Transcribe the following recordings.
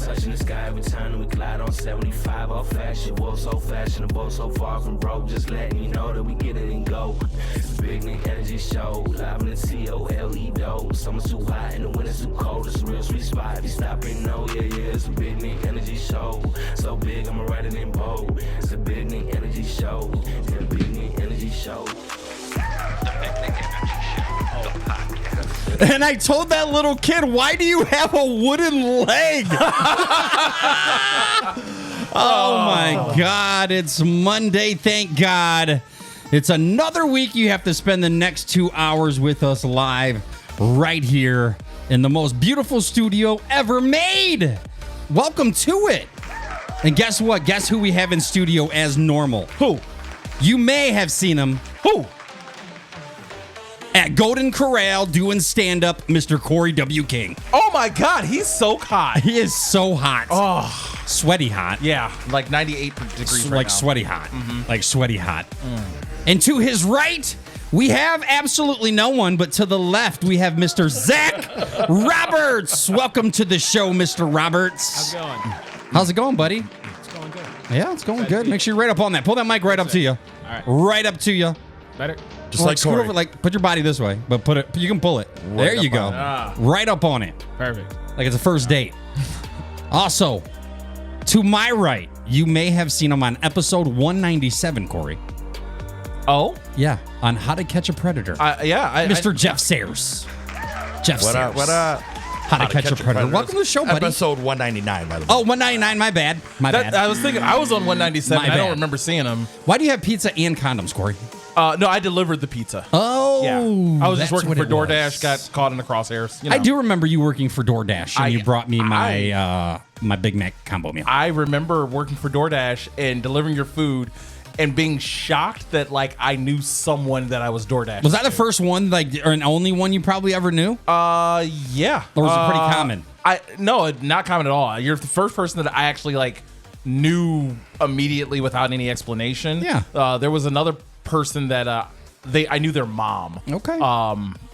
Touching the sky every time that we glide on 75 off fashion. World so fashionable, so far from broke. Just letting you know that we get it and go. It's a Big Nick Energy Show, live in the COLE dough. Summer's too hot and the winter's too cold. It's a real sweet spot. If you stop and know, yeah, it's a Big Nick Energy Show. So big, I'ma write it in bold. It's a Big Nick Energy Show. It's a Big Nick Energy Show. The Big Nick Energy Show, the podcast. And I told that little kid, why do you have a wooden leg? Oh, my God. It's Monday, thank God. It's another week you have to spend the next 2 hours with us live right here in the most beautiful studio ever made. Welcome to it. And guess what? Guess who we have in studio as normal? Who? You may have seen him. Who? At Golden Corral doing stand-up, Mr. Corey W. King. Oh, my God. He's so hot. He is so hot. Oh. Sweaty hot. Yeah, like 98 degrees right like now. sweaty hot. Like sweaty hot. And to his right, we have absolutely no one, but to the left, we have Mr. Zach Roberts. Welcome to the show, Mr. Roberts. How's it going? How's it going, buddy? It's going good. Yeah, it's going good. Make sure you're right up on that. Pull that mic right up to you. All right. Right up to you. Better? Just like scoot over, like put your body this way, but put it. You can pull it. There you go. Right up on it. Perfect. Like it's a first date. Also, to my right, you may have seen him on episode 197, Corey. Oh? Yeah, on How to Catch a Predator. Mr. Jeff Sayers. Jeff Sayers. What up? How to Catch a Predator. Welcome to the show, buddy. Episode 199, by the way. Oh, 199, my bad. My bad. I was thinking, I was on 197. My I don't bad. remember seeing him. Why do you have pizza and condoms, Corey? No, I delivered the pizza. Oh, Yeah. I was just that's working what for it DoorDash, was. got caught in the crosshairs. You know. I do remember you working for DoorDash, and you brought me my I- my Big Mac combo meal. I remember working for DoorDash and delivering your food and being shocked that, like, I knew someone that I was DoorDash. Was that the first one, like, or an only one you probably ever knew? Yeah. Or was it pretty common? No, not common at all. You're the first person that I actually, like, knew immediately without any explanation. Yeah. There was another person that I knew their mom. Okay.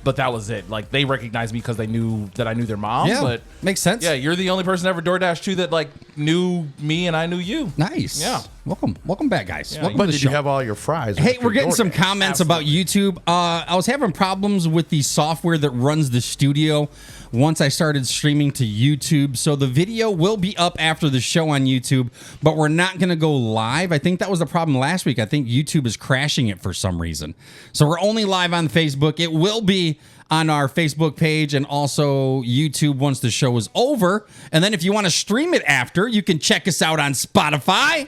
But that was it. Like, they recognized me because they knew that I knew their mom. Yeah, But makes sense. yeah, you're the only person ever DoorDash to that, like, knew me and I knew you. Nice. Yeah. Welcome back, guys. Welcome But to the did show. you have all your fries? Hey, with we're your getting some DoorDash? comments about YouTube. I was having problems with the software that runs the studio once I started streaming to YouTube. So the video will be up after the show on YouTube, but we're not going to go live. I think that was the problem last week. I think YouTube is crashing it for some reason. So we're only live on Facebook. It will be on our Facebook page and also YouTube once the show is over. And then if you want to stream it after, you can check us out on Spotify,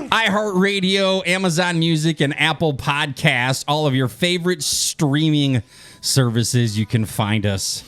iHeartRadio, Amazon Music, and Apple Podcasts. All of your favorite streaming services. You can find us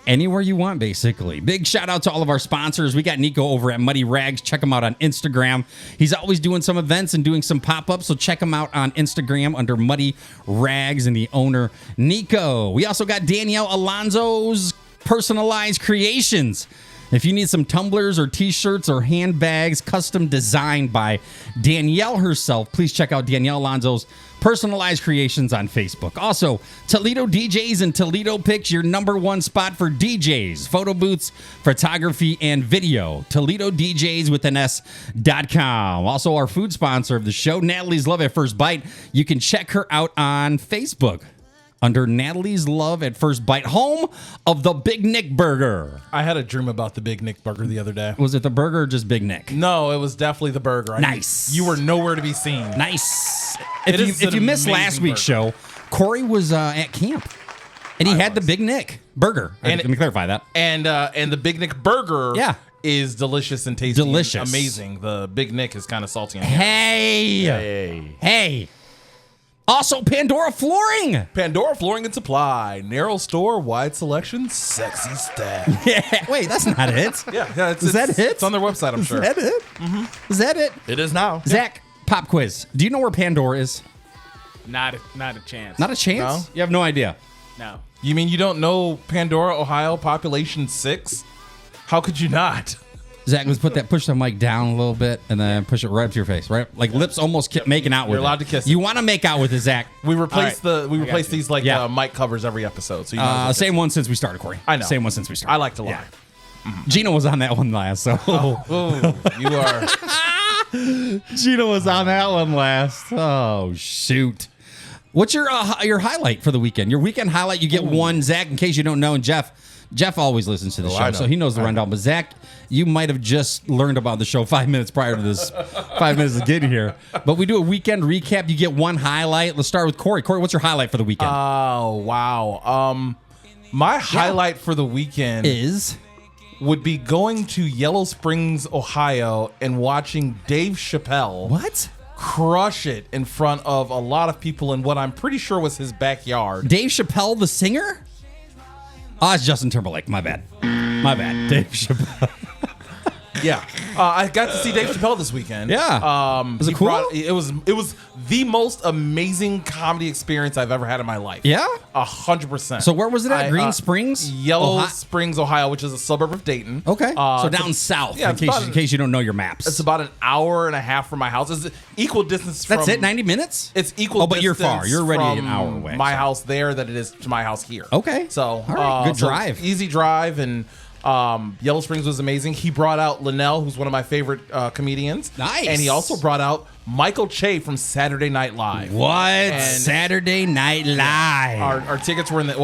anywhere you want, basically. Big shout out to all of our sponsors. We got Nico over at Muddy Rags. Check him out on Instagram. He's always doing some events and doing some pop-ups, so check him out on Instagram under Muddy Rags and the owner, Nico. We also got Danielle Alonzo's Personalized Creations. If you need some tumblers or t-shirts or handbags custom designed by Danielle herself, please check out Danielle Alonzo's Personalized Creations on Facebook. Also, Toledo DJs and Toledo Pics, your number one spot for DJs, photo booths, photography, and video. Toledo DJs with an S.com. Also, our food sponsor of the show, Natalie's Love at First Bite. You can check her out on Facebook under Natalie's Love at First Bite, home of the Big Nick Burger. I had a dream about the Big Nick Burger the other day. Was it the burger or just Big Nick? No, it was definitely the burger. Nice. You were nowhere to be seen. Nice. It is If you an missed last amazing week's burger. show, Corey was at camp, and he had the Big Nick Burger. And Let me clarify that. And the Big Nick Burger is delicious and tasty. Delicious. And amazing. The Big Nick is kind of salty. Hey. Also, Pandora Flooring. Pandora Flooring and Supply. Narrow store, wide selection, sexy staff. Yeah. Wait, that's not it. Yeah. Is that it? It's on their website, I'm sure. Is that it? Mm-hmm. Is that it? It is now. Zach, pop quiz. Do you know where Pandora is? Not a chance. Not a chance? No? You have no idea. No. You mean you don't know Pandora, Ohio, population 6? How could you not? Zach, let's push the mic down a little bit and then push it right up to your face, right? Like lips almost making out with You're it. allowed to kiss it. You want to make out with it, Zach. We replace right. these mic covers every episode. So you might as well kiss Same one since we started, Corey. I know. Same one since we started. I like to lie. Gino was on that one last, so You are. Gino was on that one last. Oh shoot! What's your highlight for the weekend? Your weekend highlight? You get one, Zach. In case you don't know, and Jeff always listens to the show, I know. so he knows the rundown. But Zach, you might have just learned about the show 5 minutes prior to this, 5 minutes of getting here. But we do a weekend recap. You get one highlight. Let's start with Corey. Corey, what's your highlight for the weekend? Oh, wow. My highlight for the weekend would be going to Yellow Springs, Ohio, and watching Dave Chappelle What? crush it in front of a lot of people in what I'm pretty sure was his backyard. Dave Chappelle, the singer? Oh, it's Justin Timberlake. My bad. Dave Chappelle. Yeah, I got to see Dave Chappelle this weekend. Yeah. Was it cool? It was the most amazing comedy experience I've ever had in my life. Yeah? 100%. So where was it at? Green Springs? Yellow Springs, Ohio, which is a suburb of Dayton. Okay. So it's down south, yeah, in case you don't know your maps. It's about an hour and a half from my house. It's equal distance from... That's it? 90 minutes? It's equal Oh, but you're distance far. You're already from an hour away. my house there that it is to my house here. Okay. So, all right. Good drive. Easy drive, and Yellow Springs was amazing. He brought out Linnell, who's one of my favorite comedians. Nice. And he also brought out Michael Che from Saturday Night Live. What? Saturday Night Live. Our tickets were in the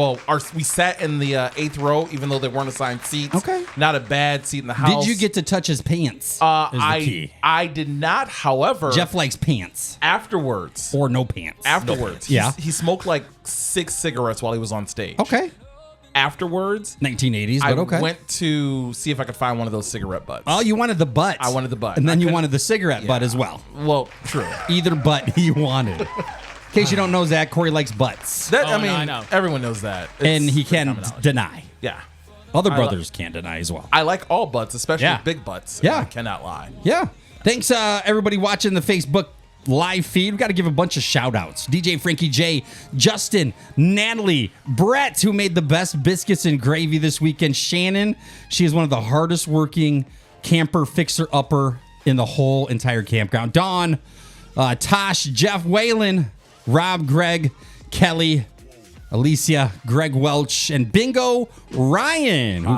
we sat in the 8th row, even though they weren't assigned seats. Okay. Not a bad seat in the house. Did you get to touch his pants? I did not. However, Jeff likes pants afterwards or no pants. Afterwards, Yeah. he smoked like 6 cigarettes while he was on stage. Okay. Afterwards, 1980s, I but okay. went to see if I could find one of those cigarette butts. Oh, you wanted the butt. I wanted the butt. And then I you couldn't- wanted the cigarette butt as well. Well, true. Either butt he wanted. In case you don't know, Zach, Corey likes butts. That Oh, I mean, no, I know. everyone knows that. And It's he pretty can common knowledge. deny. Yeah, Other I brothers can't deny as well. I like all butts, especially Yeah. big butts. Yeah. I cannot lie. Yeah. Thanks, everybody watching the Facebook live feed. We got to give a bunch of shout outs. DJ Frankie J, Justin, Natalie, Brett, who made the best biscuits and gravy this weekend. Shannon, she is one of the hardest working camper fixer upper in the whole entire campground. Dawn, Tosh, Jeff Whalen, Rob, Greg, Kelly, Alicia, Greg Welch, and Bingo Ryan, who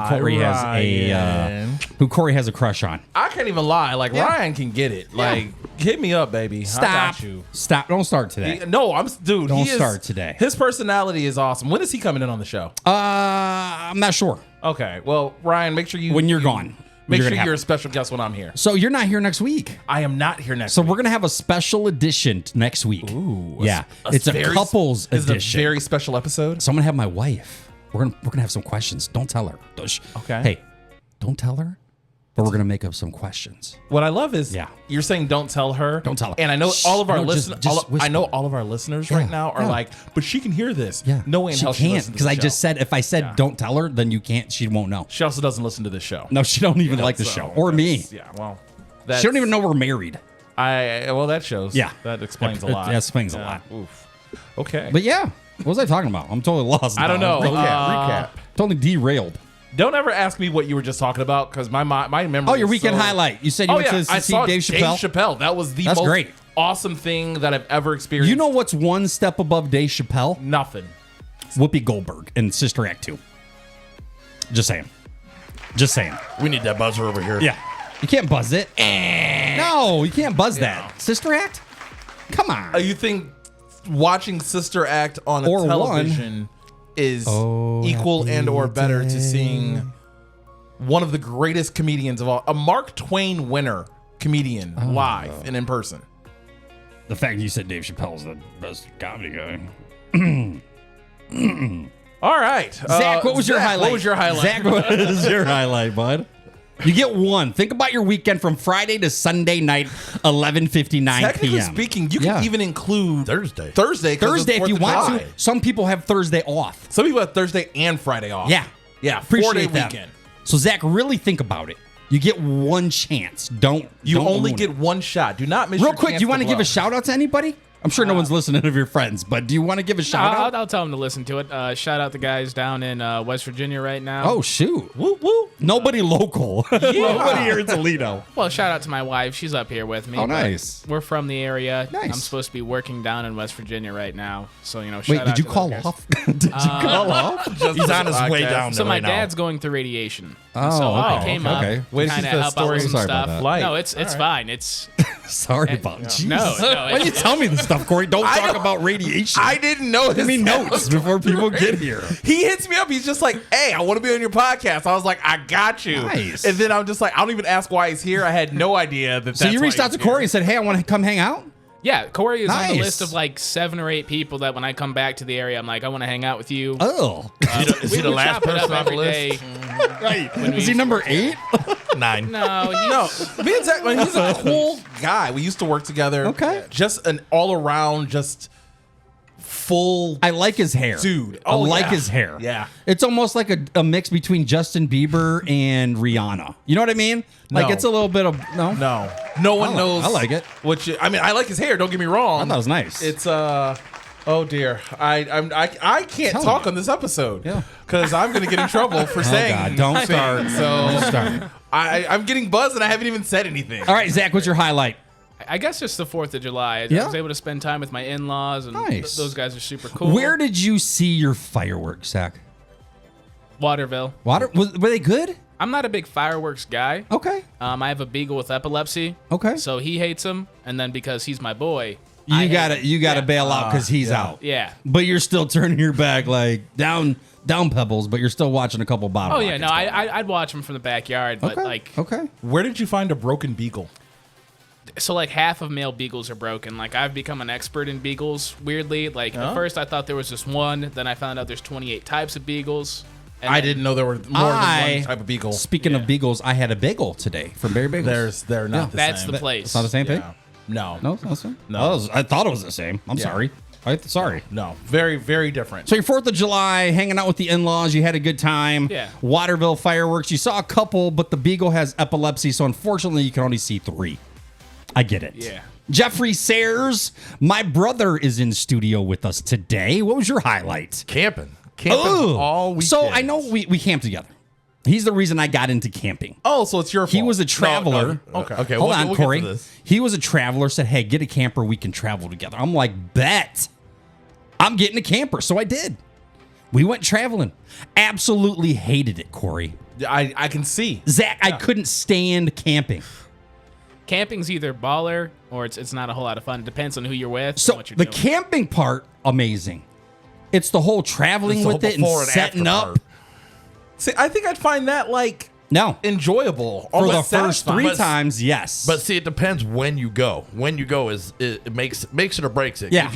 Corey has a crush on. I can't even lie. Like Ryan can get it. Like hit me up, baby. I Stop. got you. Stop. Don't start today. No, dude. Don't he is- start today. His personality is awesome. When is he coming in on the show? I'm not sure. Okay. Well, Ryan, make sure When you're gone. Make sure gonna have you're a it. special guest when I'm here. So you're not here next week. I am not here next So week. we're gonna have a special edition next week. Ooh, yeah, it's a couples Is it edition. a very special episode? So I'm gonna have my wife. We're gonna have some questions. Don't tell her. Okay. Hey, don't tell her. But we're gonna make up some questions. What I love is Yeah. you're saying don't tell her. Don't tell her. And I know Shh. all of our No, just- listeners. just I know whisper. all of our listeners Yeah, right now are yeah. like, but she can hear this. Yeah. No way in hell she can't listens to because the I show. just said if I said Yeah. don't tell her, then you can't. She won't know. She also doesn't listen to this show. No, she don't even like the So, show or me. that's- Yeah. Well, She don't even know we're married. Well, that shows. Yeah. That explains a It- lot. that explains a Yeah. lot. Oof. Okay. But yeah, what was I talking about? I'm totally lost. I don't now. know. Recap. Totally derailed. Don't ever ask me what you were just talking about because my memory. Oh, your is weekend so- highlight. You said you went to I see saw Dave Chappelle. That was the That's most great. awesome thing that I've ever experienced. You know what's one step above Dave Chappelle? nothing. Whoopi Goldberg in Sister Act 2. Just saying. Just saying. We need that buzzer over here. Yeah. You can't buzz it. No, you can't buzz that. Sister Act? Come on. You think watching Sister Act on a Or television is equal and or better to seeing one of the greatest comedians of all, a Mark Twain winner comedian live and in person? The fact you said Dave Chappelle's the best comedy guy. All right, Zach, what was your Zach, highlight? What was your highlight? Zach, what is your highlight, bud? You get one. Think about your weekend from Friday to Sunday night, 11:59 Technically p.m. speaking, you Yeah. can even include Thursday. Thursday, 'cause Thursday it's if you 4th of want July. to. Some people have Thursday off. Some people have Thursday and Friday off. Yeah. yeah, Appreciate 4-day that. weekend. So Zach, really think about it. You get one chance. Don't You don't only ruin get it. one shot. Do not miss. Real your quick. chance Do you want to give blow. a shout out to anybody? I'm sure no one's listening of your friends, but do you want to give a shout out? I'll tell them to listen to it. Shout out the guys down in West Virginia right now. Oh, shoot. Woo, woo. Nobody local. Nobody here in Toledo. Well, shout out to my wife. She's up here with me. Oh, nice. We're from the area. Nice. I'm supposed to be working down in West Virginia right now. So, shout Wait, out did you to call those guys. off? Did you call off? He's on his way down So there my right now. dad's going through radiation. Oh, so I okay, came okay. up Wait, to kind of the help out story- with some Sorry about stuff. that. Light. No, it's fine. It's Sorry about you. no. Why do you tell me this stuff, Corey? Don't I talk don't- about radiation. I didn't know this. Give me notes before people get here. He hits me up. He's just like, "Hey, I want to be on your podcast." I was like, "I got you." Nice. And then I'm just like, I don't even ask why he's here. I had no idea that. So that's you reached why out to he's here. Corey and said, hey, I want to come hang out? yeah. Corey is on Nice. the list of like 7 or 8 people that when I come back to the area, I'm like, I want to hang out with you. Oh. Is he the We last chop it up person on the every list? day. Right. we Is he used number 8? 9. No, No, me and Zach, he's a cool guy. We used to work together. Okay. Just an all around, just full. I like his hair. Dude. I Oh, like yeah. his hair. Yeah. It's almost like a mix between Justin Bieber and Rihanna. You know what I mean? Like No. it's a little bit of No, no one knows. I like it. Which I mean, I like his hair. Don't get me wrong. I thought it was nice. It's Oh dear, I can't Tell talk me. on this episode. Yeah. Because I'm gonna get in trouble for saying. God, don't things. start. So Don't start. I'm getting buzzed and I haven't even said anything. All right, Zach, what's your highlight? I guess just the 4th of July. I Yeah. was able to spend time with my in-laws, and Nice. those guys are super cool. Where did you see your fireworks, Zach? Waterville. Were they good? I'm not a big fireworks guy. Okay. I have a beagle with epilepsy. Okay. So he hates them, and then because he's my boy, You gotta Yeah. bail out because he's out. yeah. But you're still turning your back like down Pebbles, but you're still watching a couple bottle. Oh yeah, rockets no, go. I'd watch him from the backyard, but Okay. like, okay. Where did you find a broken beagle? so like half of male beagles are broken. Like I've become an expert in beagles. Weirdly, like at first I thought there was just one, then I found out there's 28 types of beagles. And I then- didn't know there were more than one type of beagle. Speaking of beagles, I had a bagel today from Berry Bagels. They're not the That's same. the place. It's not the same thing. Yeah. No, No, it's not the same. No. I thought it was the same. I'm sorry. Sorry. no, very, very different. So your 4th of July, hanging out with the in-laws, you had a good time. Yeah. Waterville fireworks, you saw a couple, but the beagle has epilepsy, so unfortunately you can only see 3. I get it. Yeah. Jeffrey Sayers, my brother is in studio with us today. What was your highlight? Camping Oh, all weekend. so I know we camped together. He's the reason I got into camping. Oh, so it's your fault. He was a traveler. Okay, Hold we'll on, get Corey. to this. He was a traveler, said, hey, get a camper. We can travel together. I'm like, bet. I'm getting a camper. So I did. We went traveling. Absolutely hated it, Corey. I can see. Zach, I couldn't stand camping. Camping's either baller or it's not a whole lot of fun. It depends on who you're with. So and what you're the doing. camping part, amazing. It's the whole traveling It's the with whole it and before and setting after up. part. See, I think I'd find that like No. enjoyable For the almost first satisfying. 3 times, yes. But see, it depends when you go. When you go is it makes it or breaks it. Yeah. If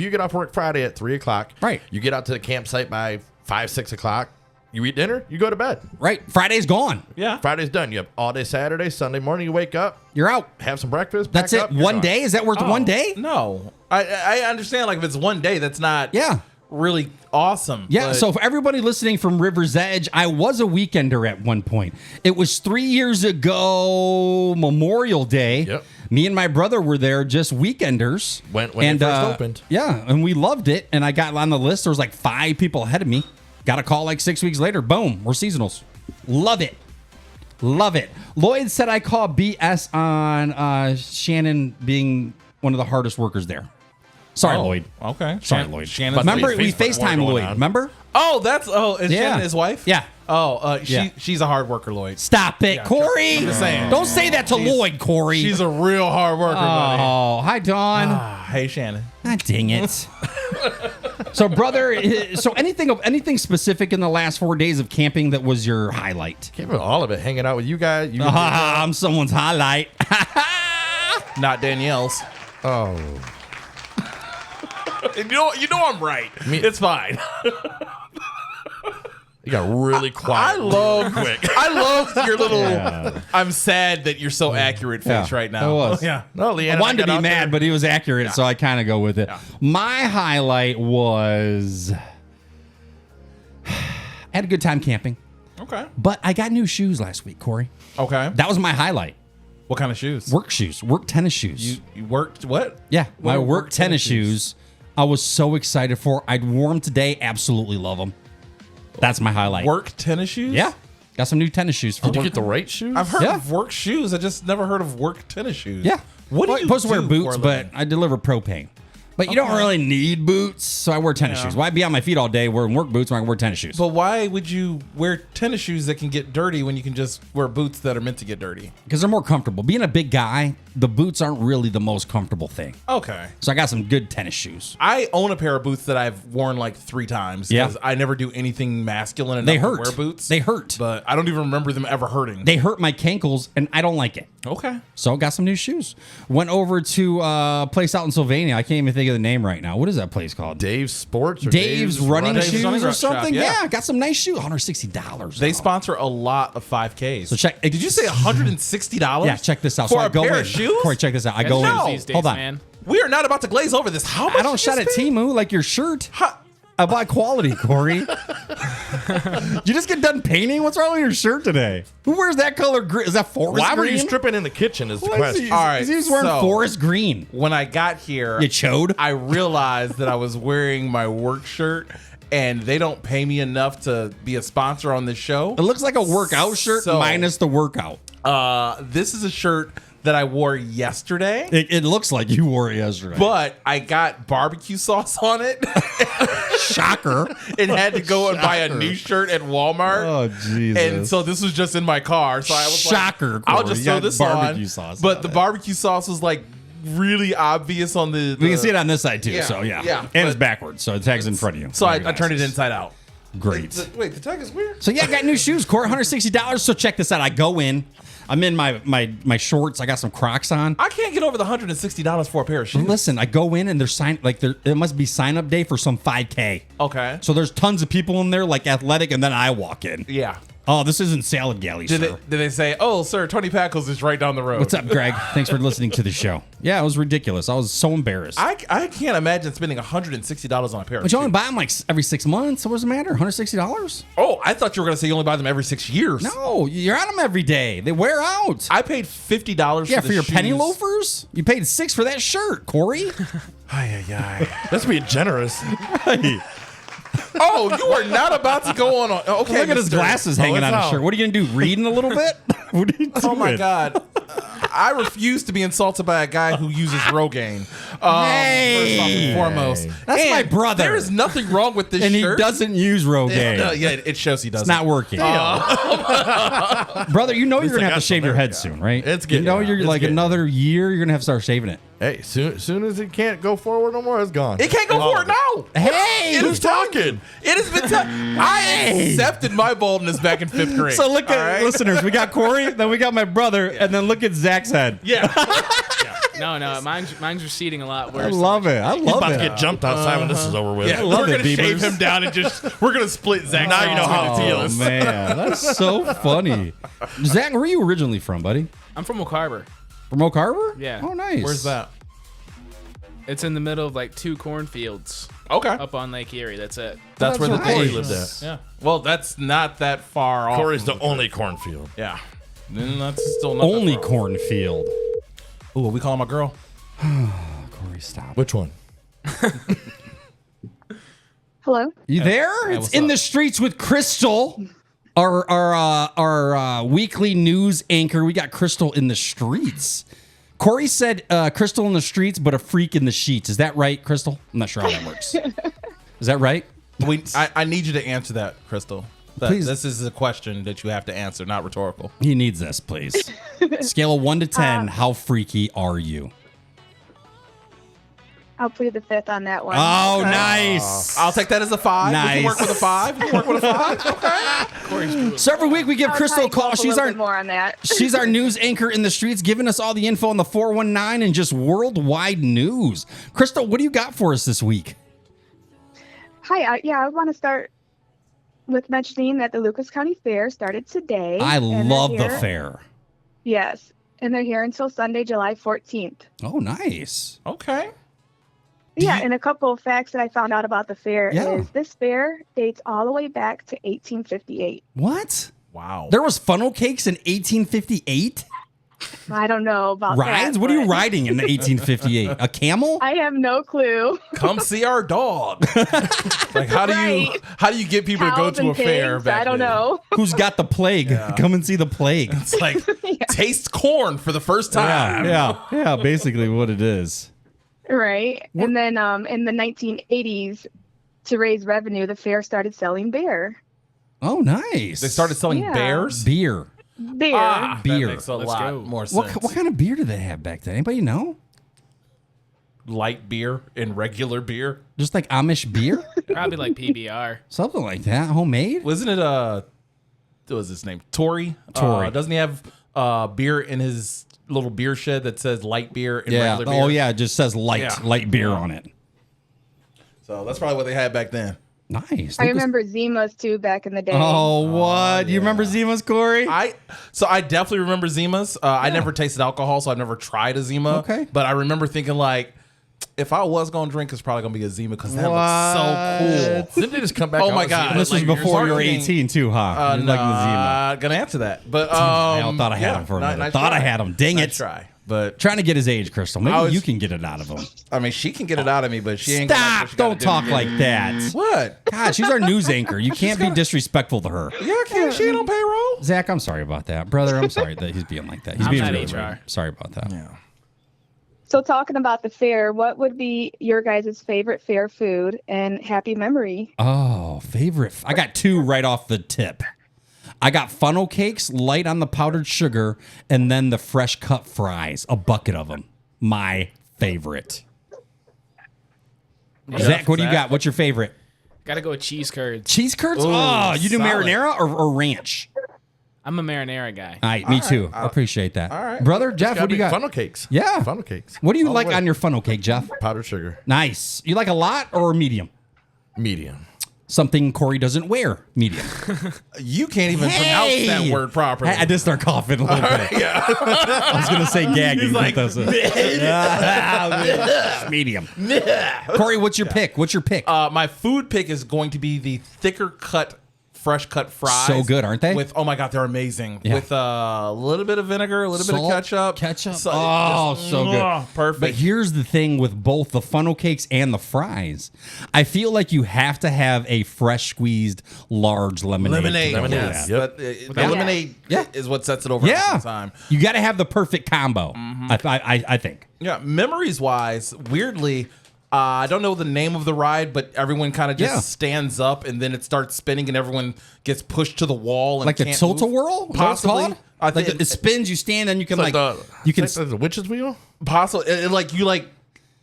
you get off work Friday at 3:00, Right. You get out to the campsite by 5-6 o'clock. You eat dinner. You go to bed. right. Friday's gone. Yeah. Friday's done. You have all day Saturday, Sunday morning. You wake up, You're out. have some breakfast. That's pack it. up, you're One gone. day? Is that worth Oh, 1 day? No, I understand. Like if it's one day, that's not. Yeah. Really awesome. Yeah, but- so for everybody listening from River's Edge, I was a weekender at one point. It was 3 years ago, Memorial Day. Yep. Me and my brother were there, just weekenders. When it first opened. Yeah, and we loved it. And I got on the list. There was like 5 people ahead of me. Got a call like 6 weeks later. Boom, we're seasonals. Love it. Love it. Lloyd said I call BS on Shannon being one of the hardest workers there. Sorry, Oh, Lloyd. Okay. Sorry, Lloyd. Shannon's Remember, Lloyd's we Facebook war FaceTime going Lloyd. on. Remember? Is Yeah. Shannon his wife? Yeah. Oh, Yeah. she's a hard worker, Lloyd. Stop it, Corey. I'm just saying. Don't say that to Lloyd, Corey. She's a real hard worker, buddy. Oh, hi, Dawn. Hey, Shannon. Ah, dang it. So, brother, so anything specific in the last 4 days of camping that was your highlight? Camping, all of it. Hanging out with you guys. You I'm someone's highlight. Not Danielle's. oh, You know I'm right. It's fine. you got really quiet. I love your little. I'm sad that you're so accurate face Yeah, right now. it was. Yeah. No, Leanne, I wanted to got be out mad, there. but he was accurate, so I kind of go with it. My highlight was I had a good time camping, Okay. but I got new shoes last week, Corey. Okay. That was my highlight. What kind of shoes? Work shoes. Work tennis shoes. You worked what? Yeah, my What are work tennis shoes. I was so excited for. I'd wore them today. Absolutely love them. That's my highlight. Work tennis shoes? Yeah. Got some new tennis shoes. For Did you work. get the right shoes? I've heard Yeah. of work shoes. I just never heard of work tennis shoes. Yeah. What do Well, you I'm supposed to wear do boots, for a but living? I deliver propane. But you don't really need boots, so I wear tennis shoes. Why be on my feet all day wearing work boots when I can wear tennis shoes? But why would you wear tennis shoes that can get dirty when you can just wear boots that are meant to get dirty? Because they're more comfortable. Being a big guy, the boots aren't really the most comfortable thing. Okay. So I got some good tennis shoes. I own a pair of boots that I've worn like 3 times. Yeah. Because I never do anything masculine enough They to hurt. wear boots. They hurt. But I don't even remember them ever hurting. They hurt my cankles, and I don't like it. Okay. So got some new shoes. Went over to a place out in Sylvania. I can't even think of the name right now. What is that place called? Dave's Sports or Dave's running Dave's shoes running or shop, something. yeah. Yeah, got some nice shoes. $160. They sponsor a lot of 5Ks. So check. Did you say $160? Yeah, check this out. For so I a go pair in. of shoes? Corey, check this out. I That's go shoes in. these days, Hold on. man. We are not about to glaze over this. How much? I don't shop at Temu like your shirt. I buy quality, Corey. You just get done painting? What's wrong with your shirt today? Who wears that color green? Is that forest Why were green? you stripping in the kitchen is the What is question. he? All right, He's wearing so- forest green. When I got here, You chode? I realized that I was wearing my work shirt, and they don't pay me enough to be a sponsor on this show. It looks like a workout shirt So- minus the workout. This is a shirt that I wore yesterday, It looks like you wore it yesterday. but I got barbecue sauce on it Shocker. and had to go and buy a new shirt at Walmart. Oh, Jesus. And so this was just in my car. So I was Shocker, like, I'll Corey. just You throw got this barbecue on. sauce But on the it. barbecue sauce was like really obvious on the. We can see it on this side too. Yeah, So yeah, yeah, and it's but- backwards, so the tag's in front of you. So I Your turned it glasses. inside out. Great. Wait, the tag is weird. So yeah, I got new shoes, Corey. $160. So check this out. I go in. I'm in my shorts. I got some Crocs on. I can't get over the $160 for a pair of shoes. Listen, I go in and there's it must be sign up day for some 5K. Okay. So there's tons of people in there, like athletic, and then I walk in. Yeah. Oh, this isn't Salad Galley, sir. Did they say, oh, sir, Tony Packles is right down the road? What's up, Greg? Thanks for listening to the show. Yeah, it was ridiculous. I was so embarrassed. I can't imagine spending $160 on a pair of But shoes. you only buy them like every 6 months. So what does it matter? $160? Oh, I thought you were going to say you only buy them every 6 years. No, you're on them every day. They wear out. I paid $50 Yeah, for, for your shoes. penny loafers? You paid $6 for that shirt, Corey. Ay, ay, ay. That's being generous. Oh, you are not about to go on. Okay, Look at his mister. glasses hanging it's on his out. shirt. What are you going to do? Reading a little bit? What are you doing? Oh my God. I refuse to be insulted by a guy who uses Rogaine. Hey. First off and foremost. That's And my brother. There is nothing wrong with this And he shirt. doesn't use Rogaine. Yeah, it shows he doesn't. It's not working. Brother, you know you're going to I have to got shave your some head there, soon, right? It's You getting know out. you're It's like getting another year, you're going to have to start shaving it. Hey, soon as it can't go forward no more, it's gone. It can't go forward now. Hey! Who's talking? It has been I accepted my boldness back in 5th grade. So look at all right? listeners. We got Corey, then we got my brother, and then look at Zach's head. Yeah. No, mine's receding a lot I worse. love it. I He's love about it. to get jumped outside when this is over with. Yeah, love we're it, gonna shave Beavers. him down and we're gonna split Zach. Now you know how to Oh deal. man, that's so funny. Zach, where are you originally from, buddy? I'm from Oak Harbor. From Oak Harbor? Yeah. Oh, nice. Where's that? It's in the middle of like 2 cornfields Okay. up on Lake Erie. That's it. That's where the nice. Corey lived at. Yeah. Well, that's not that far off. Corey's from the only cornfield. Yeah. Then that's still not Only that far. cornfield. Ooh, we call him a girl. Corey, stop. Which one? Hello. You there? It's what's in up? the streets with Crystal, our weekly news anchor. We got Crystal in the streets. Corey said Crystal in the streets, but a freak in the sheets. Is that right, Crystal? I'm not sure how that works. Is that right? I need you to answer that, Crystal. Please. This is a question that you have to answer, not rhetorical. He needs this, please. Scale of 1 to 10, how freaky are you? I'll plead the 5th on that one. Oh, nice. I'll take that as a 5. Nice. We can work with a 5. We can work with a 5. Okay. So every week we give I'll Crystal a tighten call. up a She's little our bit more on that. she's our news anchor in the streets, giving us all the info on the 419 and just worldwide news. Crystal, what do you got for us this week? Hi. I want to start with mentioning that the Lucas County Fair started today. I and they're love the here- fair. Yes. And they're here until Sunday, July 14th. Oh, nice. Okay. Yeah, and a couple of facts that I found out about the fair Yeah. is this fair dates all the way back to 1858. What? Wow. There was funnel cakes in 1858? I don't know about Rides? that. What are you but riding in 1858? A camel? I have no clue. Come see our dog. Like how do you get people to go Cows to a and fair pigs, back I don't then? know. Who's got the plague? Come and see the plague. It's like taste corn for the first time. Yeah, basically what it is. Right. And then in the 1980s, to raise revenue, the fair started selling beer. Oh, nice. They started selling Yeah. beers. beer. Beer. Beer. That makes a Let's lot go. more sense. What kind of beer did they have back then? Anybody know? Light beer and regular beer. Just like Amish beer? Probably like PBR. Something like that. Homemade? Wasn't it what was his name? Tory? Tory. Doesn't he have beer in his little beer shed that says light beer and Yeah. regular beer? Oh, yeah. It just says light beer on it. So that's probably what they had back then. Nice. I remember Zima's too back in the day. Oh, what? You remember Zima's, Corey? I definitely remember Zima's. I never tasted alcohol, so I've never tried a Zima. Okay. But I remember thinking like, if I was gonna drink, it's probably gonna be a Zima because that looks so cool. Didn't they just come back? Oh out my with God. Zima This was like years before ago? you were marketing- 18, too, huh? You're liking the Zima. Not gonna answer that, but I thought I had him for a minute. nice Thought I try. had him. Dang Nice it. try. But Trying to get his age, Crystal. Maybe I was- you can get it out of him. I mean, she can get it out of me, but she ain't. gonna like Stop! what she gotta Don't do talk to like get it. that. What? God, she's our news anchor. You can't be disrespectful to her. Yeah, can't. She ain't on payroll. Zach, I'm sorry about that. Brother, I'm sorry that he's being like that. He's I'm being not really HR. rude. Sorry about that. Yeah. So talking about the fair, what would be your guys' favorite fair food and happy memory? Oh, favorite. I got two right off the tip. I got funnel cakes, light on the powdered sugar, and then the fresh cut fries, a bucket of them. My favorite. Zach, what do you got? What's your favorite? Gotta go with cheese curds. Cheese curds? Oh, you do solid. marinara or ranch? I'm a marinara guy. All right, me too. I appreciate that. all right. Brother, Jeff, Gotta what do you be got? Funnel cakes. Yeah. Funnel cakes. What do you All like the way. on your funnel cake, Jeff? Powdered sugar? Nice. You like a lot or medium? Medium. Something Corey doesn't wear. Medium. You can't even pronounce that word properly. I just start coughing a little bit. Yeah. I was gonna say gagging. like, but that's medium. Corey, what's your pick? What's your pick? My food pick is going to be the thicker cut, fresh cut fries. So good, aren't they? With my God, they're amazing. Yeah. With a little bit of vinegar, a little bit of Salt, ketchup. Ketchup. So- Oh, just, so good. perfect. But here's the thing with both the funnel cakes and the fries. I feel like you have to have a fresh squeezed large lemonade. Lemonade, to go with yes. that. But the Yeah. lemonade Yeah. is what sets it over every Yeah. time. You got to have the perfect combo. I think. Yeah, memories wise, weirdly, I don't know the name of the ride, but everyone kind of just Yeah. stands up and then it starts spinning and everyone gets pushed to the wall. And Like the can't tilt-a-whirl? Is that what it's Possibly. called? I Like think it spins, you stand, and you can It's like you can. it's like the witch's wheel, possibly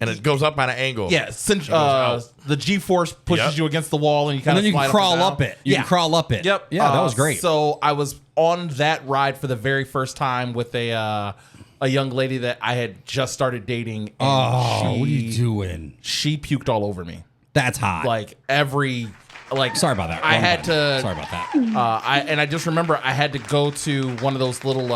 and it goes up on an angle. yeah. Since out. the G-force pushes Yep. you against the wall and you kind And of then you can crawl up it. You can crawl up it. Yep. Yeah, that was great. So I was on that ride for the very first time with a young lady that I had just started dating. And Oh, what are you doing? She puked all over me. That's hot. Like Sorry about that. I Wrong had button. to. Sorry about that. I just remember I had to go to one of those little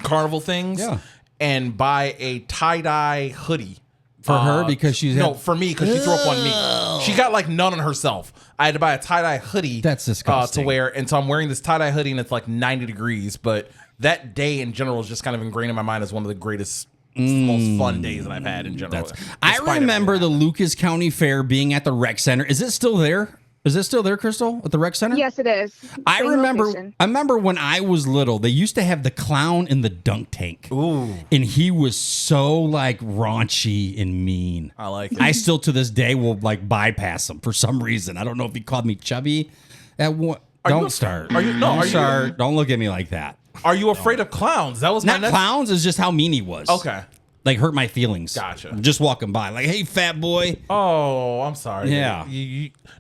carnival things. Yeah. And buy a tie-dye hoodie. For her because she's No, for me because she threw up on me. She got like none on herself. I had to buy a tie-dye hoodie. That's disgusting. To wear, and so I'm wearing this tie-dye hoodie, and it's like 90 degrees. But that day in general is just kind of ingrained in my mind as one of the greatest, most fun days that I've had in general. I Despite remember everything. the Lucas County Fair being at the rec center. Is it still there? Is it still there, Crystal, at the rec center? Yes, it is. I Same remember. location. I remember when I was little, they used to have the clown in the dunk tank. Ooh, And he was so like raunchy and mean. I like it. I still to this day will like bypass him for some reason. I don't know if he called me chubby. Don't start. are you- no, Don't are you- start. Don't look at me like that. Are you afraid of clowns? That was my Not next. clowns, is just how mean he was. Okay. Like hurt my feelings. Gotcha. Just walking by, like, hey, fat boy. Oh, I'm sorry. Yeah.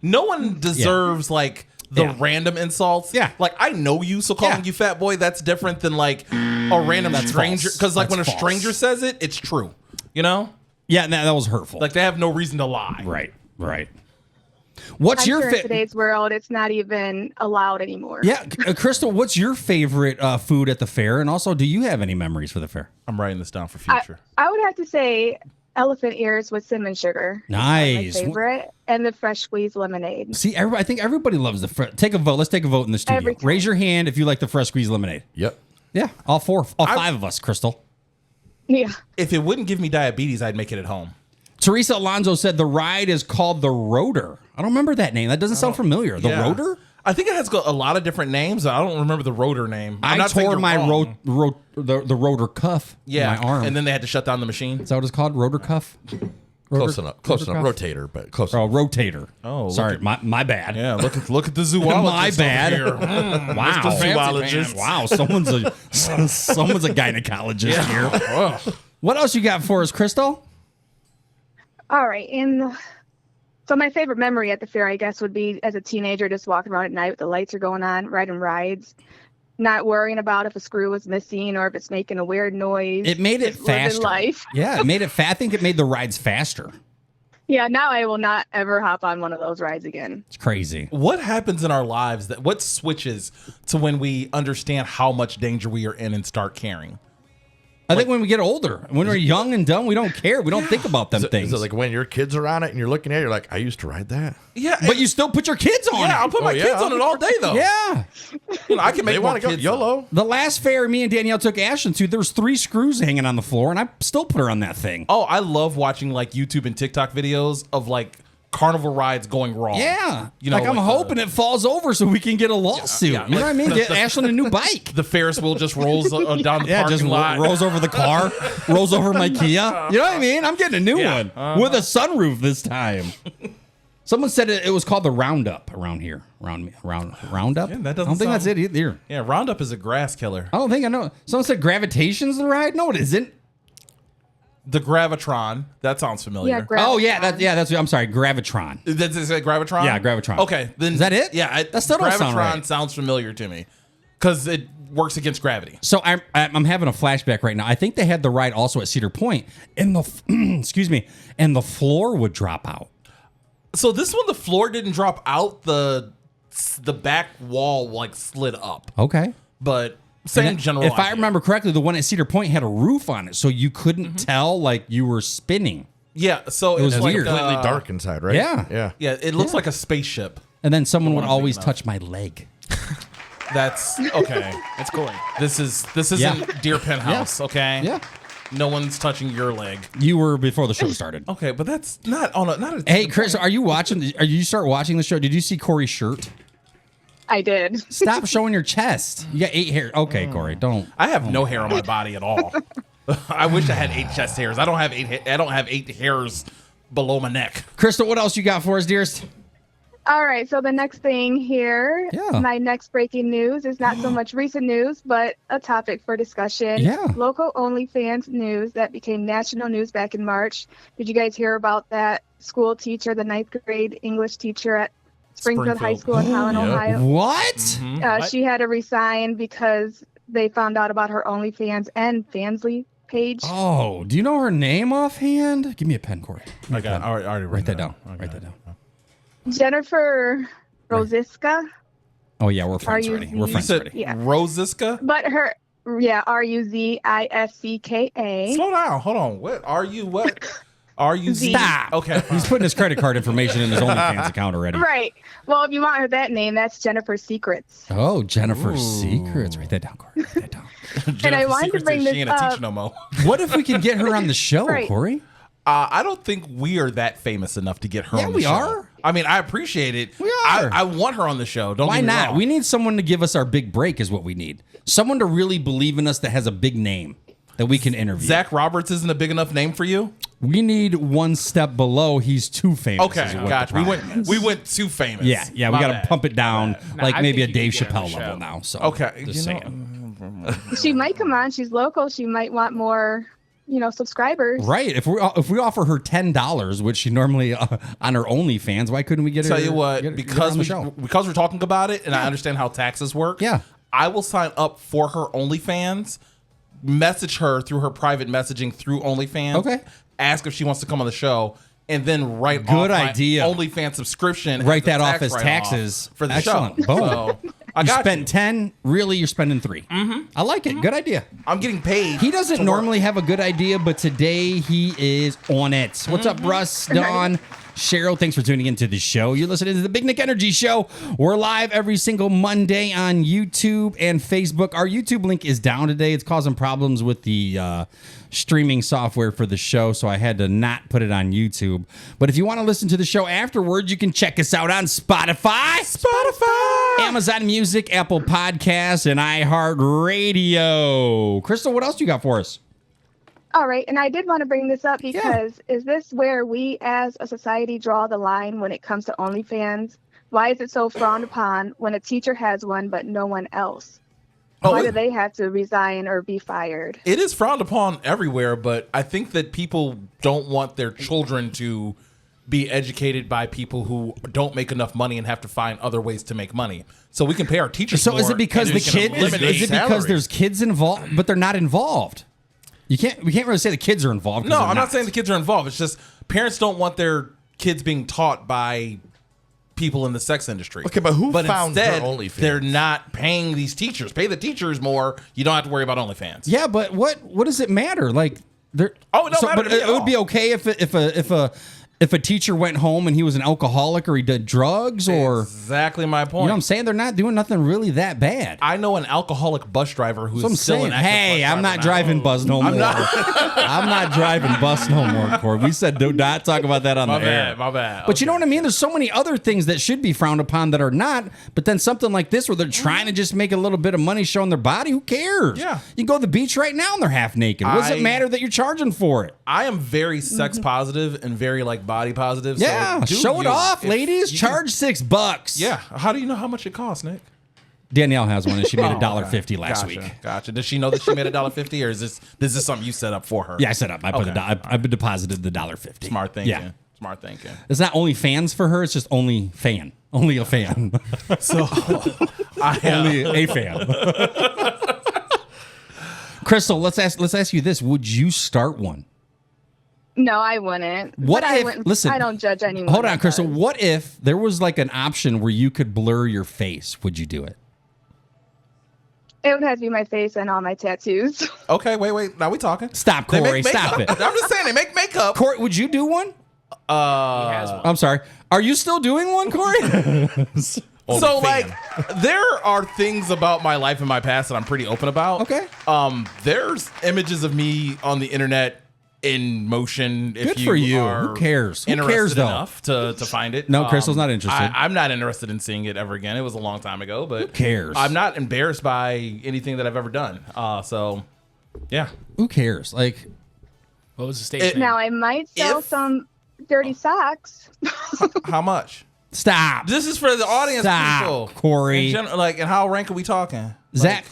No one deserves like the Yeah. random insults. Yeah. Like I know you, so calling Yeah. you fat boy, that's different than like a random That's stranger. false. Because like That's when a false. stranger says it, it's true. You know? Yeah, that was hurtful. Like they have no reason to lie. right. What's I'm your sure in favorite? today's world, it's not even allowed anymore. Yeah, Crystal, what's your favorite food at the fair? And also, do you have any memories for the fair? I'm writing this down for I, future. I would have to say elephant ears with cinnamon sugar. Nice. My favorite. And the fresh squeezed lemonade. See, I think everybody loves the take a vote. Let's take a vote in the studio. Every time. Raise your hand if you like the fresh squeezed lemonade. Yep. Yeah, all five of us, Crystal. Yeah. If it wouldn't give me diabetes, I'd make it at home. Teresa Alonso said the ride is called the Rotor. I don't remember that name. That doesn't sound familiar. The Yeah. Rotor? I think it has got a lot of different names. I don't remember the rotor name. I'm I not saying tore you're my wrong. the rotor cuff in my arm. and then they had to shut down the machine. Is that what it's called? Rotor cuff? Close enough. Close rotor enough. cuff? Rotator, but close Oh, enough. rotator. Oh, sorry, look my bad. Yeah, look at the zoologist. My bad. Over here. Wow, Mr. Zoologist. Wow, someone's a gynecologist here. What else you got for us, Crystal? All right. So my favorite memory at the fair, I guess, would be as a teenager, just walking around at night with the lights are going on, riding rides, not worrying about if a screw was missing or if it's making a weird noise. It made it Just living faster. life. Yeah, it made it I think it made the rides faster. Yeah, now I will not ever hop on one of those rides again. It's crazy. What happens in our lives what switches to when we understand how much danger we are in and start caring? I think when we get older, when we're young and dumb, we don't care. We don't think about them things. Is it like when your kids are on it and you're looking at it, you're like, I used to ride that. Yeah, but you still put your kids on it. I'll put my Oh, yeah. kids on it all day though. Yeah. I can make They more want to go kids YOLO. The last fair me and Danielle took Ashton to, there was 3 screws hanging on the floor, and I still put her on that thing. Oh, I love watching like YouTube and TikTok videos of like carnival rides going wrong. Yeah. You know, like I'm like hoping it falls over so we can get a lawsuit. yeah, You know what I mean? Get Ashton a new bike. The Ferris wheel just rolls down the Yeah, parking just lot. rolls over the car, rolls over my Kia. You know what I mean? I'm getting a new Yeah. one with a sunroof this time. Someone said it was called the Roundup around here. Roundup? Yeah, that doesn't I don't think that's sound- it either. Yeah, Roundup is a grass killer. I don't think I know. Someone said Gravitation's the ride? No, it isn't. The Gravitron. That sounds familiar. Yeah, Oh, yeah. That's I'm sorry. Gravitron. Is it Gravitron? Yeah, Gravitron. Okay, then Is that it? Yeah, That still don't Gravitron sound right. sounds familiar to me because it works against gravity. So I'm having a flashback right now. I think they had the ride also at Cedar Point, and the excuse me, and the floor would drop out. So this one, the floor didn't drop out. The back wall like slid up, Okay. but same general. If I idea. remember correctly, the one at Cedar Point had a roof on it, so you couldn't tell like you were spinning. Yeah, so was it's like, weird. Completely dark inside, right? Yeah. Yeah. Yeah, it looks like a spaceship. And then someone would I'm always thinking of. touch my leg. That's okay. It's cool. This isn't Yeah. Deer Penthouse, okay? Yeah. No one's touching your leg. You were before the show started. Okay, but that's not on a not a. Hey, Chris, are you watching? Are you start watching the show? Did you see Corey's shirt? I did. Stop showing your chest. You got 8 hair. Okay, Corey, don't. I have no hair on my body at all. I wish I had 8 chest hairs. I don't have 8. I don't have 8 hairs below my neck. Crystal, what else you got for us, dearest? All right, so the next thing here, Yeah. my next breaking news is not so much recent news, but a topic for discussion. Yeah. Local OnlyFans news that became national news back in March. Did you guys hear about that school teacher, the 9th grade English teacher at Springfield High School in Holland, Yeah. Ohio? What? She had to resign because they found out about her OnlyFans and Fansly page. Oh, do you know her name offhand? Give me a pen, Corey. Give me a pen. I already Write that down. Write that down. Jennifer Rosiska. Oh yeah, we're friends you- already. We're you friends said already. Yeah. Rosiska? But her, yeah, Ruziska. Slow down. Hold on. What are you? What are you? Stop. Okay. He's putting his credit card information in his OnlyFans account already. Right. Well, if you want her that name, that's Jennifer Secrets. Oh, Jennifer's Secrets. Write that down, Corey. Write that down. And I Jennifer wanted to Secrets bring is this she ain't a up. teacher no more. What if we can get her on the show, Right. Corey? I don't think we are that famous enough to get her Yeah, on the we show. are. I mean, I appreciate it. We are. I want her on the show. Don't Why get me not? wrong. We need someone to give us our big break is what we need. Someone to really believe in us that has a big name that we can interview. Zach Roberts isn't a big enough name for you. We need one step below. He's too famous. Okay, is what gotcha. the We problem went is. we went too famous. Yeah, we My got to bad. pump it down like I maybe a think you Dave can get on Chappelle the level show. now. So Okay, just you know, saying. She might come on. She's local. She might want more, subscribers. Right. If we offer her $10, which she normally on her OnlyFans, why couldn't we get her? Tell you what, get her because on the show? because we're talking about it, and I understand how taxes work. Yeah. I will sign up for her OnlyFans. Message her through her private messaging through OnlyFans. Okay. Ask if she wants to come on the show, and then write Good off idea. my OnlyFans subscription. Write as a that off tax as write-off taxes for the Excellent. show. Boom. So, I You got spent you. 10. Really, you're spending 3. Mm-hmm. I like it. Good idea. I'm getting paid. He doesn't to work. normally have a good idea, but today he is on it. What's up, Russ? Don? Cheryl, thanks for tuning into the show. You're listening to the Big Nick Energy Show. We're live every single Monday on YouTube and Facebook. Our YouTube link is down today. It's causing problems with the streaming software for the show, so I had to not put it on YouTube. But if you want to listen to the show afterwards, you can check us out on Spotify, Amazon Music, Apple Podcasts, and iHeartRadio. Crystal, what else do you got for us? All right, and I did want to bring this up because is this where we as a society draw the line when it comes to OnlyFans? Why is it so frowned upon when a teacher has one but no one else? Why do they have to resign or be fired? It is frowned upon everywhere, but I think that people don't want their children to be educated by people who don't make enough money and have to find other ways to make money. So we can pay our teachers So more. is it because and the we can kid eliminate is it because salaries. there's kids involved, but they're not involved? We can't really say the kids are involved. No, I'm not saying the kids are involved. It's just parents don't want their kids being taught by people in the sex industry. Okay, but who found her instead, OnlyFans? they're not paying these teachers. Pay the teachers more. You don't have to worry about OnlyFans. Yeah, but what does it matter? Like, there. Oh, it don't matter But to me it at would all. be okay if a teacher went home and he was an alcoholic or he did drugs or Exactly my you know point. what I'm saying? They're not doing nothing really that bad. I know an alcoholic bus driver who's So I'm still saying, an active hey, bus I'm not driver now. driving bus no more. I'm not driving bus no more, Corey. We said do not talk about that on My the air. bad, my bad. But you know what I mean? There's so many other things that should be frowned upon that are not. But then something like this where they're trying to just make a little bit of money showing their body, who cares? Yeah. You can go to the beach right now and they're half naked. What does it matter that you're charging for it? I am very sex positive and very like body positive. Yeah, so do show it you. off, If ladies. you can- Charge $6. Yeah. How do you know how much it costs, Nick? Danielle has one and she made Oh, $1.50 last Gotcha, week. Gotcha. Does she know that she made $1.50, or is this something you set up for her? Yeah, I set up. I put Okay. I deposited the $1.50. Smart thinking. Yeah. Smart thinking. It's not only fans for her, it's just only fan. Only a fan. So Only a fan. Crystal, let's ask you this. Would you start one? No, I wouldn't. What But I if- wouldn't- listen, I don't judge anyone. Hold on, that Crystal. does. What if there was like an option where you could blur your face? Would you do it? It would have to be my face and all my tattoos. okay, wait. Now we talking. Stop, They Corey. make Stop makeup. it. I'm just saying they make makeup. Corey, would you do one? He has one. I'm sorry. Are you still doing one, Corey? So like there are things about my life and my past that I'm pretty open about. Okay. There's images of me on the internet in motion. If Good for you. are Who cares? Who Interested cares, though? enough to find it. No, Crystal's not interested. I'm not interested in seeing it ever again. It was a long time ago, but who cares? I'm not embarrassed by anything that I've ever done. So yeah. Who cares? Like, What was the stage name? Now I might sell If- some dirty socks. How much? stop. This is for the audience Stop, people. Corey. In general, like, and how rank are we talking? Zach,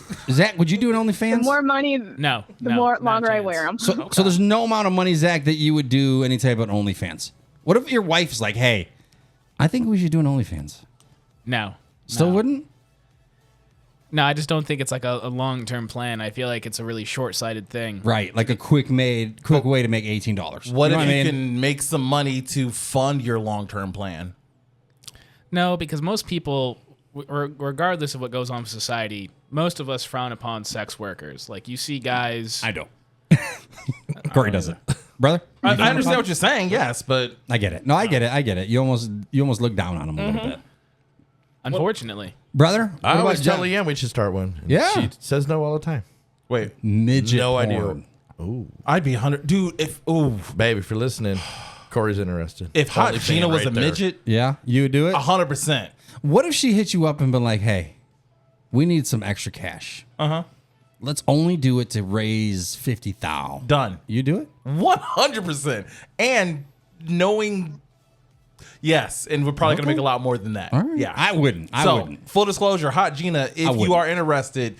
would you do an The OnlyFans? more money, No. the no, more not a longer I chance. wear them. So there's no amount of money, Zach, that you would do any type of OnlyFans. What if your wife's like, hey, I think we should do an OnlyFans? No. Still no. wouldn't? No, I just don't think it's like a long term plan. I feel like it's a really short sighted thing. Right, like a quick way to make $18. What You know if you I mean? can make some money to fund your long-term plan? No, because most people, regardless of what goes on in society, most of us frown upon sex workers. Like you see guys. I don't. Corey doesn't. Brother? I You don't understand know? what you're saying, yes, but I get it. No, I get it. You almost look down on him a little bit. Unfortunately. Brother? I what always about tell Jen? Leanne we should start one. And Yeah. She says no all the time. wait, Midget No idea. porn. I'd be 100. Dude, if Babe, if you're listening, Corey's interested. if Hot OnlyFans Gina was right a there. midget, Yeah, you would do it? 100%. What if she hit you up and been like, hey, we need some extra cash. Uh-huh. Let's only do it to raise 50,000. Done. You do it? 100%. And knowing, yes, and we're probably going to make a lot more than that. All right. Yeah. I wouldn't. I So, wouldn't. full disclosure, Hot Gina, if wouldn't. you are interested,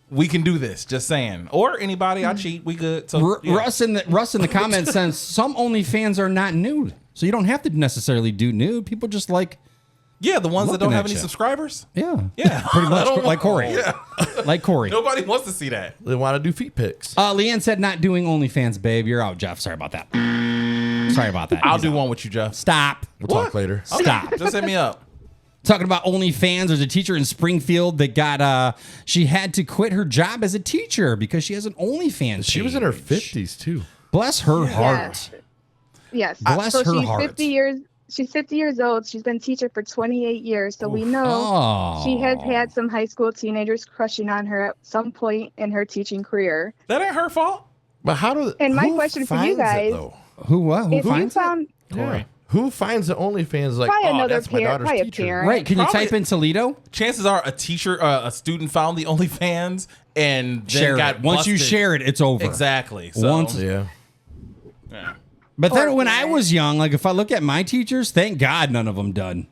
we can do this. Just saying. Or anybody, I cheat. We good. So, yeah. Russ in the comments says some OnlyFans are not nude. So you don't have to necessarily do nude. People just like, Yeah, the ones that Looking don't have at any you. subscribers. yeah. Yeah. Pretty I much don't like Corey. Yeah. Like Corey. Nobody wants to see that. They want to do feet pics. Leanne said not doing OnlyFans, babe. You're out, Jeff. Sorry about that. Sorry about that. I'll He's do out. one with you, Jeff. Stop. We'll talk later. Stop. Just hit me up. Talking about OnlyFans, there's a teacher in Springfield that got, she had to quit her job as a teacher because she has an OnlyFans. She was in her page. 50s too. Bless her heart. Yes. Bless so her she's heart. 50 years. She's 50 years old. She's been a teacher for 28 years. So we know Oh. she has had some high school teenagers crushing on her at some point in her teaching career. That ain't her fault. But how do? And my who question for you finds it, guys- though? Who what? Who If you finds it? found Yeah. Who finds the OnlyFans? Like, probably oh, another that's my parent, daughter's probably a teacher. parent. Right. Can you Probably- type in Toledo? Chances are a student found the OnlyFans and then Share got it. Once you busted. share it, it's over. Exactly. So, Once- Yeah. But then Poor when I parent. was young, like if I look at my teachers, thank God none of them done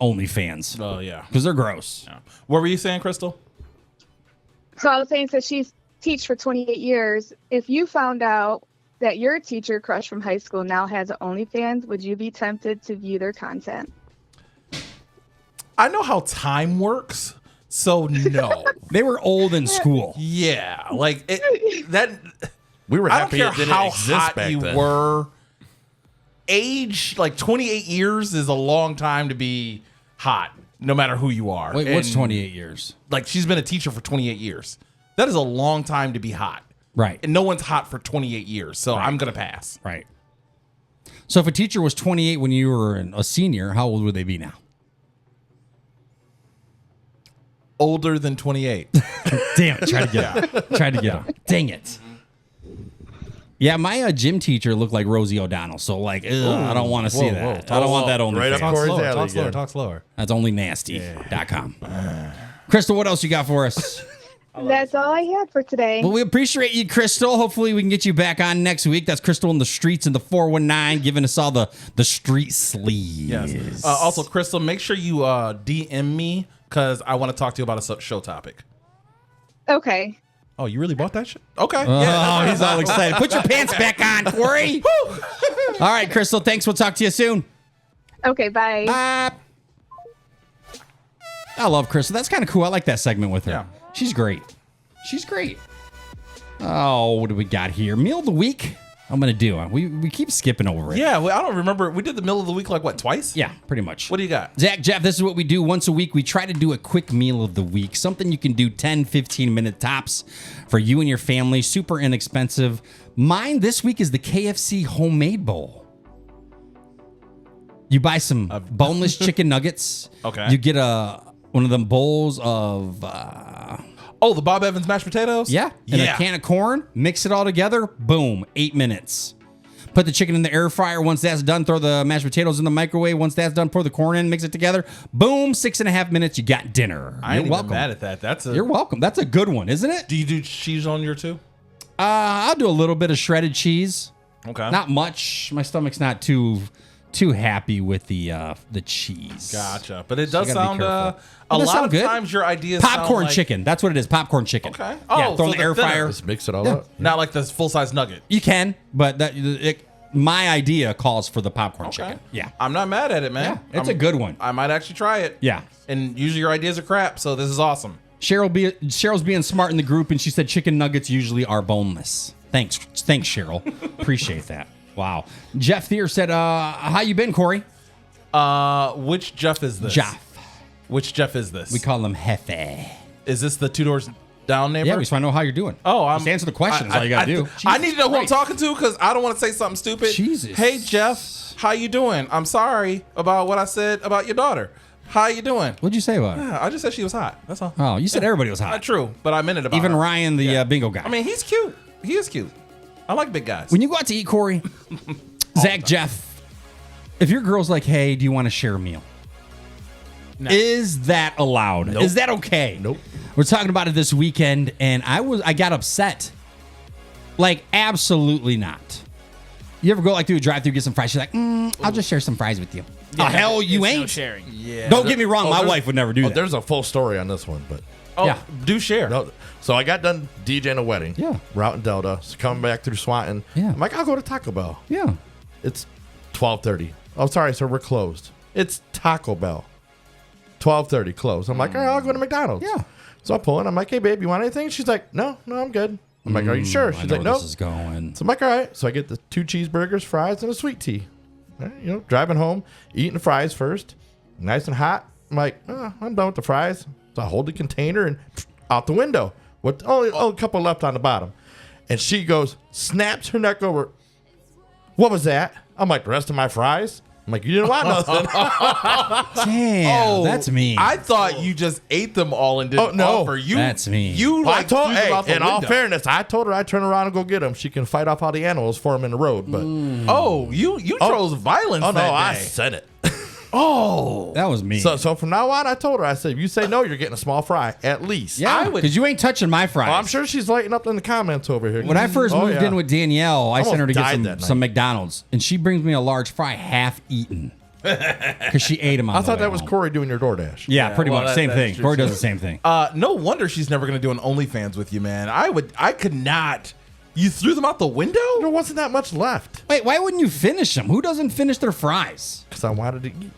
OnlyFans Oh yeah. because they're gross. What were you saying, Crystal? So I was saying, so she's teach for 28 years. If you found out that your teacher crush from high school now has an OnlyFans, would you be tempted to view their content? I know how time works, so no. They were old in school. Yeah, like that. We were I don't happy care it didn't how exist hot back you then. were. Age, like 28 years, is a long time to be hot, no matter who you are. Wait, what's And, 28 years? Like she's been a teacher for 28 years. That is a long time to be hot, Right. and no one's hot for 28 years. So I'm gonna pass. Right. So if a teacher was 28 when you were a senior, how old would they be now? Older than 28. Damn it. Tried to get him. Tried to get him. Dang it. Yeah, my gym teacher looked like Rosie O'Donnell. So, like, ugh, I don't want to see that. I don't want that only. Right up Talk Corey's slower. alley Talk slower. again. Talk slower. That's onlynasty.com. Crystal, what else you got for us? That's all I had for today. Well, we appreciate you, Crystal. Hopefully, we can get you back on next week. That's Crystal in the streets in the 419, giving us all the street sleeves. Yes. Also, Crystal, make sure you DM me because I want to talk to you about a show topic. Okay. Oh, you really bought that shit? Okay. Oh, he's all excited. Put your pants back on, Corey. All right, Crystal, thanks. We'll talk to you soon. Okay, bye. I love Crystal. That's kind of cool. I like that segment with her. Yeah. She's great. She's great. Oh, what do we got here? Meal of the week? I'm going to do it. We keep skipping over it. Yeah, well, I don't remember. We did the middle of the week like what, twice? Yeah, pretty much. What do you got? Zach, Jeff, this is what we do once a week. We try to do a quick meal of the week, something you can do 10, 15-minute tops for you and your family. Super inexpensive. Mine this week is the KFC homemade bowl. You buy some boneless chicken nuggets. Okay. You get one of them bowls of Oh, the Bob Evans mashed potatoes? and a can of corn. Mix it all together. Boom, 8 minutes. Put the chicken in the air fryer. Once that's done, throw the mashed potatoes in the microwave. Once that's done, pour the corn in, mix it together. Boom, 6.5 minutes. You got dinner. I ain't You're even welcome. mad at that. You're welcome. That's a good one, isn't it? Do you do cheese on your too? I'll do a little bit of shredded cheese. Okay. Not much. My stomach's not too happy with the cheese. Gotcha. But it So does I gotta be sound careful. a Does it lot sound of good? times your ideas Popcorn sound like, chicken. That's what it is. Popcorn chicken. Okay. Yeah, Oh, throw so in the air they're thinner. fryer. Just mix it all Yeah. up. Not like the full size nugget. You can, but my idea calls for the popcorn chicken. Yeah. I'm not mad at it, man. Yeah, it's a good one. I might actually try it. Yeah. And usually your ideas are crap, so this is awesome. Charyl's being smart in the group, and she said chicken nuggets usually are boneless. Thanks, Cheryl. Appreciate that. Wow. Jeff Thier said, how you been, Corey? Which Jeff is this? Jeff. Which Jeff is this? We call him Jefe. Is this the 2 doors down neighbor? Yeah, we just want to know how you're doing. Oh, Just answer the question. That's all you got to do. I need to know who I'm Christ. talking to because I don't want to say something stupid. Jesus. Hey, Jeff, how you doing? I'm sorry about what I said about your daughter. How you doing? What'd you say about it? Yeah, I just said she was hot. That's all. Oh, you said everybody was hot. Not true, but I meant it about Even her. Ryan, the bingo guy. I mean, he's cute. He is cute. I like big guys. when you go out to eat, Corey, Zach, Jeff, if your girl's like, hey, do you want to share a meal? No. Is that allowed? Nope. Is that okay? Nope. We're talking about it this weekend, and I got upset. Like, absolutely not. You ever go like through a drive-through, get some fries? She's like, I'll just share some fries with you. Yeah, oh, hell, you it's no ain't. sharing. yeah. Don't get me wrong, my there's- wife would never do that. There's a full story on this one, but Oh, Yeah. do share. no. So I got done DJing a wedding. Yeah. We're out in Delta. So coming back through Swanton. Yeah. I'm like, I'll go to Taco Bell. Yeah. It's 12:30. Oh, sorry, sir, we're closed. It's Taco Bell. 12:30 closed. I'm like, all right, I'll go to McDonald's. Yeah. So I pull in. I'm like, hey, babe, you want anything? She's like, no, I'm good. I'm like, are you sure? I She's know like, where no. this is going. So I'm like, all right. So I get the 2 cheeseburgers, fries, and a sweet tea. All right, driving home, eating the fries first, nice and hot. I'm like, I'm done with the fries. So I hold the container and out the window. With only a couple left on the bottom. And she goes, snaps her neck over. What was that? I'm like, the rest of my fries? I'm like, you didn't want nothing. Damn, that's mean. I thought you just ate them all and didn't offer. You, That's mean. You Well, I like told, threw them out the in all window. fairness, I told her I'd turn around and go get them. She can fight off all the animals for them in the road. But Oh, you chose violence. no, that I day. said it. that was mean. So from now on, I told her, I said, if you say no, you're getting a small fry at least. yeah, would- because you ain't touching my fries. Oh, I'm sure she's lighting up in the comments over here. When I first moved in with Danielle, I sent her to Almost get died that some night. McDonald's, and she brings me a large fry half eaten because she ate them. I thought that was Corey doing your DoorDash. Yeah, pretty well, much same that's thing. true, Corey does too. the same thing. No wonder she's never going to do an OnlyFans with you, man. I could not. You threw them out the window? There wasn't that much left Wait, why wouldn't you finish them? Who doesn't finish their fries? because I wanted to eat.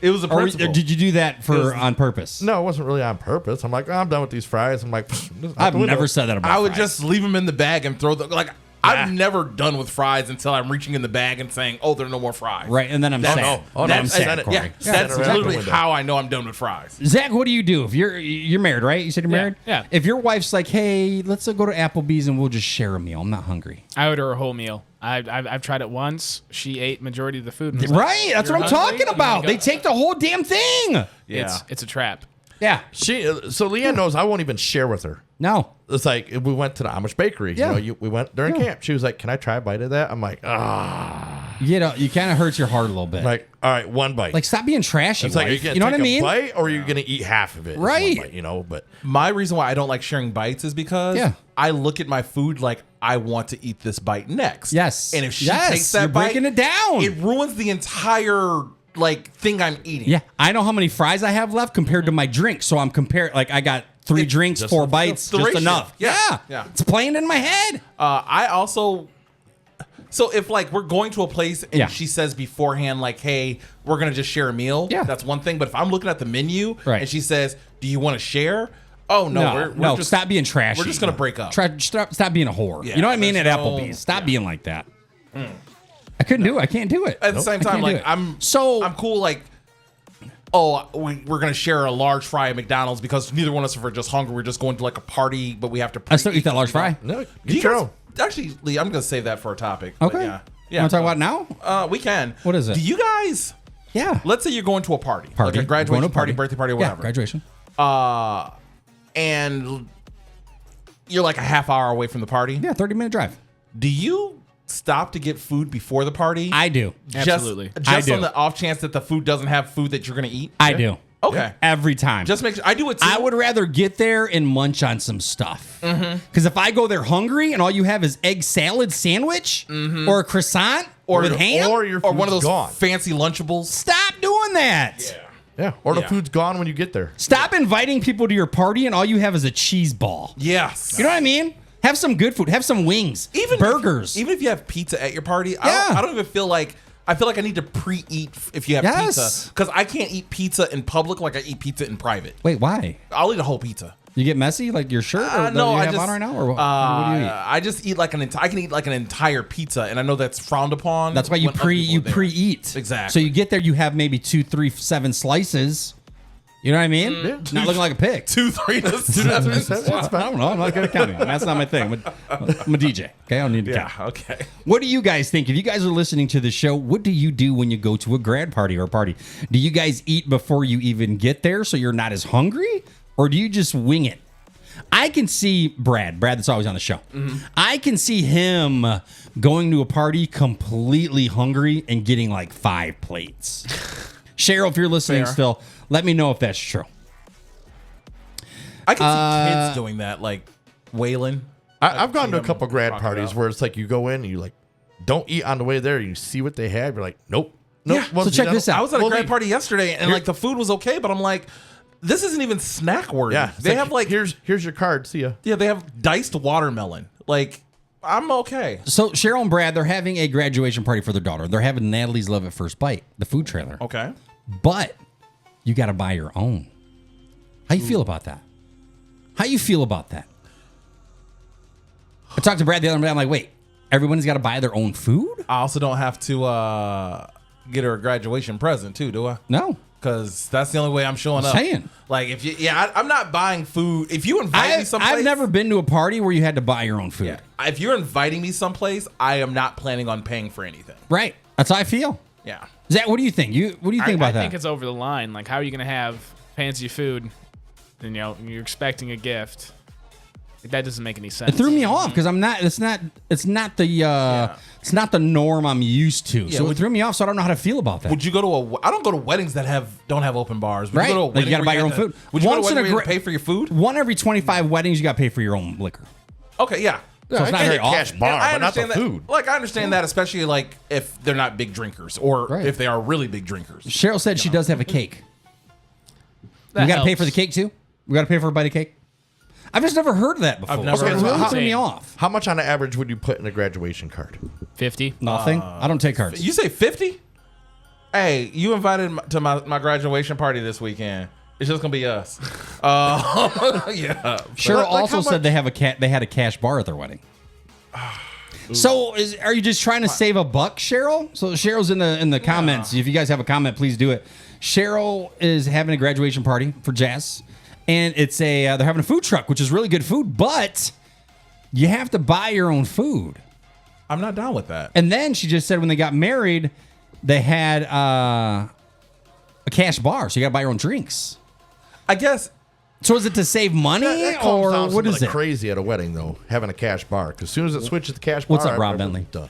It was a Or principle. did you do that on purpose? No, it wasn't really on purpose. I'm like, I'm done with these fries. I'm like, just out I've the window. never said that about I would fries. just leave them in the bag and throw them. Like, I'm never done with fries until I'm reaching in the bag and saying, "Oh, there are no more fries." Right, and then I'm That's- sad. oh, no, Then I'm I'm sad, sad. Corey. Yeah, Yeah, that's right out the literally window. how I know I'm done with fries. Zach, what do you do if you're married, right? You said you're married. yeah. If your wife's like, "Hey, let's go to Applebee's and we'll just share a meal. I'm not hungry." I order a whole meal. I've tried it once. She ate majority of the food. And was like, Right, that's "You're what I'm hungry?" talking I'm like, about. They take the whole damn thing. Yeah. It's a trap. Yeah. So Leanne knows I won't even share with her. No. It's like we went to the Amish bakery. Yeah. We went during camp. She was like, "Can I try a bite of that?" I'm like, You know, you kind of hurts your heart a little bit. like, all right, one bite. Like, stop being trashy. it's like, are you wife. gonna You know take what I mean? a bite or are you gonna eat half of it? in one Right. bite, but My reason why I don't like sharing bites is because Yeah. I look at my food like I want to eat this bite next. Yes. And if she Yes, takes that you're bite, breaking it down. It ruins the entire thing I'm eating. Yeah, I know how many fries I have left compared to my drink, so I'm comparing. Like, I got 3 drinks, just 4 enough. bites, The just ratio. enough. Yeah. Yeah, it's playing in my head. I also. So if like we're going to a place and Yeah. she says beforehand like, "Hey, we're gonna just share a meal," Yeah. that's one thing. But if I'm looking at the menu Right. and she says, "Do you want to share?" Oh no, we're just stop being trashy. We're just gonna break up. Stop being a whore. Yeah, you know what I mean? there's At no- Applebee's, stop being like that. I couldn't do it. I can't do it. At the same I time, can't do like it. I'm cool. Like, oh, we're gonna share a large fry at McDonald's because neither one of us are just hungry. We're just going to like a party, but we have to. I still eat that large fry. no, Do get you your guys- own. Actually, Lee, I'm gonna save that for a topic. but Okay. Yeah. You want to talk about it now? We can. What is it? Do you guys? Yeah. Let's say you're going to a party, Party. like a Going graduation to a party, birthday party, or Yeah, whatever. graduation. And you're like a half hour away from the party. Yeah, 30-minute drive. Do you stop to get food before the party? I do. Absolutely. Just I do. on the off chance that the food doesn't have food that you're gonna eat. I do. Okay. Every time. Just make sure. I do it too. I would rather get there and munch on some stuff. Mm-hmm. Because if I go there hungry and all you have is egg salad sandwich or a croissant or with ham, or your or one of food's those gone. fancy Lunchables. stop doing that. Yeah, or the Yeah. food's gone when you get there. Stop inviting people to your party and all you have is a cheese ball. Yes. You know what I mean? Have some good food. Have some wings. Even burgers. Even if you have pizza at your party, Yeah. I don't even feel like. I feel like I need to pre-eat if you have Yes. pizza because I can't eat pizza in public like I eat pizza in private. Wait, why? I'll eat a whole pizza. You get messy like your shirt or No, you I have just on right now? Or what do you eat? I just eat like I can eat like an entire pizza, and I know that's frowned upon. That's why you when other people are there. pre-eat. Exactly. So you get there, you have maybe 2, 3, 7 slices. You know what I mean? Not looking like a pig. 2, 3 to 7. I don't know. I'm not good at counting. That's not my thing. I'm a DJ. Okay, I don't need to Yeah. count. Okay. What do you guys think? If you guys are listening to the show, what do you do when you go to a grad party or a party? Do you guys eat before you even get there so you're not as hungry? Or do you just wing it? I can see Brad that's always on the show. I can see him going to a party completely hungry and getting like 5 plates. Cheryl, if you're listening Fair. still, let me know if that's true. I can see kids doing that, like Waylon. I've gone to a them couple grad talking parties about. where it's like you go in and you like don't eat on the way there. You see what they have. You're like, nope. Yeah, so check this out. I was at a Well, grad they- party yesterday, and like the food was okay, but I'm like, this isn't even snack worthy. Yeah, they have like here's your card. See ya. yeah, they have diced watermelon. Like I'm okay. So Cheryl and Brad, they're having a graduation party for their daughter. They're having Natalie's Love at First Bite, the food trailer. Okay. But you got to buy your own. How you feel about that? How you feel about that? I talked to Brad the other day. I'm like, wait, everyone's got to buy their own food? I also don't have to get her a graduation present too, do I? No. Because that's the only way I'm showing up. Saying. Like if you, I'm not buying food. If you invite me someplace, I've never been to a party where you had to buy your own food. Yeah, if you're inviting me someplace, I am not planning on paying for anything. Right. That's how I feel. Yeah. Zach, what do you think? What do you think about that? I think it's over the line. Like, how are you going to have fancy food and, you're expecting a gift? That doesn't make any sense. It threw me off because I'm not. It's not the norm I'm used to. So it threw me off. So I don't know how to feel about that. Would you go to I don't go to weddings that don't have open bars. Would right? you go to a Like wedding you got to where buy your own food. Would you go to a Once in wedding a where you pay for your food? One every 25 weddings, you got to pay for your own liquor. Okay, yeah. So it's not very cash often. bar, I but not the understand that. food. Like I understand that, especially like if they're not big drinkers or Right. if they are really big drinkers. Cheryl said she does have a cake. That We got to pay helps. for the cake too. We got to pay for a bite of cake. I've just never heard of that before. I've never So it heard of really that. threw me off. How much on average would you put in a graduation card? 50. Nothing. I don't take cards. You say 50? Hey, you invited to my graduation party this weekend. It's just gonna be us. Yeah. Cheryl Like also how said they had a cash bar at their wedding. So are you just trying to save a buck, Cheryl? So Cheryl's in the comments. If you guys have a comment, please do it. Cheryl is having a graduation party for Jazz, and it's they're having a food truck, which is really good food, but you have to buy your own food. I'm not down with that. And then she just said when they got married, they had a cash bar, so you got to buy your own drinks. I guess So is it to save money, That calms or down what is something it? crazy at a wedding though, having a cash bar. Because as soon as it switches to cash What's bar, up, Rob everyone's Bentley?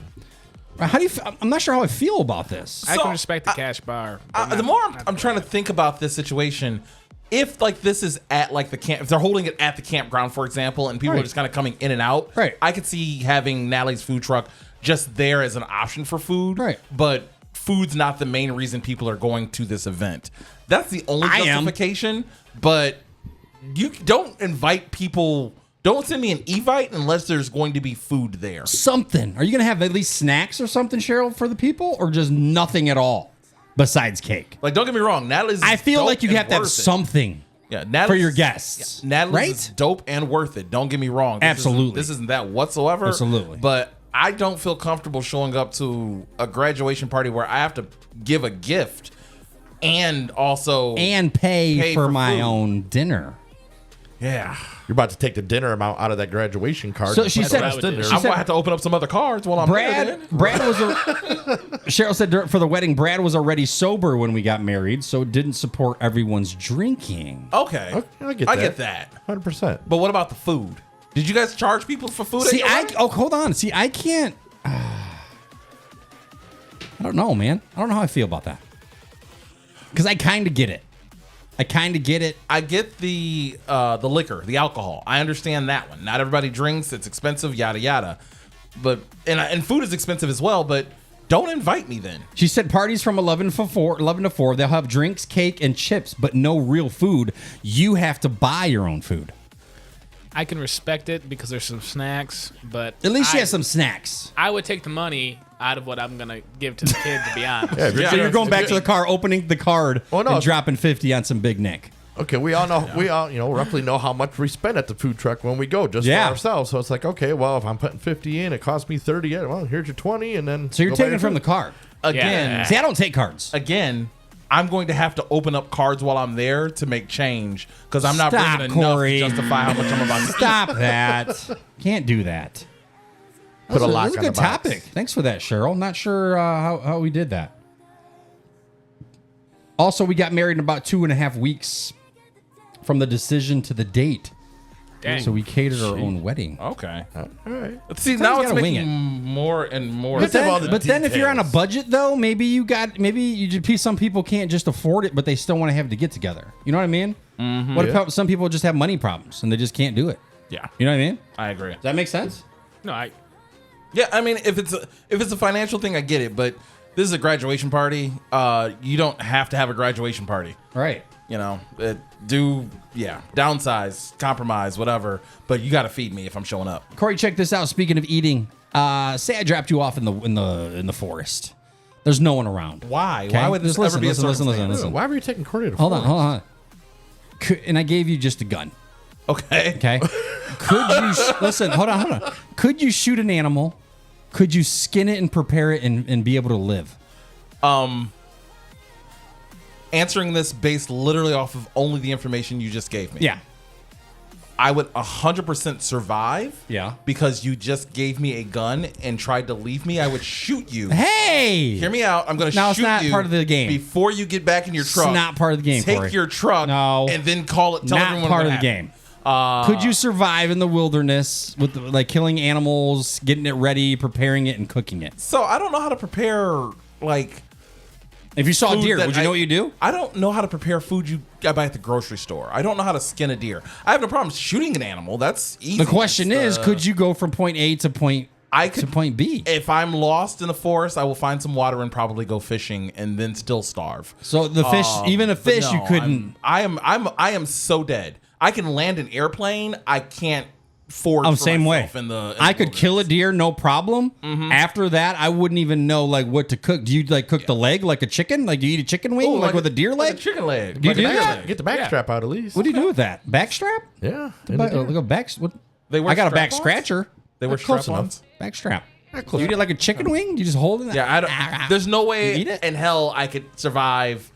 Done. How do you? I'm not sure how I feel about this. I So, can respect the cash bar. but the not- more not I'm trying to think about this situation, if like this is at like the camp, if they're holding it at the campground, for example, and people Right. are just kind of coming in and out, Right. I could see having Natalie's food truck just there as an option for food, Right. But food's not the main reason people are going to this event. That's the only I am. justification. But you don't invite people. Don't send me an evite unless there's going to be food there. Something. Are you going to have at least snacks or something, Cheryl, for the people, or just nothing at all besides cake? Like, don't get me wrong, Natalie's. I feel dope like you and have to have worth it. something. Yeah, for Natalie's, your guests, yeah, Natalie's right? is dope and worth it. Don't get me wrong. Absolutely. This isn't that whatsoever. Absolutely. But I don't feel comfortable showing up to a graduation party where I have to give a gift and also And pay for my food. own dinner. Yeah. You're about to take the dinner amount out of that graduation card. So and she put said- the rest in there. she I'm said- gonna have to open up some other cards while I'm there. Brad was Cheryl said for the wedding, Brad was already sober when we got married, so didn't support everyone's drinking. Okay. I get I that. get that. 100%. But what about the food? Did you guys charge people for food? See, at your wedding? hold on. See, I can't. I don't know, man. I don't know how I feel about that. Because I kind of get it. I get the liquor, the alcohol. I understand that one. Not everybody drinks. It's expensive, yada yada. But and food is expensive as well. But don't invite me then. She said parties from 11 to 4. They'll have drinks, cake, and chips, but no real food. You have to buy your own food. I can respect it because there's some snacks, but At least she has some snacks. I would take the money out of what I'm gonna give to the kid, to be honest. Yeah, if you're So you're gonna- going back to the car, opening the card, Oh, no. and dropping 50 on some Big Nick. Okay, we all know, roughly know how much we spend at the food truck when we go, just Yeah. for ourselves. So it's like, okay, well, if I'm putting 50 in, it costs me 30. Yeah, well, here's your 20, and then So you're go buy taking your it from the food. card. Again, Yeah. See, I don't take cards. again, I'm going to have to open up cards while I'm there to make change because I'm not Stop, bringing enough Corey. to justify how much I'm about to eat. Stop that. Can't do that. Put a That lock was a on good the box. topic. Thanks for that, Cheryl. Not sure how we did that. Also, we got married in about 2.5 weeks from the decision to the date. Dang. So we catered our own wedding. Okay. All right. See, Sometimes now you it's gotta wing making more and more. But have all then, the but then if you're on a details. budget though, maybe some people can't just afford it, but they still want to have the get together. You know what I mean? Mm-hmm. What Yeah. if some people just have money problems and they just can't do it? Yeah, You know what I mean? I agree. Does that make sense? No, Yeah, I mean, if it's a financial thing, I get it. But this is a graduation party. You don't have to have a graduation party. Right. You know, downsize, compromise, whatever. But you got to feed me if I'm showing up. Corey, check this out. Speaking of eating, say I dropped you off in the forest. There's no one around. Why? Okay? Why would this Just ever be a listen. circumstance? Why were you taking Corey to Hold forest? on. And I gave you just a gun. Okay. Okay. Could you listen? Hold on. Could you shoot an animal? Could you skin it and prepare it and be able to live? Answering this based literally off of only the information you just gave me. Yeah. I would 100% survive. Yeah. Because you just gave me a gun and tried to leave me. I would shoot you. Hey! Hear me out. I'm going to No, shoot it's not you part of the game. before you get back in your truck. It's not part of the game, Take Corey. your truck No. and then call it. Tell Not everyone part of what the happened. game. Could you survive in the wilderness with like killing animals, getting it ready, preparing it, and cooking it? So I don't know how to prepare like. If you saw a food deer, that would you know what you do? I don't know how to prepare food you buy at the grocery store. I don't know how to skin a deer. I have no problem shooting an animal. That's easy. The question It's, is, could you go from point A to point B? If I'm lost in the forest, I will find some water and probably go fishing and then still starve. So the fish, even a But fish, no, you couldn't. I am so dead. I can land an airplane. I can't forage. I'm for same way. myself in the I could wilderness. kill a deer, no problem. After that, I wouldn't even know like what to cook. Do you like cook the leg like a chicken? Like do you eat a chicken wing Ooh, like with a deer like leg? a chicken leg. Do you Like a do deer that? leg. Get the backstrap out at least. What do you do with that? Backstrap? Yeah. Like a back. What? They wear I got a back strap-ons? scratcher. They were Close strap-ons. Back strap. close. You eat it like a chicken wing? You just hold it? Yeah, I don't. There's no You way eat it? in hell I could survive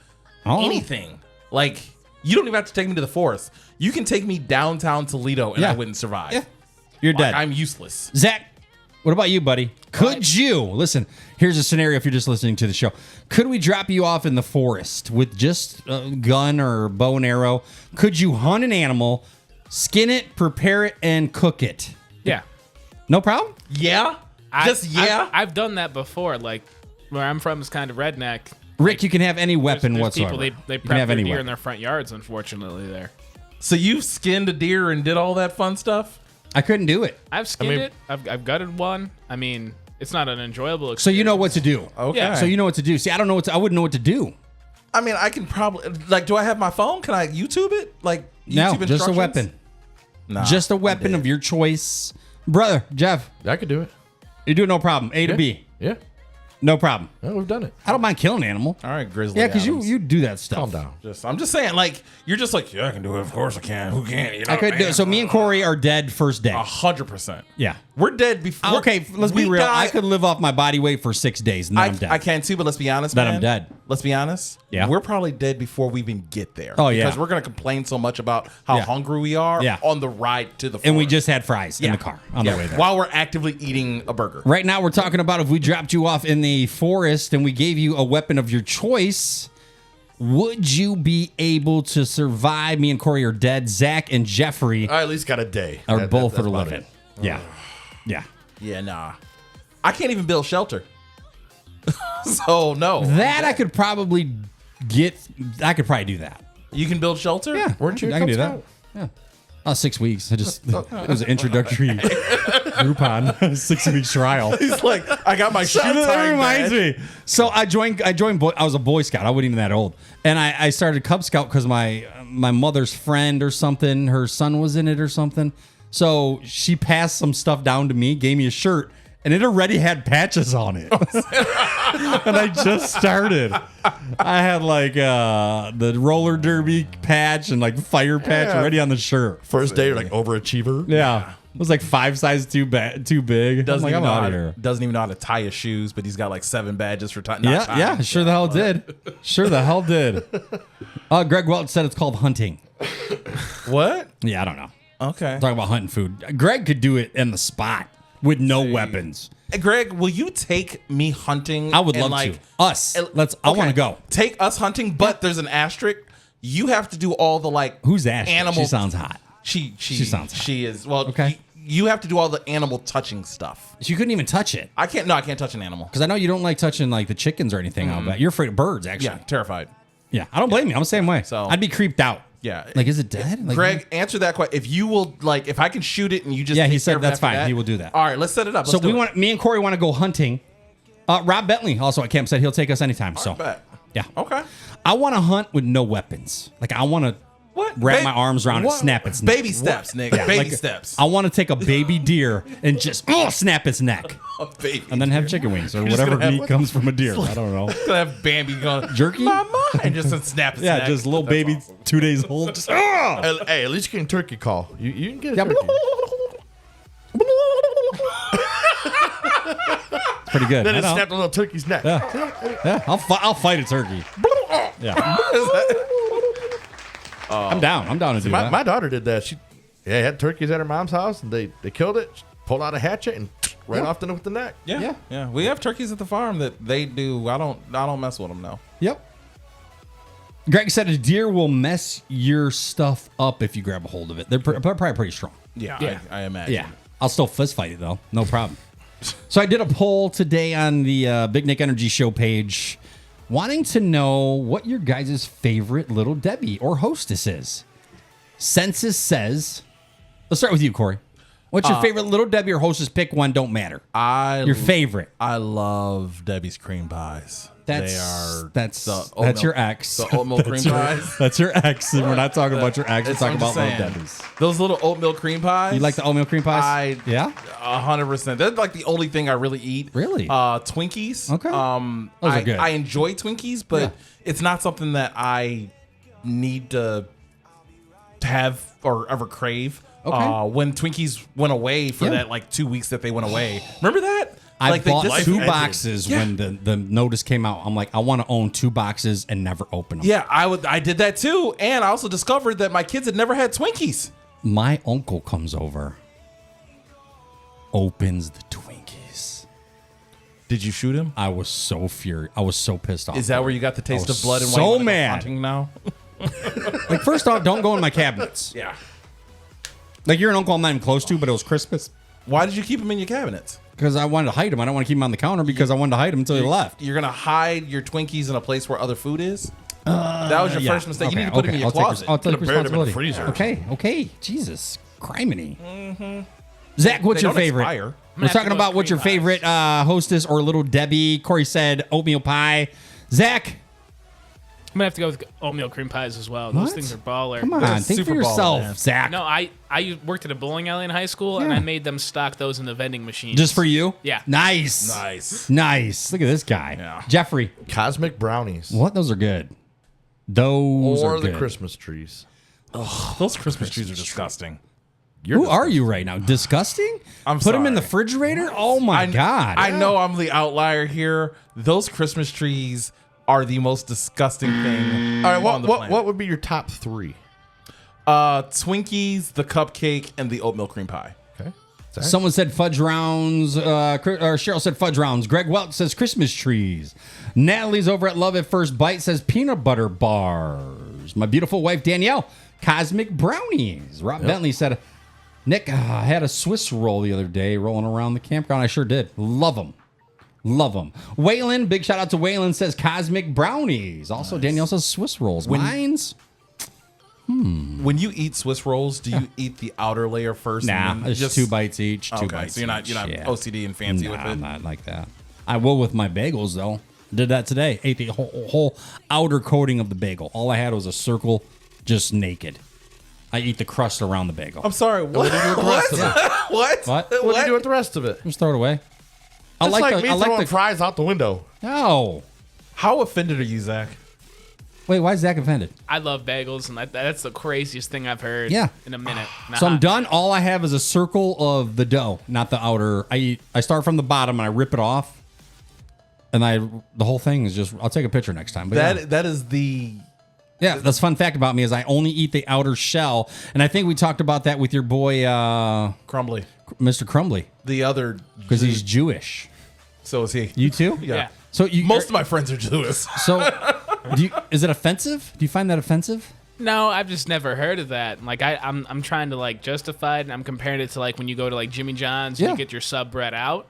Oh. anything. Like you don't even have to take me to the forest. You can take me downtown Toledo and Yeah. I wouldn't survive. Yeah. You're dead. I'm useless. Zach, what about you, buddy? Could you listen? Here's a scenario if you're just listening to the show. Could we drop you off in the forest with just a gun or bow and arrow? Could you hunt an animal, skin it, prepare it, and cook it? Yeah. No problem? Yeah. I've done that before. Like where I'm from is kind of redneck. Rick, you can have any weapon There's whatsoever. people they You can prep have their any deer in weapon. their front yards. Unfortunately, there. So you skinned a deer and did all that fun stuff? I couldn't do it. I've skinned it. I've gutted one. I mean, it's not an enjoyable experience. So you know what to do. Okay. Yeah. So you know what to do. See, I don't know what I wouldn't know what to do. I mean, I can probably like. Do I have my phone? Can I YouTube it? Like YouTube No, just a instructions? weapon. Nah, Just a I'm weapon dead. of your choice. Brother, Jeff, I could do it. you do it no problem. A to B. Yeah. No problem. Yeah, we've done it. I don't mind killing an animal. All right, Grizzly. Yeah, because Adams. you do that stuff. Calm down. I'm just saying, like you're just like, yeah, I can do it. Of course I can. Who can't? You know, I could do, so me and Corey are dead first day. 100%. Yeah. We're dead before. Okay, let's be we real. die- I could live off my body weight for 6 days and then I'm dead. I can too, but let's be honest, Then man. I'm dead. Let's be honest. Yeah. We're probably dead before we even get there. Oh, yeah. Because we're gonna complain so much about how Yeah. hungry we are Yeah. on the ride to the forest. And we just had fries in Yeah. the car on Yeah. the way there. While we're actively eating a burger. Right now, we're talking about if we dropped you off in the forest and we gave you a weapon of your choice, would you be able to survive? Me and Corey are dead. Zach and Jeffrey I at least got a day. are That- both that's are about living. it. Yeah. Yeah. Yeah, nah. I can't even build shelter. So no. That I could probably get. I could probably do that. You can build shelter? Yeah. Weren't you? I can do Cub that. Scout? Yeah. 6 weeks. I just it was an introductory Groupon 6 week trial. He's like, I got my shoe That tying reminds badge. me. So I joined. I was a Boy Scout. I wasn't even that old, and I started Cub Scout because my mother's friend or something. Her son was in it or something. So she passed some stuff down to me, gave me a shirt, and it already had patches on it. And I just started. I had like the roller derby patch and like fire patch Yeah. already on the shirt. First day, you're like overachiever. Yeah. It was like 5 sizes too big. Doesn't, I'm like, even I'm know out how of to, here. doesn't even know how to tie his shoes, but he's got like 7 badges for tying. Yeah, sure the hell did. Sure the hell did. Greg Welch said it's called hunting. What? Yeah, I don't know. Okay. Talking about hunting food. Greg could do it in the spot with no weapons. Hey, Greg, will you take me hunting? I would and, love like, to. Us. I want okay, to go. Take us hunting, but there's an asterisk. You have to do all the like. Who's Ashley? Animal. She sounds hot. She sounds hot. She is. Well, Okay. You have to do all the animal touching stuff. You couldn't even touch it. I can't. No, I can't touch an animal. Because I know you don't like touching like the chickens or anything. I'll bet. You're afraid of birds, actually. Yeah, terrified. Yeah, I don't blame you. I'm the same way. So- I'd be creeped out. Yeah. Like, is it dead? Like, Greg, answer that question. If you will, like, if I can shoot it and you just Yeah, he take said care of it that's after fine. that- He will do that. All right, let's set it up. So Let's do we it. want me and Corey want to go hunting. Rob Bentley also at camp said he'll take us anytime. So Bet. yeah. Okay. I want to hunt with no weapons. Like I want to What? wrap my arms around it, snap its neck. Baby steps, Nick. Yeah, Baby like, steps. I want to take a baby deer and just snap its neck, Baby. and then have chicken wings or just whatever gonna have- meat comes from a deer. I don't know. gonna have Bambi going Jerky? Mama, and just snap his Yeah, neck. just little baby, 2 days old. Just, Hey, at least you can turkey call. You can get a Yeah. turkey. pretty good. Then I it know. snapped a little turkey's neck. Yeah, I'll fight a turkey. Yeah, I'm down. I'm down to do that. My daughter did that. Yeah, had turkeys at her mom's house, and they killed it, pulled out a hatchet, and right off with the neck. Yeah. We have turkeys at the farm that they do. I don't mess with them now. Yep. Greg said a deer will mess your stuff up if you grab a hold of it. They're probably pretty strong. Yeah. I imagine. Yeah. I'll still fist fight it, though. No problem. So I did a poll today on the Big Nick Energy Show page wanting to know what your guys' favorite Little Debbie or hostess is. Census says, let's start with you, Corey. What's your favorite Little Debbie or hostess? Pick one, don't matter. Your favorite. I love Debbie's cream pies. That's your ex. The oatmeal cream pies. That's your ex. And we're not talking about your ex. We're talking about Little Debbie's. Those little oatmeal cream pies. You like the oatmeal cream pies? Yeah, 100%. That's like the only thing I really eat. Really? Twinkies. Okay. Those are good. I enjoy Twinkies, but it's not something that I need to have or ever crave. Okay. When Twinkies went away for that like 2 weeks that they went away. Remember that? I like bought two boxes when the notice came out. I'm like, I want to own 2 boxes and never open them. Yeah, I did that too. And I also discovered that my kids had never had Twinkies. My uncle comes over, opens the Twinkies. Did you shoot him? I was so furious. I was so pissed off. Is that where you got the taste of blood and so why you mad hunting now? Like, first off, don't go in my cabinets. Yeah. Like, you're an uncle I'm not even close to, but it was Christmas. Why did you keep them in your cabinets? Because I wanted to hide them. I don't want to keep them on the counter because I wanted to hide them until he left. You're gonna hide your Twinkies in a place where other food is. That was your first mistake. Okay, you need to put them in your I'll closet. I'll take Could've buried 'em in the responsibility. freezer. Okay. Jesus, criminy. Zach, what's They your don't favorite? expire. We're talking about what's your favorite hostess or Little Debbie. Corey said oatmeal pie. Zach, I'm gonna have to go with oatmeal cream pies as well. Those What? things are baller. come on, think Super for Bowl, yourself, man. Zach. No, I worked at a bowling alley in high school, and I made them stock those in the vending machines. Just for you? Yeah. Nice. Nice. Look at this guy. Yeah. Jeffrey. Cosmic brownies. What? Those are good. Those Or are the good. Christmas trees. Those Christmas trees are disgusting. Who are you right now? Disgusting? I'm Put them in the sorry. refrigerator? Oh, my God. I know I'm the outlier here. Those Christmas trees are the most disgusting thing All right, on the planet. what would be your top 3? Twinkies, the cupcake, and the oatmeal cream pie. Okay. Someone said fudge rounds. Or Cheryl said fudge rounds. Greg Welch says Christmas trees. Natalie's over at Love at First Bite says peanut butter bars. My beautiful wife Danielle, cosmic brownies. Rob Bentley said, Nick, I had a Swiss roll the other day rolling around the campground. I sure did. Love them. Love them. Waylon, big shout out to Waylon, says cosmic brownies. Also, Danielle says Swiss rolls. Mine's? When you eat Swiss rolls, do you eat the outer layer first? Nah, and then it's 2 bites each. 2 Okay, bites. so you're not each. OCD and fancy with I'm it. not like that. I will with my bagels though. Did that today. Ate the whole outer coating of the bagel. All I had was a circle, just naked. I eat the crust around the bagel. I'm sorry. What? What? What? What do you do with the rest of it? Just throw it away. I It's like like the. me I like throwing the. fries out the window. No. How offended are you, Zach? Wait, why is Zach offended? I love bagels, and that's the craziest thing I've heard. Yeah. In a minute. So I'm done. All I have is a circle of the dough, not the outer. I start from the bottom and I rip it off, and the whole thing is just. I'll take a picture next time. But That is the. yeah, that's a fun fact about me is I only eat the outer shell, and I think we talked about that with your boy, Crumbly. Mr. Crumbly, The other. because he's Jewish. So is he. You too? Yeah. So you Most of my friends are Jewish. So, is it offensive? Do you find that offensive? No, I've just never heard of that. Like I'm trying to like justify it, and I'm comparing it to like when you go to like Jimmy John's and Yeah. you get your sub bread out.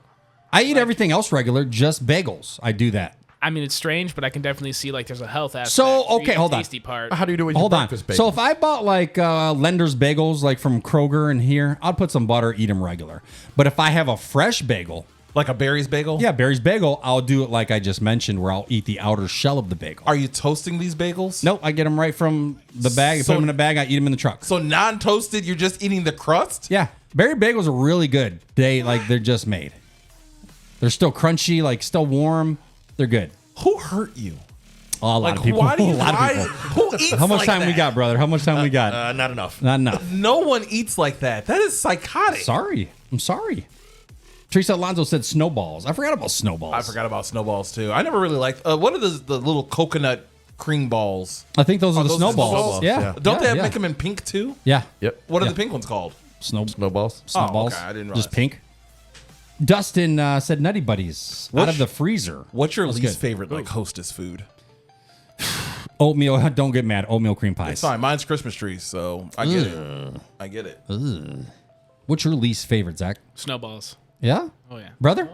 I eat everything else regular, just bagels. I do that. I mean, it's strange, but I can definitely see like there's a health aspect. So, You okay, eat hold the on. tasty part. How do you do with Hold your on. breakfast bagels? So if I bought like Lender's bagels, like from Kroger and here, I'd put some butter, eat them regular. But if I have a fresh bagel, Like a Barry's bagel? yeah, Barry's bagel, I'll do it like I just mentioned, where I'll eat the outer shell of the bagel. Are you toasting these bagels? Nope, I get them right from the bag. I So- put them in a bag. I eat them in the truck. So non-toasted, you're just eating the crust? Yeah, Barry bagels are really good. They're just made. They're still crunchy, like still warm. They're good. Who hurt you? Oh, a lot of people. Why do you, a lot why, of people. who eats How much like time we that? got, brother? How much time we got? not enough. Not enough. No one eats like that. That is psychotic. Sorry. I'm sorry. Teresa Alonso said snowballs. I forgot about snowballs. I forgot about snowballs too. I never really liked. What are the little coconut cream balls. I think those are the those the snowballs. snowballs? Yeah. Don't they yeah. make them in pink too? Yeah. Yep. What are Yeah. the pink ones called? Snowballs. Snowballs. okay, I didn't realize. Just pink. Dustin said Nutty Buddies out of the freezer. What's your That's least good. favorite like Hostess food? Oatmeal. Don't get mad. Oatmeal cream pies. It's fine. Mine's Christmas trees, so I get it. I get it. What's your least favorite, Zach? Snowballs. Yeah? Oh yeah. Brother?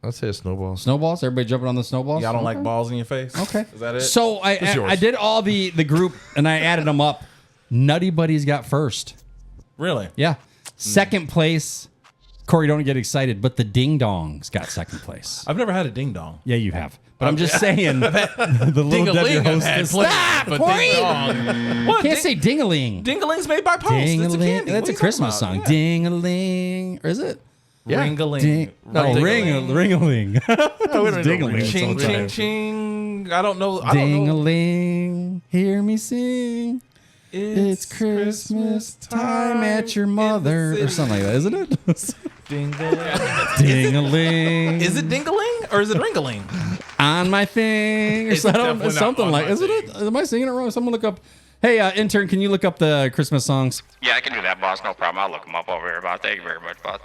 I'd say a snowball. Snowballs? Everybody jumping on the snowballs? Y'all don't like balls in your face? Okay. Is that it? So I did all the group and I added them up. Nutty Buddies got first. Really? Yeah. Second place. Corey, don't get excited, but the Ding Dongs got second place. I've never had a ding dong. Yeah, you have. But I'm just saying, the little Debbie hostess. Stop, Corey! What? Can't say ding-a-ling. Ding-a-ling's made by Post. It's a Ding-a-ling. candy. That's What a are you Christmas talking song. about? Yeah. Ding-a-ling. Or is it? Yeah. Ring-a-ling. Ding. No, ring-a-ling. It's ding-a-ling. Ching, ching, sometimes. ching. I don't know. Ding-a-ling. Hear me sing. It's Christmas time at your mother. Or something like that, isn't it? Ding-a-ling. Is it ding-a-ling or is it ring-a-ling? On my thing. Or It's something, definitely not something on like, my isn't it? Am I singing it wrong? Someone look up. Hey, intern, can you look up the Christmas songs? Yeah, I can do that, boss. No problem. I'll look them up over here, boss. Thank you very much, boss.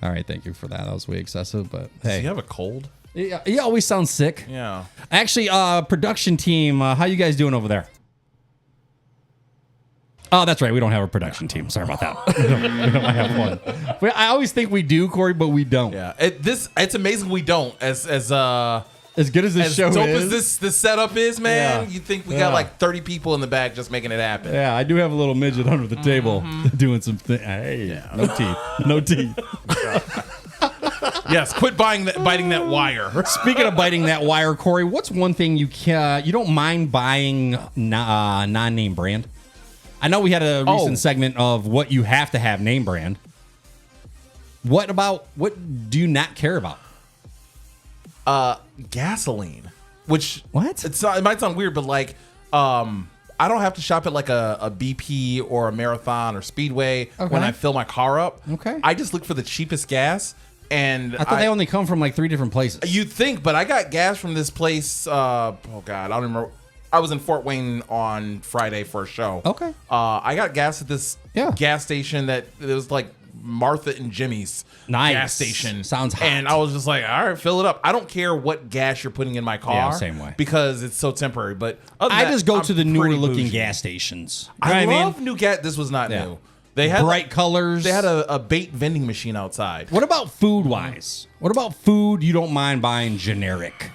All right, thank you for that. That was way excessive, but Do hey. you have a cold? He always sounds sick. Yeah. Actually, production team, how you guys doing over there? Oh, that's right. We don't have a production team. Sorry about that. we don't have one. I always think we do, Corey, but we don't. Yeah. It's amazing we don't. As good as this show dope is. as this setup is, man. Yeah. You think we got like 30 people in the back just making it happen? Yeah, I do have a little midget under the table doing some things. Hey, no teeth. No teeth. Yes. Quit biting that wire. Speaking of biting that wire, Corey, what's one thing you don't mind buying non-name brand? I know we had a recent segment of what you have to have name brand. What do you not care about? Gasoline. Which What? it might sound weird, but like I don't have to shop at like a BP or a Marathon or Speedway when I fill my car up. Okay. I just look for the cheapest gas. And I thought they only come from like 3 different places. You'd think, but I got gas from this place. Oh God, I don't remember. I was in Fort Wayne on Friday for a show. Okay. I got gas at this gas station that it was like Martha and Jimmy's gas station. Sounds hot. And I was just like, all right, fill it up. I don't care what gas you're putting in my car. Yeah, same way. Because it's so temporary. But other than I that, just go I'm to the newer pretty looking bougie. gas stations. I You know what love new gas. This was not Yeah. new. They had bright colors. They had a bait vending machine outside. What about food wise? What about food you don't mind buying generic?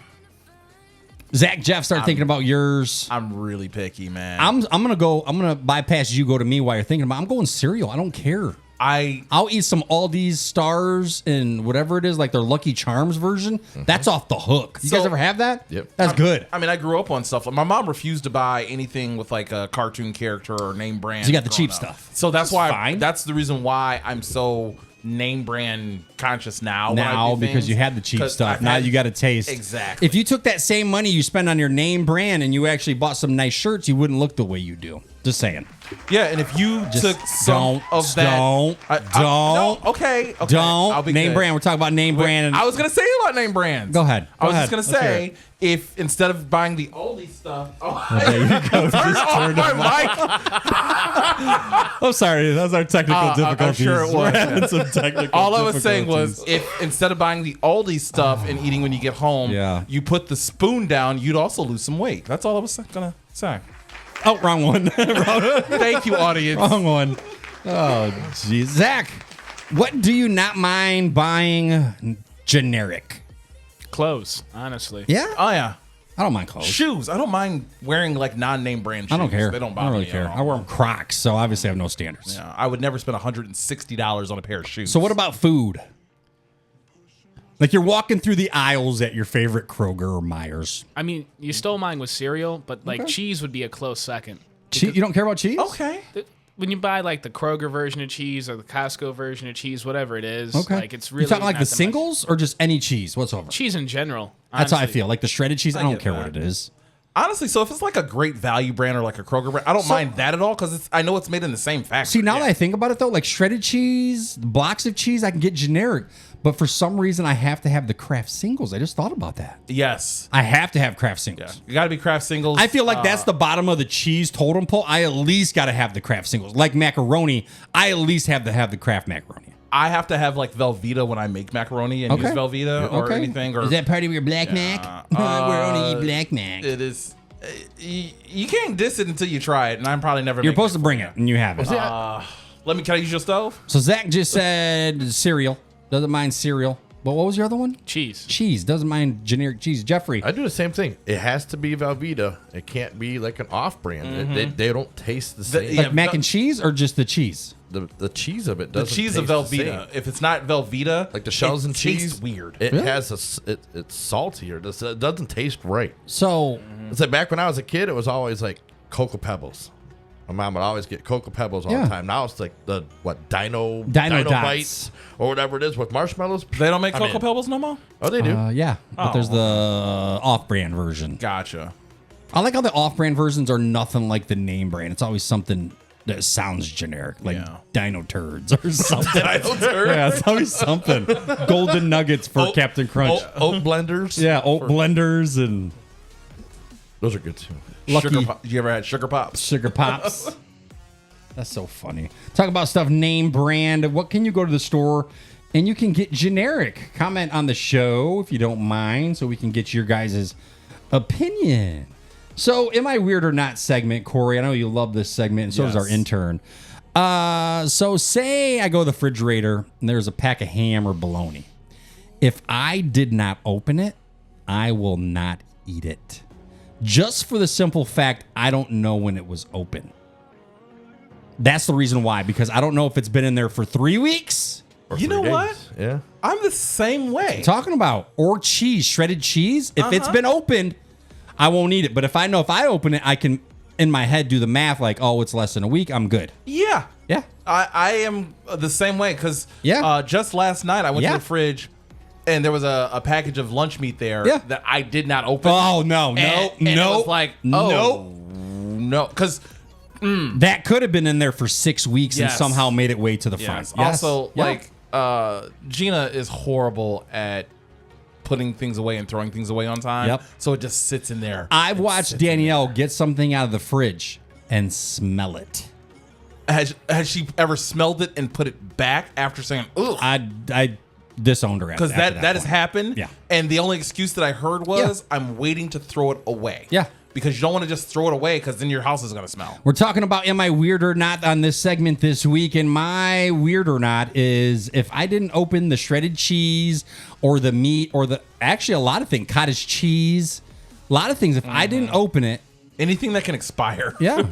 Zach, Jeff, start thinking about yours. I'm really picky, man. I'm gonna bypass you. Go to me while you're thinking about. I'm going cereal. I don't care. I'll eat some Aldi's Stars and whatever it is, like their Lucky Charms version. That's off the hook. You guys ever have that? Yep. That's good. I mean, I grew up on stuff. Like my mom refused to buy anything with like a cartoon character or name brand. So you got the growing cheap up. stuff. So that's why. fine. That's the reason why I'm so name brand conscious now. when I Now do because things. you had the cheap 'Cause stuff. I've Now had- you got to taste. Exactly. If you took that same money you spend on your name brand and you actually bought some nice shirts, you wouldn't look the way you do. Just saying. Yeah, and if you Just took some of that, don't. no, okay, I'll Don't. be Name good. brand. We're talking about name brand. And I was gonna say about name brands. Go ahead. I was Go just gonna ahead. Let's say if instead of buying the Aldi stuff, there you go. turn Just off turned my it off. mic. Oh, sorry. That was our technical difficulties. I'm sure it was. We're having some technical All I was saying was, difficulties. if instead of buying the Aldi stuff and eating when you get home, Yeah. you put the spoon down, you'd also lose some weight. That's all I was gonna say. Oh, wrong one. Thank you, audience. Wrong one. Oh, geez. Zach, what do you not mind buying generic? Clothes, honestly. Yeah? Oh yeah, I don't mind clothes. shoes. I don't mind wearing like non-name brand shoes. I don't care. They don't I bother don't really me care. at all. I wear them Crocs, so obviously I have no standards. Yeah, I would never spend $160 on a pair of shoes. So what about food? Like you're walking through the aisles at your favorite Kroger or Myers. I mean, you stole mine with cereal, but like cheese would be a close second. You don't care about cheese? Okay. When you buy like the Kroger version of cheese or the Costco version of cheese, whatever it is, Okay. like it's really you talking like not the that much. singles or just any cheese whatsoever? Cheese in general. That's how I honestly. feel. Like the shredded cheese, I don't get care that. what it is. Honestly, so if it's like a great value brand or like a Kroger brand, I don't mind that at all because I know it's made in the same factory. See, now that I think about it though, like shredded cheese, blocks of cheese, I can get generic. But for some reason, I have to have the Kraft singles. I just thought about that. Yes. I have to have Kraft singles. Yeah. You got to be Kraft singles. I feel like that's the bottom of the cheese totem pole. I at least got to have the Kraft singles. Like macaroni, I at least have to have the Kraft macaroni. I have to have like Velveeta when I make macaroni and use Velveeta or anything. Or is that part of your black mac? We're only eat black mac. It is. You can't diss it until you try it, and I'm probably never. You're supposed to bring it, and you have it. Can I use your stove? So Zach just said cereal. Doesn't mind cereal. But what was your other one? Cheese. Cheese. Doesn't mind generic cheese. Jeffrey. I do the same thing. It has to be Velveeta. It can't be like an off-brand. They don't taste the same. Like mac and cheese or just the cheese? The cheese of it The doesn't cheese of taste the Velveeta. same. If it's not Velveeta, Like the shells and cheese, tastes weird. It Really? has it's saltier. It doesn't taste right. So It's like back when I was a kid, it was always like Cocoa Pebbles. My mom would always get Cocoa Pebbles all the time. Now it's like the Dino Dots. Bites or whatever it is with marshmallows. They don't make Cocoa Pebbles no more? Oh, they do. yeah, but there's the off-brand version. Gotcha. I like how the off-brand versions are nothing like the name brand. It's always something that sounds generic, like Dino Turds or something. Dino Turds? Yeah, it's always something. Golden Nuggets for Captain Crunch. Oat blenders. Yeah, oat blenders and Those are good too. Lucky You ever had Sugar Pops? Sugar Pops. That's so funny. Talk about stuff name brand. What can you go to the store and you can get generic? Comment on the show if you don't mind so we can get your guys' opinion. So, am I weird or not segment, Corey? I know you love this segment, and so does our intern. So, say I go to the refrigerator and there's a pack of ham or bologna. If I did not open it, I will not eat it. Just for the simple fact, I don't know when it was open. That's the reason why, because I don't know if it's been in there for 3 weeks. You know what? Yeah. I'm the same way. Talking about, or cheese, shredded cheese. If it's been opened, I won't eat it. But if I open it, I can, in my head, do the math like, oh, it's less than a week. I'm good. Yeah. Yeah. I am the same way because Yeah. just last night I went to Yeah. the fridge and there was a package of lunch meat there that I did not open. Oh, no. And it was like, no. Because that could have been in there for 6 weeks and Yes. somehow made it way to the front. Yes. also, Yeah. like, Gina is horrible at putting things away and throwing things away on time. Yep. So it just sits in there. I've watched Danielle get something out of the fridge and smell it. Has she ever smelled it and put it back after saying, ugh? I disowned her Because that has point. happened. Yeah. And the only excuse that I heard was, I'm waiting to throw it away. Yeah. Because you don't want to just throw it away because then your house is going to smell. We're talking about am I weird or not on this segment this week, and my weird or not is if I didn't open the shredded cheese or the meat or actually a lot of things, cottage cheese, a lot of things, if I didn't open it, Anything that can expire. yeah,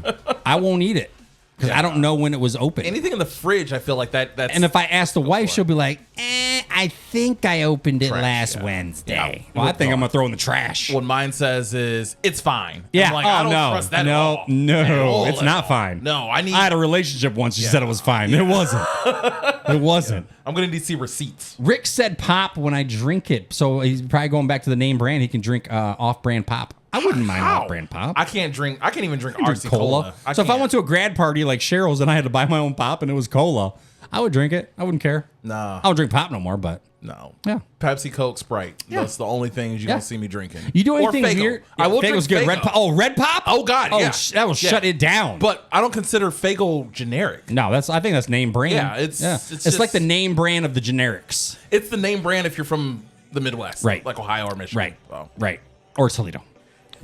I won't eat it because I don't know when it was open. Anything in the fridge, I feel like that's... And if I ask the wife, she'll be like, I think I opened it Trash, last yeah. Wednesday. Yeah. Well, I think I'm going to throw it in the trash. what mine says is, it's fine. Yeah. I'm like, oh, I don't no. trust that at no, all. no, At all, it's at not all. fine. No, I had a relationship once. She said it was fine. It wasn't. It wasn't. I'm going to need to see receipts. Rick said pop when I drink it. So he's probably going back to the name brand. He can drink off-brand pop. I wouldn't mind off-brand pop. I can't even drink Drink RC Cola. So if I went to a grad party like Cheryl's and I had to buy my own pop and it was cola, I would drink it. I wouldn't care. Nah. I don't drink pop no more, but No. Yeah. Pepsi, Coke, Sprite. Yeah. That's the only things you're going to see me drinking. you do Or anything Faygo. weird? I will Faygo's drink good. Red Faygo. pop. Oh, red pop? Oh, God, yeah. That will shut it down. But I don't consider Faygo generic. No, I think that's name brand. Yeah, it's it's like just- the name brand of the generics. It's the name brand if you're from the Midwest. Right. Like Ohio or Michigan. Right. So. Right. Or Toledo.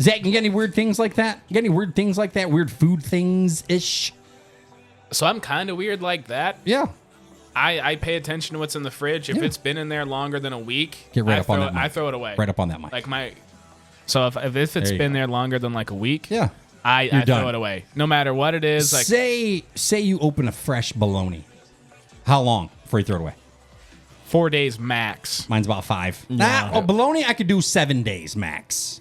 Zach, you got any weird things like that? You got any weird things like that? Weird food things ish? So I'm kind of weird like that. Yeah. I pay attention to what's in the fridge. If Yeah. it's been in there longer than a week, Get right I up on throw that it- mic. I throw it away. Right up on that mic. Like so if it's There you been go. there longer than like a week, Yeah. I You're done. throw it away. No matter what it is. Like say you open a fresh bologna. How long before you throw it away? 4 days max. Mine's about 5. Bologna, I could do 7 days max.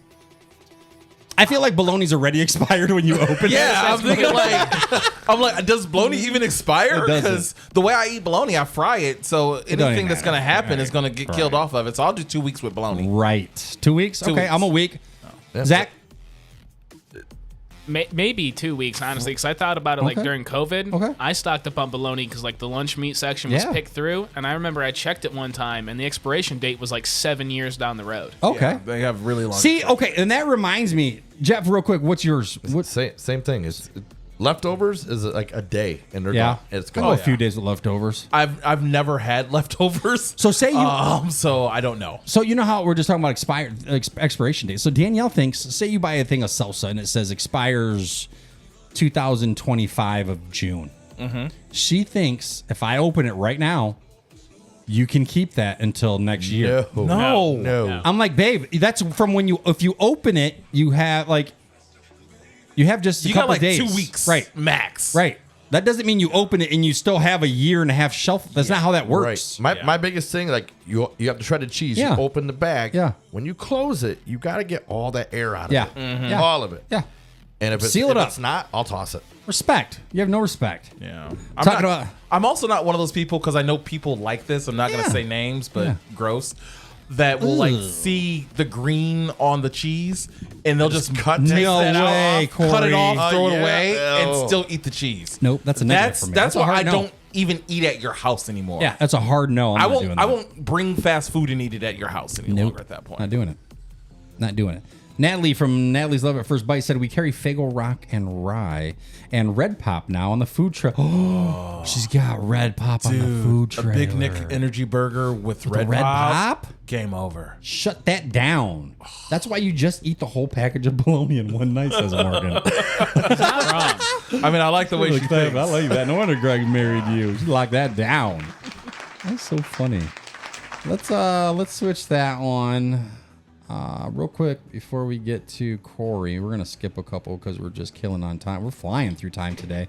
I feel like bologna's already expired when you open it. Yeah, I'm thinking like, does bologna even expire? It doesn't. Because the way I eat bologna, I fry it. So don't even anything that's going to matter. happen is going to get killed off of it. So I'll do 2 weeks with bologna. Right. 2 weeks? 2 okay, weeks. I'm a week. Zach? Maybe 2 weeks, honestly, because I thought about it like Okay. during COVID. Okay. I stocked up on bologna because like the lunch meat section was Yeah. picked through, and I remember I checked it one time, and the expiration date was like 7 years down the road. Okay. They have really long. See, okay, and that reminds me, Jeff, real quick, what's yours? What, Same thing. It's leftovers is like a day and they're yeah. gone. It's I go gone. a few days with leftovers. I've never had leftovers. So say you So I don't know. So you know how we're just talking about expiration date. So Danielle thinks, say you buy a thing of salsa and it says expires 2025 of June. Mm-hmm. She thinks if I open it right now, you can keep that until next year. No. I'm like, babe, that's from when if you open it, you have just a You got couple like days. 2 weeks, Right. max. Right. That doesn't mean you open it and you still have a year and a half shelf. That's not how that works. Right. My biggest thing, like you have the shredded cheese. Yeah. You open the bag. Yeah. When you close it, you got to get all that air out of Yeah. it. Yeah. All of it. Yeah. And if it's, Seal it if up. it's not, I'll toss it. Respect. You have no respect. Yeah. I'm also not one of those people because I know people like this. I'm not going Yeah. to say names, but Yeah. gross. That will like see the green on the cheese and they'll just cut No that way, off, cut it Corey. off, throw Oh, it yeah. away, and Oh. still eat the cheese. Nope, that's a negative for me. That's That's a why hard I no. don't even eat at your house anymore. Yeah, that's a hard no. I'm I not won't. doing I that. won't bring fast food and eat it at your house any longer at that point. Not doing it. Not doing it. Natalie from Natalie's Love at First Bite said we carry Faygo Rock and Rye and Red Pop now on the food tray. Oh, she's got Red Pop on the food A tray. Big Nick energy burger with red, Red pop. Pop? Game over. Shut that down. That's why you just eat the whole package of bologna in one night, says Morgan. Not wrong. I mean, I like the way she thinks. I like that. No wonder Greg married you. She locked that down. That's so funny. Let's switch that one. Real quick before we get to Corey, we're gonna skip a couple because we're just killing on time. We're flying through time today.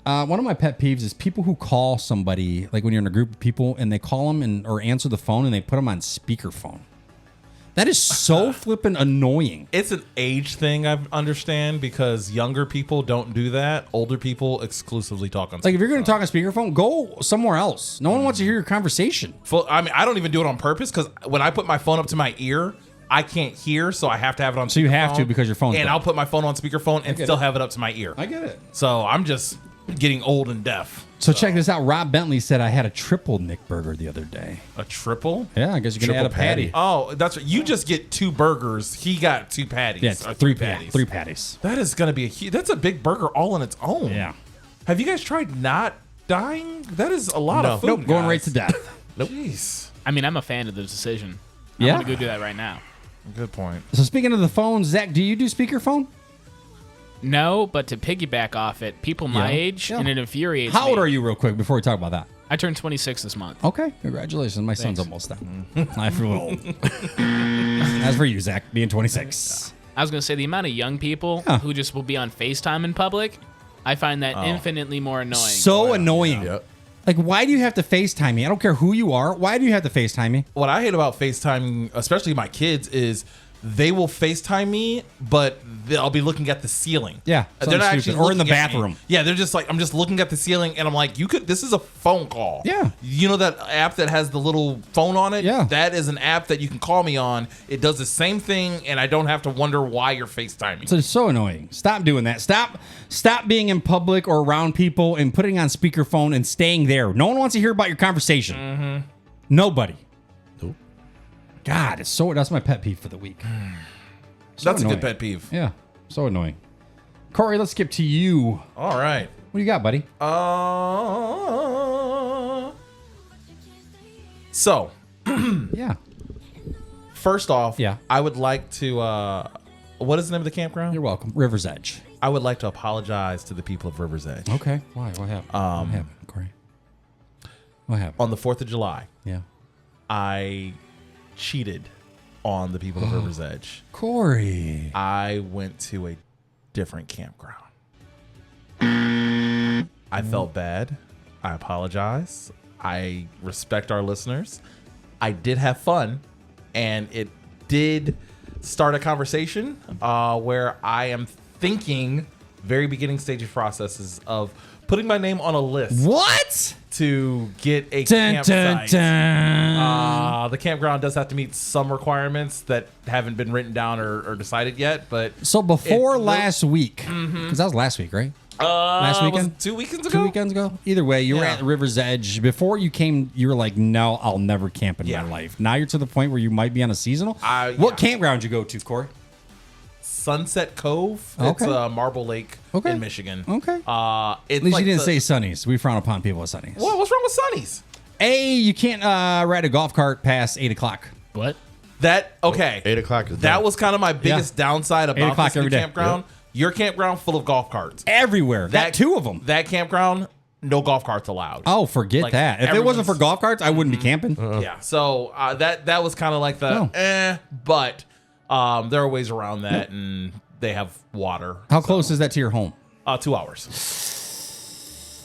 One of my pet peeves is people who call somebody, like when you're in a group of people and they call them or answer the phone and they put them on speakerphone. That is so flippin' annoying. It's an age thing, I understand, because younger people don't do that. Older people exclusively talk on Like if you're going speakerphone. to talk on speakerphone, go somewhere else. No one wants to hear your conversation. I mean, I don't even do it on purpose because when I put my phone up to my ear, I can't hear, so I have to have it on. So you have speakerphone, to because your phone's And bad. I'll put my phone on speakerphone and get still it. have it up to my ear. I get it. So I'm just getting old and deaf. So check this out. Rob Bentley said I had a triple Nick burger the other day. A triple? Yeah, I guess you can add a patty. Oh, that's right. You just get 2 burgers. He got 2 patties. Yeah, it's or 3 patties. patties. 3 patties. That is going to be that's a big burger all on its own. Yeah. Have you guys tried not dying? That is a lot of food. Nope, going guys. right to death. Jeez. I mean, I'm a fan of the decision. I'm Yeah. gonna go do that right now. Good point. So speaking of the phone, Zach, do you do speakerphone? No, but to piggyback off it, people my Yeah. age, Yeah. and it infuriates How me. old are you, real quick, before we talk about that? I turned 26 this month. Okay, congratulations. My son's almost done. I feel old. As for you, Zach, being 26. I was gonna say the amount of young people Yeah. who just will be on FaceTime in public, I find that infinitely more annoying. So annoying. Yep. Like, why do you have to FaceTime me? I don't care who you are. Why do you have to FaceTime me? What I hate about FaceTime, especially my kids, is they will FaceTime me, but I'll be looking at the ceiling. Yeah, They're not something actually stupid. Or in the looking at me. bathroom. Yeah, they're just like, I'm just looking at the ceiling, and I'm like, this is a phone call. Yeah. You know that app that has the little phone on it? Yeah. That is an app that you can call me on. It does the same thing, and I don't have to wonder why you're FaceTiming. So it's so annoying. Stop doing that. Stop being in public or around people and putting on speakerphone and staying there. No one wants to hear about your conversation. Mm-hmm. Nobody. Nope. God, that's my pet peeve for the week. So That's a annoying. good pet peeve. Yeah, so annoying. Corey, let's skip to you. All right. What do you got, buddy? So, Yeah. first off, Yeah. I would like to, what is the name of the campground? You're welcome. River's Edge. I would like to apologize to the people of River's Edge. Okay. Why? What happened? What happened, Corey? What happened? On the 4th of July, Yeah. I cheated on the people of River's Edge. Corey. I went to a different campground. I felt bad. I apologize. I respect our listeners. I did have fun, and it did start a conversation where I am thinking very beginning stage of processes of putting my name on a list What? to get a Dun, campsite. dun, dun. The campground does have to meet some requirements that haven't been written down or decided yet. But So before It- last week, because that was last week, right? last weekend? was 2 weekends ago. 2 weekends ago. Either way, you were Yeah. at River's Edge. Before you came, you were like, "No, I'll never camp in Yeah. my life." Now you're to the point where you might be on a seasonal. Yeah. What campground you go to, Corey? Sunset Cove. Okay. It's Marble Lake Okay. in Michigan. Okay. It's At least like you didn't the- say Sunnies. We frown upon people with Sunnies. What? What's wrong with Sunnies? You can't ride a golf cart past 8:00. What? That okay. 8 o'clock is That done. was kind of my biggest downside 8 about o'clock this new every day. campground. Your campground full of golf carts. Everywhere. Got 2 of them. That campground, no golf carts allowed. Oh, forget Like, that. If it wasn't for everyone's- golf carts, I wouldn't be camping. Yeah. So that was kind of like the but there are ways around that, and they have water. How close is that to your home? 2 hours.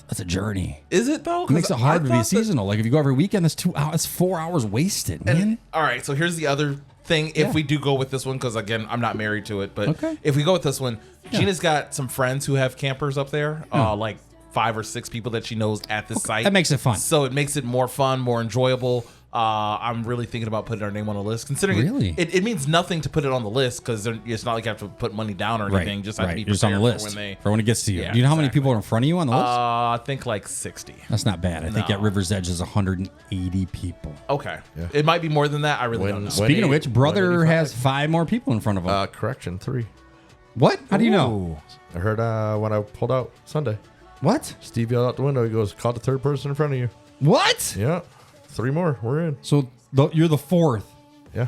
That's a journey. Is it though? It makes it hard to be seasonal. Like if you go every weekend, that's 2 hours. That's 4 hours wasted, man. All right. So here's the other thing. If Yeah. we do go with this one, because again, I'm not married to it, but Okay. if we go with this one, Gina's got some friends who have campers up there, like 5 or 6 people that she knows at the site. That makes it fun. So it makes it more fun, more enjoyable. I'm really thinking about putting our name on a list, considering Really? it means nothing to put it on the list because it's not like you have to put money down or anything. Just have to be You're just on the prepared list for when it gets to you. Yeah, Do you know how many exactly. people are in front of you on the list? I think like 60. That's not bad. I think No. at River's Edge is 180 people. Okay, it might be more than that. I really don't know. Speaking of which, brother 185. has 5 more people in front of him. Correction, 3. What? How do you know? I heard when I pulled out Sunday. What? Steve yelled out the window. He goes, "Call the third person in front of you." What? Yeah, 3 more. We're in. So you're the 4th. Yeah.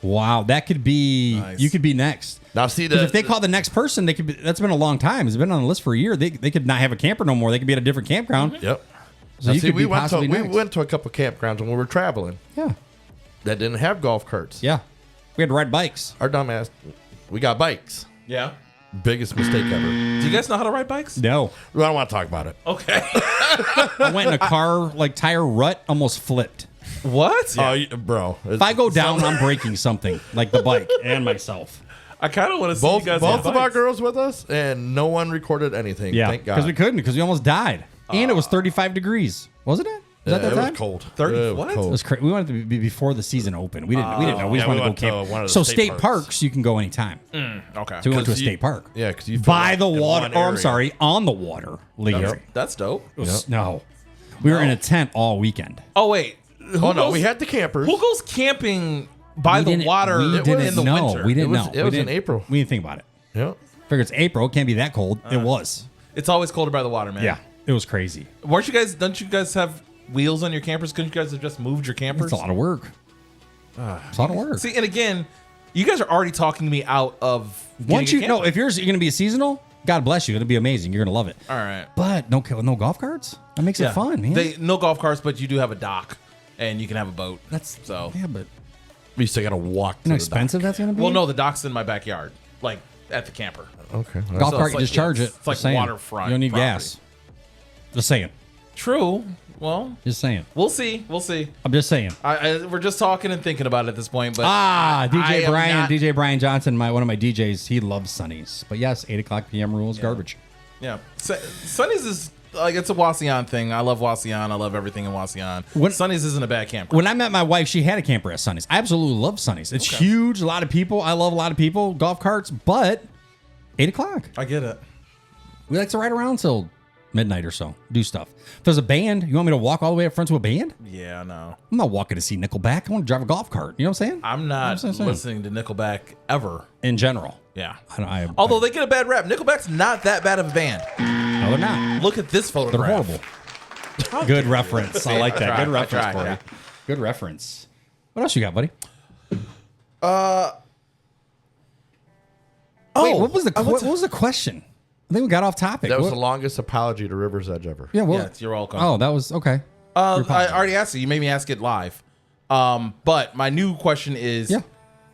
Wow, that could be. Nice. You could be next. Now see Because the if they call the next person, they could. Be, that's been a long time. It's been on the list for a year. They could not have a camper no more. They could be at a different campground. Yep. So Now, you see, could we be went to possibly we next. went to a couple campgrounds when we were traveling Yeah, that didn't have golf carts. yeah. We had to ride bikes. Our dumbass, we got bikes. Yeah. Biggest mistake ever. Do you guys know how to ride bikes? No, I don't want to talk about it. Okay. I went in a car like tire rut, almost flipped. What? Oh, bro. If I go down, I'm breaking something like the bike and myself. I kind of want to see both you guys. both on of our bikes. girls with us, and no one recorded anything. Yeah, Thank God. because we couldn't because we almost died, and it was 35 degrees, wasn't it? Was that it that time? was cold. 30 It was what? It cold. was crazy. We wanted to be before the season opened. We didn't know. We just yeah, we wanted went to go to camp. one of the So state state parks. parks, you can go anytime. Okay. So we went to a 'Cause you- state park. Yeah, because you By the in water. one Oh, I'm area. sorry, on the water, Leo. That's dope. It was snow. We were in a tent all weekend. Oh wait. Oh no, we had the campers. Who goes camping by We the didn't- water we in didn't the know. winter? We didn't It was- know. it We was in didn't- April. We didn't think about it. Yeah. Figure it's April. It can't be that cold. It was. It's always colder by the water, man. Yeah, it was crazy. Weren't you guys? Don't you guys have wheels on your campers? Couldn't you guys have just moved your campers? It's a lot of work. It's a lot of work. See, and again, you guys are already talking me out of. Once getting you a know, camper. if you're going to be a seasonal, God bless you. It'll be amazing. You're going to love it. All right. But no golf carts. That makes it fun, man. No golf carts, but you do have a dock, and you can have a boat. That's so. Yeah, but We still got to walk. you know how expensive that's going to be. Well, no, the dock's in my backyard, like at the camper. Okay. golf so cart, it's you like- just charge it. it's like Just saying. waterfront You don't need property. gas. Just saying. True. Well, Just saying. we'll see. We'll see. I'm just saying. We're just talking and thinking about it at this point. But Ah, I DJ am Brian, not- DJ Brian Johnson, one of my DJs. He loves Sunnies, but yes, 8:00 p.m. rule is garbage. Yeah, Sunny's is like it's a Wasion thing. I love Wasion. I love everything in Wasion. When- Sunny's isn't a bad camper. When I met my wife, she had a camper at Sunnies. I absolutely love Sunnies. It's huge, a lot of people. I love a lot of people, golf carts, but 8:00. I get it. We like to ride around till midnight or so, do stuff. If there's a band, you want me to walk all the way up front to a band? Yeah, no, I'm not walking to see Nickelback. I want to drive a golf cart. You know what I'm saying? I'm not That's what I'm saying. listening to Nickelback ever. In general. Yeah. Although They get a bad rap. Nickelback's not that bad of a band. no, they're not. Look at this They're photograph. horrible. Good reference. I like that. I tried, Good reference, I tried, Corey. yeah. Good reference. What else you got, buddy? Wait, what was the question? I think we got off topic. That was What- the longest apology to River's Edge ever. yeah, well, Yeah, you're welcome. Oh, that was okay. I already asked you. You made me ask it live. But my new question is, Yeah.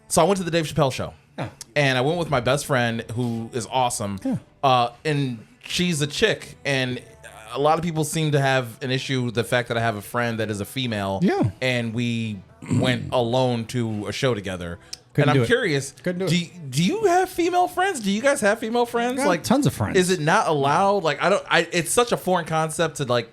so I went to the Dave Chappelle show. Yeah. And I went with my best friend who is awesome. Yeah. And she's a chick. And a lot of people seem to have an issue with the fact that I have a friend that is a female. Yeah. And we went alone to a show together. Couldn't and do I'm it. curious, Couldn't do it. do you have female friends? Do you guys have female friends? Got tons of friends. Is it not allowed? Like it's such a foreign concept to like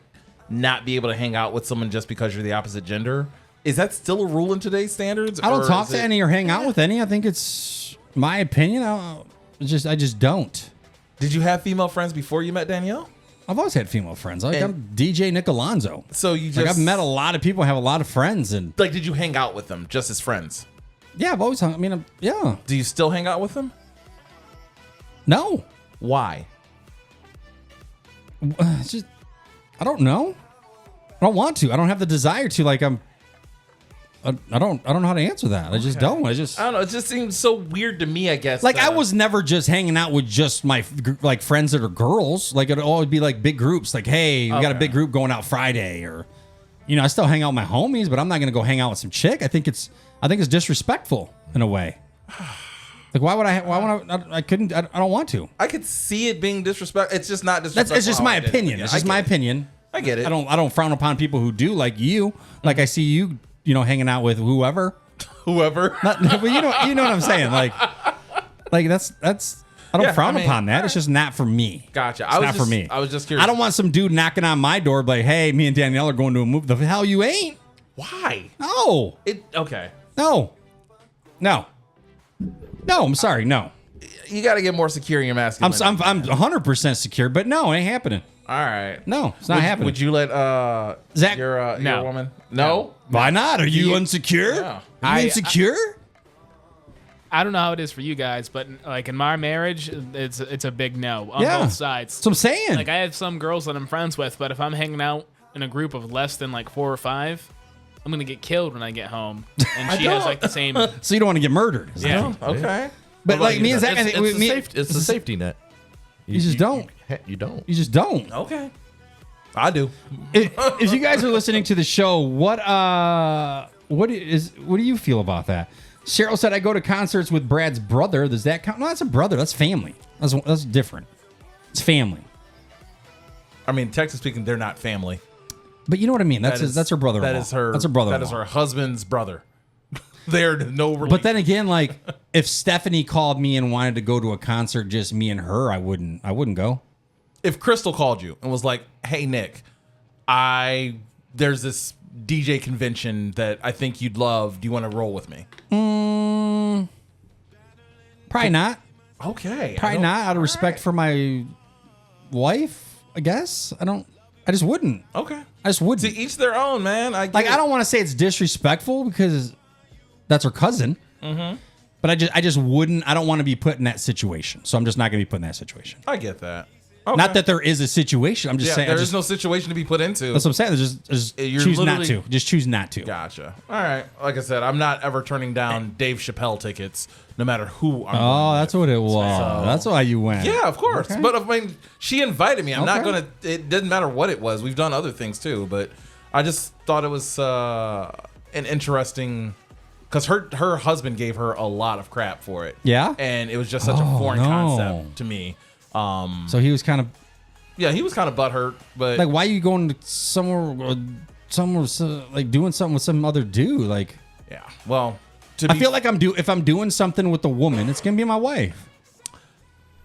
not be able to hang out with someone just because you're the opposite gender. Is that still a rule in today's standards? I don't or talk is to any or hang out with any. I think it's my opinion. I just don't. Did you have female friends before you met Danielle? I've always had female friends. Like And- I'm DJ Nick Alonzo. So you just Like I've met a lot of people, have a lot of friends, and like did you hang out with them just as friends? yeah, I've always hung. I mean, yeah, Do you still hang out with them? no, Why? it's just I don't know. I don't want to. I don't have the desire to. Like I don't know how to answer that. I just don't. I don't know. It just seems so weird to me, I guess. like I was never just hanging out with just my like friends that are girls. Like it'd always be like big groups. Like, hey, we got a big group going out Friday, or I still hang out with my homies, but I'm not gonna go hang out with some chick. I think it's disrespectful in a way. Like why would I couldn't. I don't want to. I could see it being disrespectful. It's just not disrespectful. It's just my opinion. It's just my opinion. I get it. I don't frown upon people who do, like you. Like I see you, hanging out with whoever. Whoever. Not, but you know what I'm saying. Like that's. I don't frown upon that. It's just not for me. Gotcha. It's not for me. I was just curious. I don't want some dude knocking on my door, like, "Hey, me and Danielle are going to a movie." The hell you ain't? Why? No. Okay. No. I'm sorry. No. You got to get more secure in your masculinity. I'm 100% secure, but no, it ain't happening. All right. No, it's not happening. Would you let Zach? your No. woman? No. Why not? Are you insecure? Yeah. Are you insecure? I don't know how it is for you guys, but like in my marriage, it's a big no on Yeah. both sides. That's what I'm saying. Like I have some girls that I'm friends with, but if I'm hanging out in a group of less than like 4 or 5, I'm gonna get killed when I get home. And she has like the same. So you don't want to get murdered. is Yeah. that- Okay. But like me and Zach, It's a safety net. You just don't. You don't. You just don't. Okay. I do. If you guys are listening to the show, what do you feel about that? Cheryl said I go to concerts with Brad's brother. Does that count? No, that's a brother. That's family. That's different. It's family. I mean, technically speaking, they're not family. But you know what I mean. That's her brother. That is her. That's her brother. That is her husband's brother. They're no relation. But then again, like if Stephanie called me and wanted to go to a concert, just me and her, I wouldn't go. If Crystal called you and was like, "Hey Nick, there's this DJ convention that I think you'd love. Do you want to roll with me?" Probably not. Okay. Probably not. Out of respect for my wife, I guess. I just wouldn't. Okay. I just wouldn't. To each their own, man. I don't want to say it's disrespectful because that's her cousin. Mm-hmm. But I just wouldn't. I don't want to be put in that situation. So I'm just not going to be put in that situation. I get that. Okay. Not that there is a situation. I'm just saying. there is no situation to be put into. That's what I'm saying. Just You're choose not literally- to. Just choose not to. Gotcha. All right. Like I said, I'm not ever turning down Dave Chappelle tickets, no matter who I'm Oh, going that's with. what it was. That's why you went. Yeah, of course. Okay. But I mean, she invited me. I'm not Okay. gonna. It doesn't matter what it was. We've done other things too, but I just thought it was an interesting. Because her husband gave her a lot of crap for it. Yeah? And it was just such a Oh, foreign no. concept to me. So he was kind of Yeah, he was kind of butthurt, but like, why are you going to somewhere like doing something with some other dude? Like, yeah. Well, I feel like if I'm doing something with a woman, it's gonna be my wife.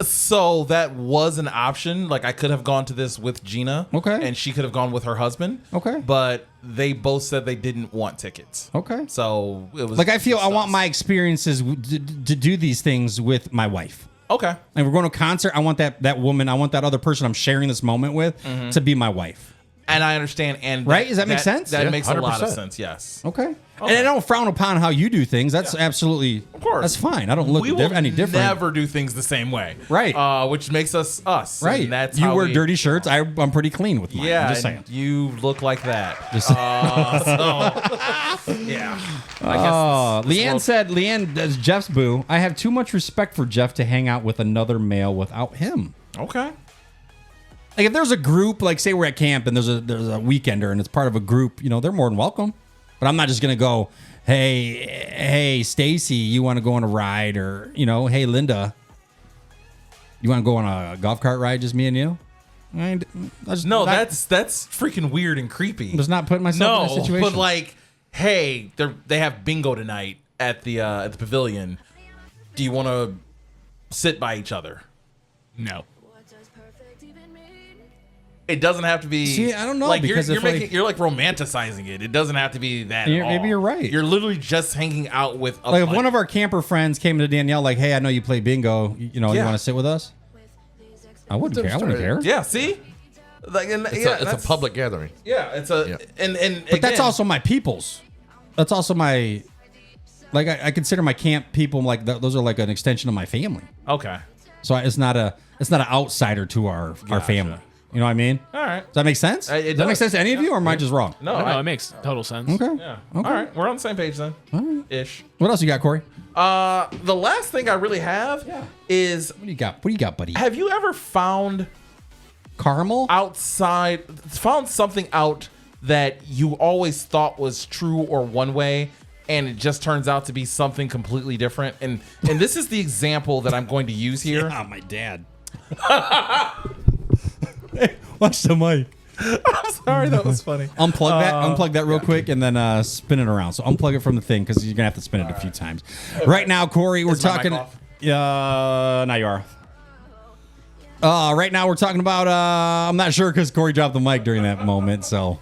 So that was an option. Like I could have gone to this with Gina. Okay. And she could have gone with her husband. Okay. But they both said they didn't want tickets. Okay. So it was Like I feel I just want us. my experiences to do these things with my wife. Okay. Like we're going to a concert. I want that woman. I want that other person I'm sharing this moment with to be my wife. And I understand. And Right? Does that make sense? That Yeah, makes a lot of 100%. sense. Yes. Okay. And I don't frown upon how you do things. That's absolutely, Of course. that's fine. I don't look We will any different. never do things the same way. Right. Which makes us us. Right. And that's you how wear we- dirty shirts. I'm pretty clean with mine. Yeah. I'm just and saying. You look like that. Just- Yeah. Leanne does Jeff's boo. I have too much respect for Jeff to hang out with another male without him. Okay. Like if there's a group, like say we're at camp and there's a weekender and it's part of a group, they're more than welcome. But I'm not just gonna go, hey Stacy, you want to go on a ride, or hey Linda, you want to go on a golf cart ride, just me and you? No, that's freaking weird and creepy. I'm just not putting myself in No, a situation. but like hey, they have bingo tonight at the pavilion. Do you want to sit by each other? No. It doesn't have to be. See, I don't know, Like because you're if, like- you're like romanticizing it. It doesn't have to be that. At all. Maybe you're right. You're literally just hanging out with. Like if one of our camper friends came to Danielle, like, "Hey, I know you play bingo. You know, you Yeah. want to sit with us?" I wouldn't care. I wouldn't care. Yeah. See. Like, and, It's a public gathering. Yeah, it's a and But that's again, also my people's. That's also my. Like I consider my camp people like those are like an extension of my family. okay. So it's not an outsider to our family. You know what I mean? All right. Does that make sense? It Does that make does. sense to any of you, or am I just wrong? No, No, it makes total sense. Okay. yeah. Okay. All right, we're on the same page then. Ish. What else you got, Corey? The last thing I really have is, What do you got? What do you got, buddy? have you ever found Caramel? found something out that you always thought was true or one way, and it just turns out to be something completely different? And this is the example that I'm going to use here. Ah, my dad. Hey, watch the mic. I'm sorry, that was funny. Unplug that real quick, and then spin it around. So unplug it from the thing because you're gonna have to spin it a few times. Right now, Corey, we're Is my mic talking. off? Now you are. Right now we're talking about. I'm not sure because Corey dropped the mic during that moment, so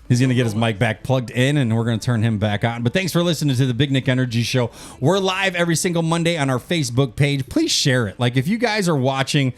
he's gonna get his mic back plugged in, and we're gonna turn him back on. But thanks for listening to the Big Nick Energy Show. We're live every single Monday on our Facebook page. Please share it. Like if you guys are watching,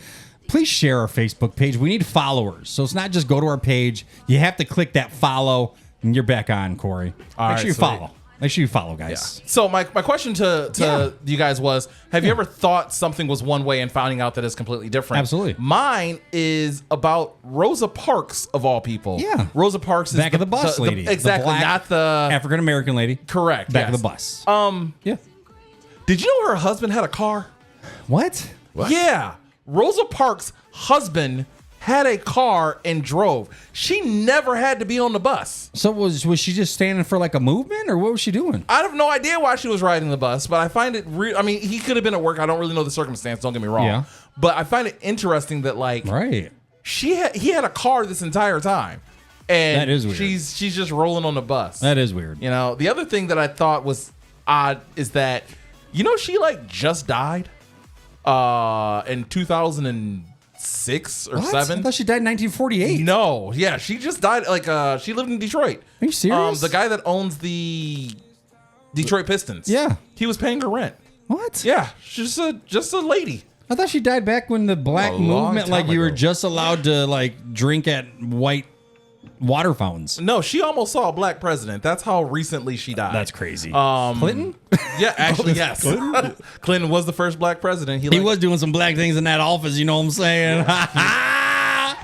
please share our Facebook page. We need followers, so it's not just go to our page. You have to click that follow, and you're back on, Corey. Make sure you follow. Make sure you follow, guys. So my question to you guys was, have you ever thought something was one way and finding out that it's completely different? Absolutely. Mine is about Rosa Parks, of all people. Yeah. Rosa Parks is Back of the bus lady. The exactly, black not the... African American lady. Correct, Back yes. of the bus. Yeah. Did you know her husband had a car? What? Yeah. Rosa Parks' husband had a car and drove. She never had to be on the bus. So was she just standing for like a movement, or what was she doing? I have no idea why she was riding the bus, but I find it I mean, he could have been at work. I don't really know the circumstance, don't get me wrong. Yeah. But I find it interesting that, like, Right. he had a car this entire time. And That is weird. she's just rolling on the bus. That is weird. You know, the other thing that I thought was odd is that, she like just died in 2006 or What? 7. I thought she died in 1948. No, yeah, she just died. Like, she lived in Detroit. Are you serious? The guy that owns the Detroit Pistons. Yeah. he was paying her rent. What? Yeah, she's just a lady. I thought she died back when the black A long movement, time like you were ago. just allowed to like drink at white water fountains. No, she almost saw a black president. That's how recently she died. That's crazy. Clinton? Yeah, actually, yes. Clinton was the first black president. He was doing some black things in that office. You know what I'm saying?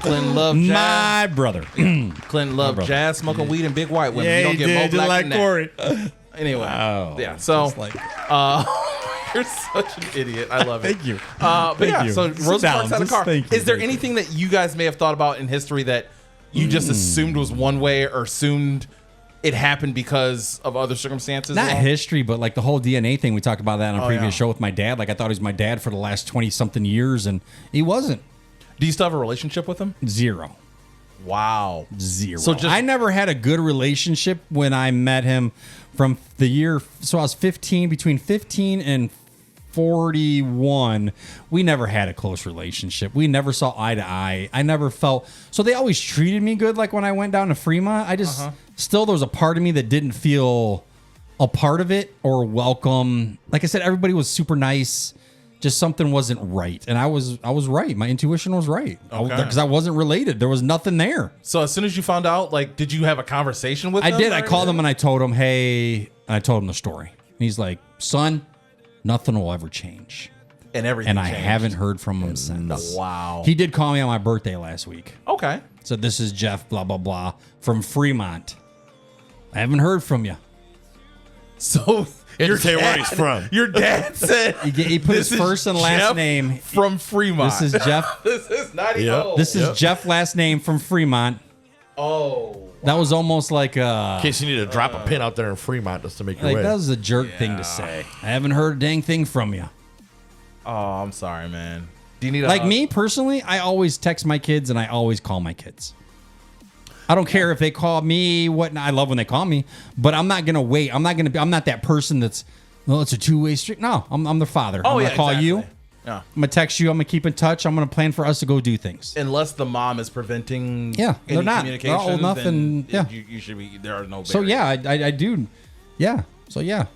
Clinton loved jazz. My brother. Clinton loved jazz, smoking weed, and big white women. You don't get more black than that. Anyway, yeah. So, you're such an idiot. I love it. Thank you. But Thank yeah, you. so Sit Rosa down. Parks had a Just car. thank you. Is there Thank you. anything that you guys may have thought about in history that you just assumed was one way or assumed it happened because of other circumstances? Not at all? history, but like the whole DNA thing. We talked about that on a previous yeah. show with my dad. Like I thought he was my dad for the last 20-something years, and he wasn't. Do you still have a relationship with him? Zero. Wow. Zero. So just- I never had a good relationship when I met him from the year. So I was 15, between 15 and 41. We never had a close relationship. We never saw eye to eye. I never felt, so they always treated me good. Like when I went down to Fremont, I just, still there was a part of me that didn't feel a part of it or welcome. Like I said, everybody was super nice. Just something wasn't right. And I was right. My intuition was right. Because I wasn't related. There was nothing there. So as soon as you found out, like, did you have a conversation with him? I did. I or called him anything? and I told him, hey, and I told him the story. And he's like, son, nothing will ever change. And everything And I changed. haven't heard from him since. Wow. He did call me on my birthday last week. Okay. Said, this is Jeff, blah, blah, blah, from Fremont. I haven't heard from you. So Didn't say where he's from. Your dad said He put his "This is first and last Jeff name. from Fremont. This is Jeff. This is not even. Yep. old. This is Jeff last name from Fremont. Oh. That was almost like In case you need to drop a pin out there in Fremont just to make your like way. that was a jerk thing to say. I haven't heard a dang thing from you. Oh, I'm sorry, man. Do you need a Like hug? me personally, I always text my kids and I always call my kids. I don't care if they call me what. I love when they call me, but I'm not gonna wait. I'm not that person that's. Well, it's a two-way street. No, I'm the father. Oh, I'm yeah, gonna call exactly. you. Yeah. I'm gonna text you. I'm gonna keep in touch. I'm gonna plan for us to go do things. Unless the mom is preventing Yeah, any they're not. communication, They're old enough then and- yeah. you should be. There are no barriers. So yeah, I do. Yeah. So yeah.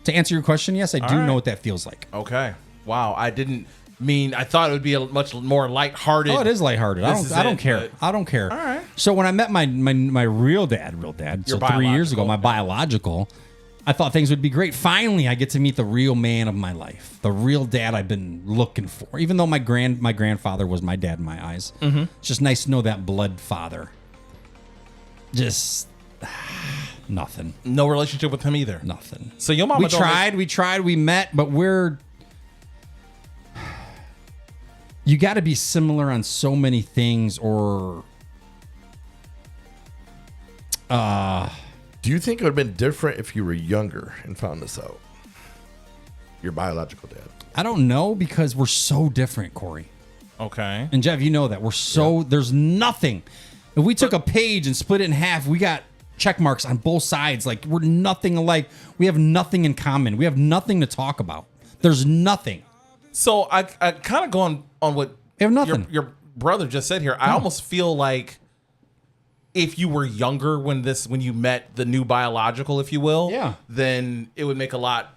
To answer your question, yes, I do right. know what that feels like. Okay. Wow. I didn't mean. I thought it would be a much more lighthearted. Oh, it is lighthearted. I This don't. I don't is it, care. but- I don't care. All right. So when I met my real dad, so 3 years ago, biological, my yeah. biological, I thought things would be great. Finally, I get to meet the real man of my life, the real dad I've been looking for. Even though my grandfather was my dad in my eyes, it's just nice to know that blood father. Just nothing. No relationship with him either. Nothing. So your mama We tried, we met, but you got to be similar on so many things, or Do you think it would have been different if you were younger and found this out? Your biological dad. I don't know, because we're so different, Corey. Okay. And Jeff, you know that. We're so, there's nothing. If we took a page and split it in half, we got check marks on both sides. Like, we're nothing alike. We have nothing in common. We have nothing to talk about. There's nothing. So I kind of go on what We have nothing. your brother just said here. I almost feel like if you were younger when you met the new biological, if you will, Yeah. then it would make a lot.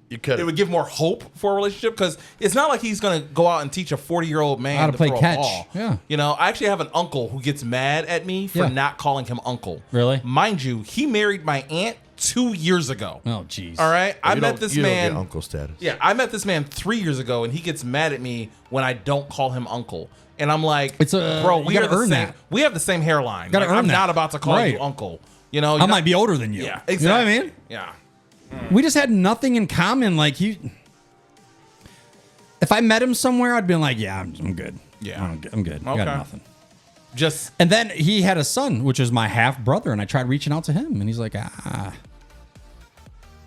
You could. It would give more hope for a relationship, because it's not like he's going to go out and teach a 40-year-old man How to play throw catch. a ball. Yeah. You know, I actually have an uncle who gets mad at me for Yeah. not calling him uncle. Really? Mind you, he married my aunt 2 years ago. Oh, jeez. All right? I You met don't- this you don't man. get uncle status. Yeah, I met this man 3 years ago, and he gets mad at me when I don't call him uncle. And I'm like, It's a- bro, you we gotta are the earn same. that. We have the same hairline. Gotta Like, earn I'm that. not about to call Right. you uncle. You know, I might be older than you. Yeah, exactly. You know what I mean? Yeah. We just had nothing in common. Like, if I met him somewhere, I'd be like, yeah, I'm good. Yeah. I'm good. I got Okay. nothing. Just And then he had a son, which is my half brother, and I tried reaching out to him, and he's like,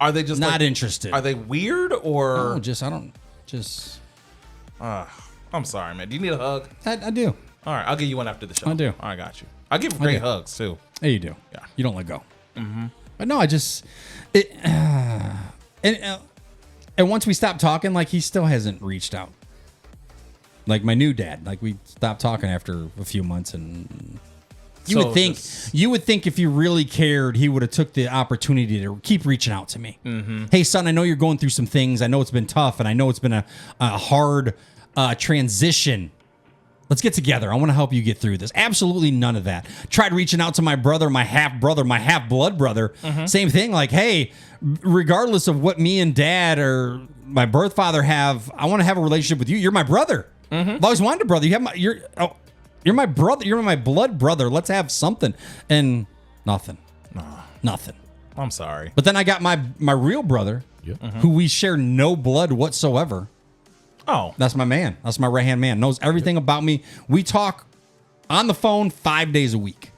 are they just not like, interested. Are they weird or? I don't. I'm sorry, man. Do you need a hug? I do. All right, I'll give you one after the show. I do. All right, got you. I give great do. hugs too. Hey, you do. Yeah. You don't let go. Mm-hmm. But no, and once we stopped talking, like, he still hasn't reached out. Like my new dad, like, we stopped talking after a few months, and you So would think if you really cared, he would have took the opportunity to keep reaching out to me. Mm-hmm. Hey, son, I know you're going through some things. I know it's been tough, and I know it's been a hard transition. Let's get together. I want to help you get through this. Absolutely none of that. Tried reaching out to my brother, my half blood brother. Mm-hmm. Same thing. Like, hey, regardless of what me and dad or my birth father have, I want to have a relationship with you. You're my brother. Mm-hmm. I've always wanted a brother. You're my brother. You're my blood brother. Let's have something. And nothing. Nothing. I'm sorry. But then I got my real brother, who we share no blood whatsoever. Oh, That's my man. That's my right-hand man. Knows everything about me. We talk on the phone 5 days a week.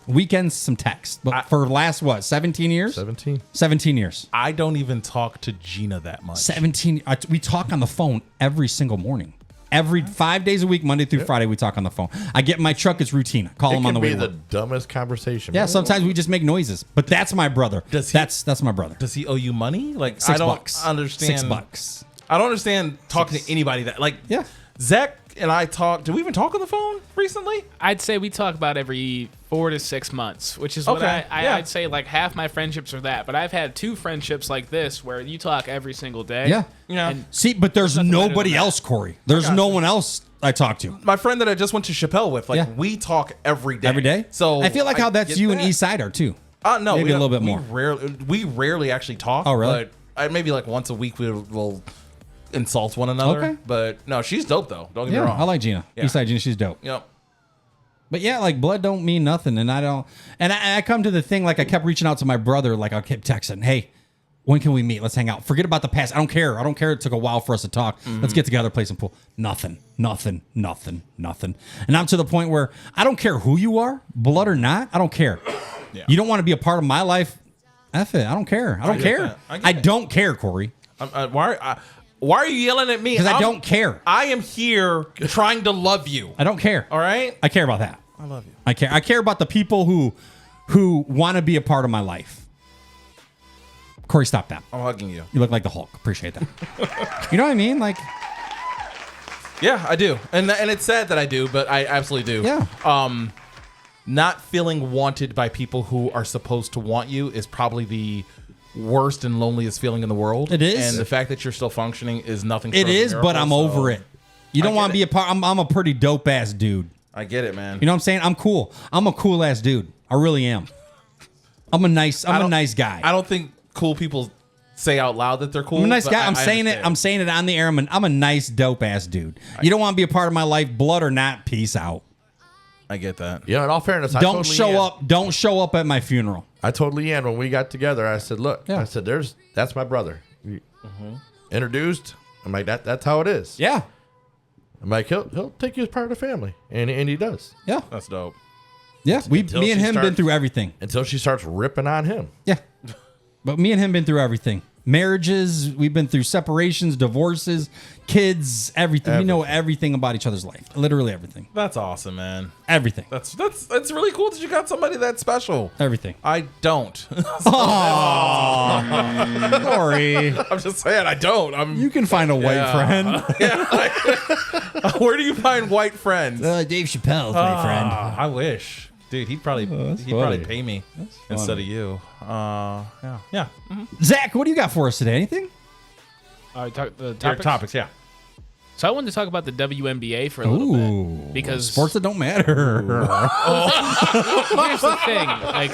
Weekends, some text. But for the last, 17 years? 17. 17 years. I don't even talk to Gina that much. 17. We talk on the phone every single morning. Every 5 days a week, Monday through Friday, we talk on the phone. I get in my truck. It's routine. I call It him on can the way be to the work. dumbest conversation. Yeah, man. sometimes we just make noises. But that's my brother. Does he- That's my brother. Does he owe you money? Like, $6. I don't understand. $6. I don't understand talking to anybody that, like, Yeah. Zach and I talk. Did we even talk on the phone recently? I'd say we talk about every 4 to 6 months, which is what Okay, yeah. I'd say like half my friendships are that. But I've had 2 friendships like this where you talk every single day. Yeah. Yeah. And See, but there's Nothing better nobody than that. else, Corey. There's no one else I talk to. My friend that I just went to Chappelle with, like, Yeah. we talk every day. Every day? So I feel like how that's get you and that. East Side are too. No, Maybe a little bit more. We rarely actually talk. Oh, really? But maybe like once a week we'll insult one another. Okay. But no, she's dope though. Don't get me Yeah, wrong. I like Gina. Yeah. East Side Gina, she's dope. Yep. But yeah, like blood don't mean nothing, and I don't. And I come to the thing, like I kept reaching out to my brother, like I kept texting, hey, when can we meet? Let's hang out. Forget about the past. I don't care. I don't care. It took a while for us to talk. Let's get together, play some pool. Nothing. And I'm to the point where I don't care who you are, blood or not. I don't care. Yeah. You don't want to be a part of my life. F it. I don't care. I don't get care. that. I get I it. don't care, Corey, Why are you yelling at me? because I don't care. I am here trying to love you. I don't care. All right. I care about that. I love you. I care. I care about the people who want to be a part of my life. Corey, stop that. I'm hugging you. You look like the Hulk. Appreciate that. You know what I mean? Like, Yeah, I do. And it's sad that I do, but I absolutely do. yeah. Not feeling wanted by people who are supposed to want you is probably the worst and loneliest feeling in the world. It is. And the fact that you're still functioning is nothing It short of a is, but miracle, I'm so over it. You don't I want get to be a part. I'm a pretty dope ass dude. I get it, man. You know what I'm saying? I'm cool. I'm a cool ass dude. I really am. I'm a nice guy. I don't think cool people say out loud that they're cool. I'm a nice but guy. I'm I saying it. understand. I'm saying it on the air. I'm a nice dope ass dude. You don't want to be a part of my life, blood or not. Peace out. I get that. You know, in all fairness, I Don't told show Leanne- up. Don't show up at my funeral. I told Leanne when we got together, I said, look, Yeah. I said, that's my brother. We introduced. I'm like, that's how it is. Yeah. I'm like, he'll take you as part of the family. And he does. Yeah. That's dope. Yeah. Until Me and she him been starts- through everything. Until she starts ripping on him. Yeah. But me and him been through everything. Marriages, we've been through separations, divorces, kids, everything. We know everything about each other's life. Literally everything. That's awesome, man. Everything. That's really cool that you got somebody that special. Everything. I don't. Sorry. I'm just saying I don't. You can find a white friend. Where do you find white friends? Dave Chappelle's my friend. I wish, dude. He'd probably that's probably funny. pay me instead of you. Yeah. Zach, what do you got for us today? Anything? All right, the Your topics? topics, yeah. So I wanted to talk about the WNBA for a little bit because sports that don't matter. here's the thing, like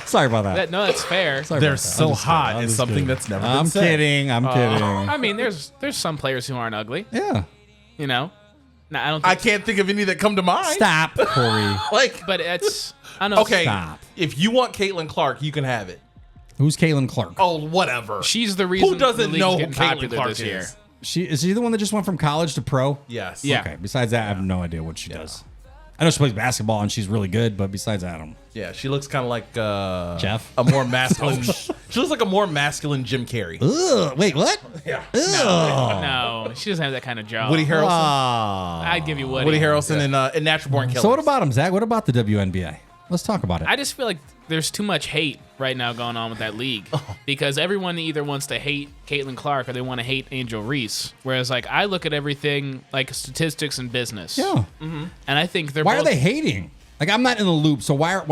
Sorry about that. that's fair. Sorry They're about that. so I'm just hot. kidding. I'm It's just something kidding. that's never been I'm said. kidding. I'm kidding. I mean, there's some players who aren't ugly, Yeah. you know. No, I don't. I Think, can't think of any that come to mind. Stop, Corey. Like, but it's I don't know. okay, Stop. if you want Caitlin Clark, you can have it. Who's Caitlin Clark? Oh, whatever. She's the reason Who doesn't the league's know who getting Caitlin popular Clark this year. is? Is she the one that just went from college to pro? Yes. Yeah. Okay. Besides that, I have no idea what she does. I know she plays basketball and she's really good, but besides that, I don't. Yeah, she looks kind of like Jeff? a more masculine. She looks like a more masculine Jim Carrey. Ugh. Wait, what? Yeah. No, she doesn't have that kind of job. Woody Harrelson. I'd give you Woody. Woody Harrelson in Natural Born Killers. So what about him, Zach? What about the WNBA? Let's talk about it. I just feel like there's too much hate right now going on with that league because everyone either wants to hate Caitlin Clark or they want to hate Angel Reese. Whereas, like, I look at everything like statistics and business. yeah. And I think they're Why both, are they hating? Like, I'm not in the loop. So why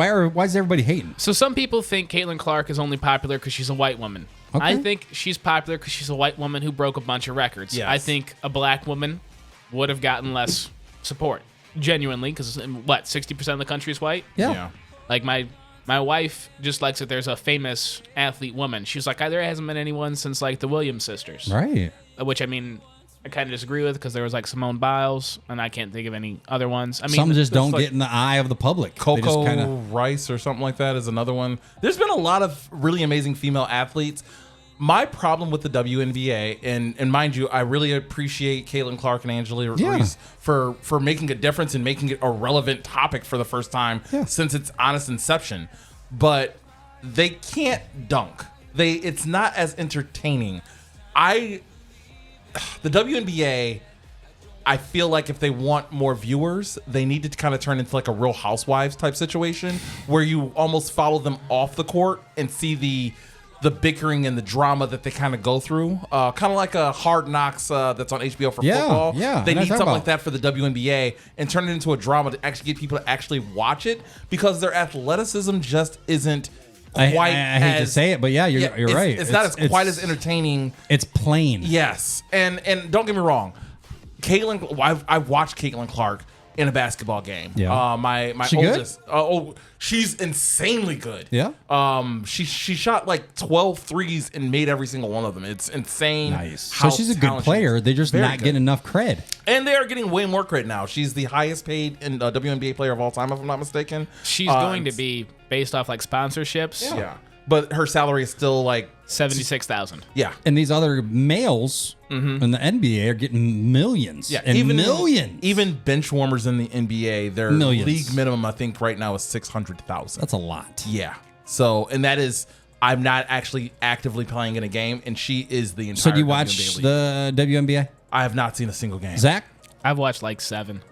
is everybody hating? So some people think Caitlin Clark is only popular because she's a white woman. Okay. I think she's popular because she's a white woman who broke a bunch of records. Yes. I think a black woman would have gotten less support, genuinely, because 60% of the country is white. Yeah. Like my wife just likes that there's a famous athlete woman. She's like, there hasn't been anyone since like the Williams sisters, Right. which I mean, I kind of disagree with because there was like Simone Biles, and I can't think of any other ones. I mean, Some just don't like get in the eye of the public. They just Coco kinda- Rice or something like that is another one. There's been a lot of really amazing female athletes. My problem with the WNBA, and mind you, I really appreciate Caitlin Clark and Angela Yeah. Reese for making a difference and making it a relevant topic for the first time Yeah. since its honest inception. But they can't dunk. It's not as entertaining. The WNBA, I feel like if they want more viewers, they need to kind of turn into like a Real Housewives type situation where you almost follow them off the court and see the bickering and the drama that they kind of go through. Kind of like a Hard Knocks that's on HBO for Yeah, football. yeah, They and I need talk something about- like that for the WNBA and turn it into a drama to actually get people to actually watch it because their athleticism just isn't quite I hate to as... say it, but yeah, you're it's- right. It's not as quite as entertaining. It's plain. Yes, and don't get me wrong, Caitlin. I've watched Caitlin Clark in a basketball game. Yeah. My She good? oldest. She's insanely good. Yeah? She shot like 12 threes and made every single one of them. It's insane. Nice. So how she's a good talented she player. is. They're just Very not good. getting enough cred. And they are getting way more credit now. She's the highest paid WNBA player of all time, if I'm not mistaken. she's going to be based off like sponsorships. Yeah. But her salary is still like 76,000. yeah. And these other males in the NBA are getting millions. Yeah, and millions. Even bench warmers in the NBA, their Millions. league minimum, I think, right now is 600,000. That's a lot. Yeah. So, and that is, I'm not actually actively playing in a game, and she is the entire. So do you WNBA watch league. the WNBA? I have not seen a single game. Zach? I've watched like 7.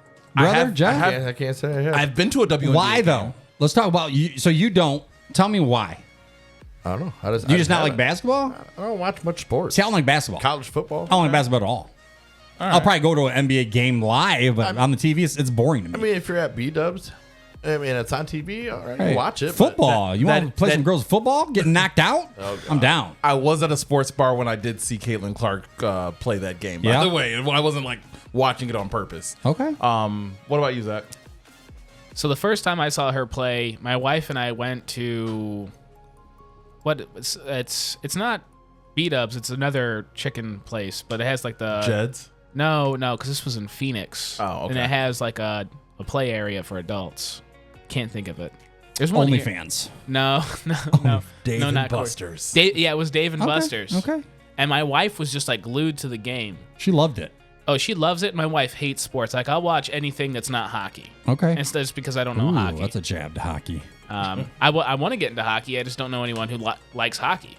brother, Jeff? I can't say I have. I've been to a WNBA Why game. though? Let's talk about you. So you don't. Tell me why. I don't know. You just not like basketball? I don't watch much sports. See, I don't like basketball. College football. I don't like basketball at all. I'll probably go to an NBA game live, but on the TV, it's boring to me. I mean, if you're at B-dubs, I mean, it's on TV. All right, Hey, you watch it. Football. You want to play some that- girls football? Getting knocked out? I'm down. I was at a sports bar when I did see Caitlin Clark play that game. By Yeah. the way, I wasn't like watching it on purpose. Okay. What about you, Zach? So the first time I saw her play, my wife and I went to it's not B-dubs, it's another chicken place, but it has like the Jed's? No, because this was in Phoenix. Oh, okay. And it has like a play area for adults. Can't think of it. There's one here. OnlyFans. No. Dave no, and not Buster's. Yeah, it was Dave and Buster's. Okay. And my wife was just like glued to the game. She loved it. Oh, she loves it. My wife hates sports. Like I'll watch anything that's not hockey. Okay. And it's just because I don't know Ooh, hockey. that's a jab to hockey. I want to get into hockey. I just don't know anyone who likes hockey.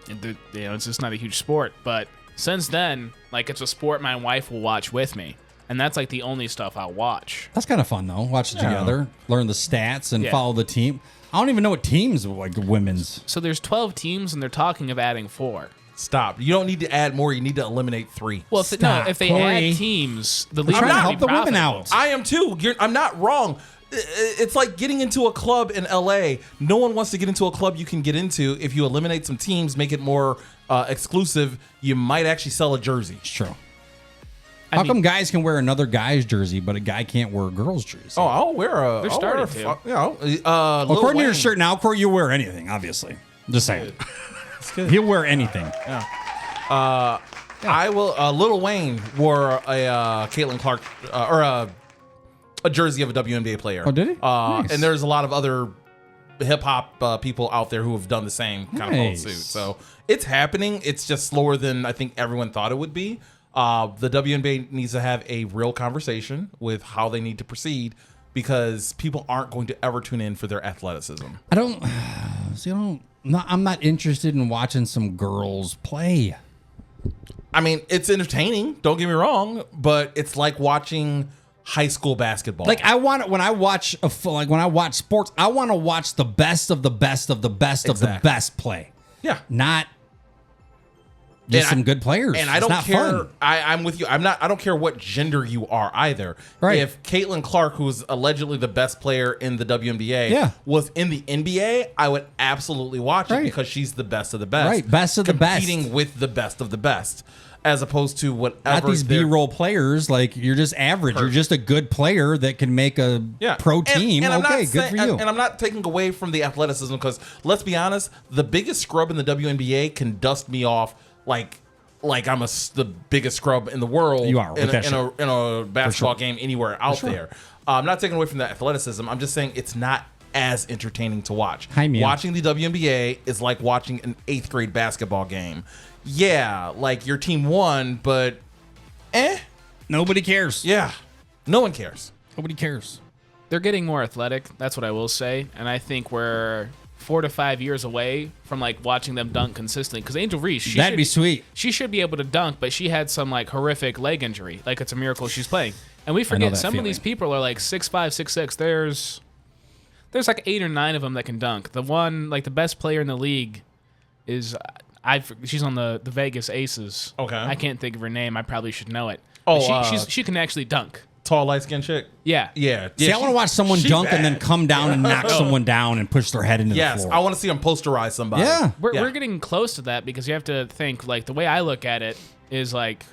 It's just not a huge sport. But since then, like it's a sport my wife will watch with me, and that's like the only stuff I'll watch. That's kind of fun though. Watch it together, learn the stats, and Yeah. follow the team. I don't even know what teams like women's. So there's 12 teams, and they're talking of adding 4. Stop. You don't need to add more. You need to eliminate 3. Well, Stop, if they Corey. add teams, the league trying to will help be the women profitable. out. I am too. I'm not wrong. It's like getting into a club in LA. No one wants to get into a club you can get into. If you eliminate some teams, make it more exclusive, you might actually sell a jersey. It's true. I How mean- come guys can wear another guy's jersey, but a guy can't wear a girl's jersey? Oh, I'll wear a. They're I'll wear a, starting to. You know, Well, Lil according to your Wayne. shirt now, Corey, you wear anything, obviously. Just saying. He'll wear anything. I will. Lil Wayne wore a Caitlin Clark or a jersey of a WNBA player. Oh, did he? Nice. And there's a lot of other hip hop people out there who have done the same kind of Nice. suit. So it's happening. It's just slower than I think everyone thought it would be. The WNBA needs to have a real conversation with how they need to proceed because people aren't going to ever tune in for their athleticism. I don't. See, I'm not interested in watching some girls play. I mean, it's entertaining. Don't get me wrong, but it's like watching high school basketball. Like when I watch sports, I want to watch the best of the best of the best of the Exactly. best play, yeah. not just And some I- good players. And I It's don't not care. fun. I'm with you. I don't care what gender you are either. Right. If Caitlin Clark, who's allegedly the best player in the WNBA, Yeah. was in the NBA, I would absolutely watch it Right. because she's the best of the best. Right, best of the best. Competing with the best of the best, as opposed to whatever. Not these they're- B-roll players. Like you're just average. You're just a good player that can make a pro team. I'm not Okay, good saying- for you. And I'm not taking away from the athleticism because let's be honest, the biggest scrub in the WNBA can dust me off like I'm the biggest scrub in the world. You are, with in that in a basketball game anywhere out sure. there. I'm not taking away from the athleticism. I'm just saying it's not as entertaining to watch. Hi, Mia. Watching the WNBA is like watching an 8th grade basketball game. Yeah, like your team won, but Nobody cares. yeah, no one cares. Nobody cares. They're getting more athletic. That's what I will say. And I think we're 4 to 5 years away from like watching them dunk consistently. Because Angel Reese, That'd be sweet. She should be able to dunk, but she had some like horrific leg injury. Like it's a miracle she's playing. And we forget that some of these feeling. people are like 6'5", 6'6". There's like 8 or 9 of them that can dunk. The one, like the best player in the league is she's on the Vegas Aces. Okay. I can't think of her name. I probably should know it. Oh, But she can actually dunk. Tall, light skinned chick. Yeah. Yeah. See, I want to watch someone she's dunk and then bad. come down and knock someone down and push their head into Yes, the floor. I want to see them posterize somebody. Yeah. We're getting close to that because you have to think like the way I look at it is like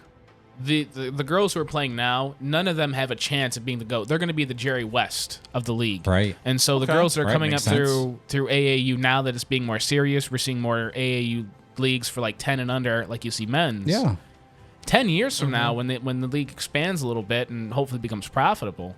the girls who are playing now, none of them have a chance of being the GOAT. They're going to be the Jerry West of the league. Right. And so the Okay. girls that are Right, coming up makes sense. through AAU now that it's being more serious, we're seeing more AAU leagues for like 10 and under like you see men's. Yeah. 10 years from now when the league expands a little bit and hopefully becomes profitable,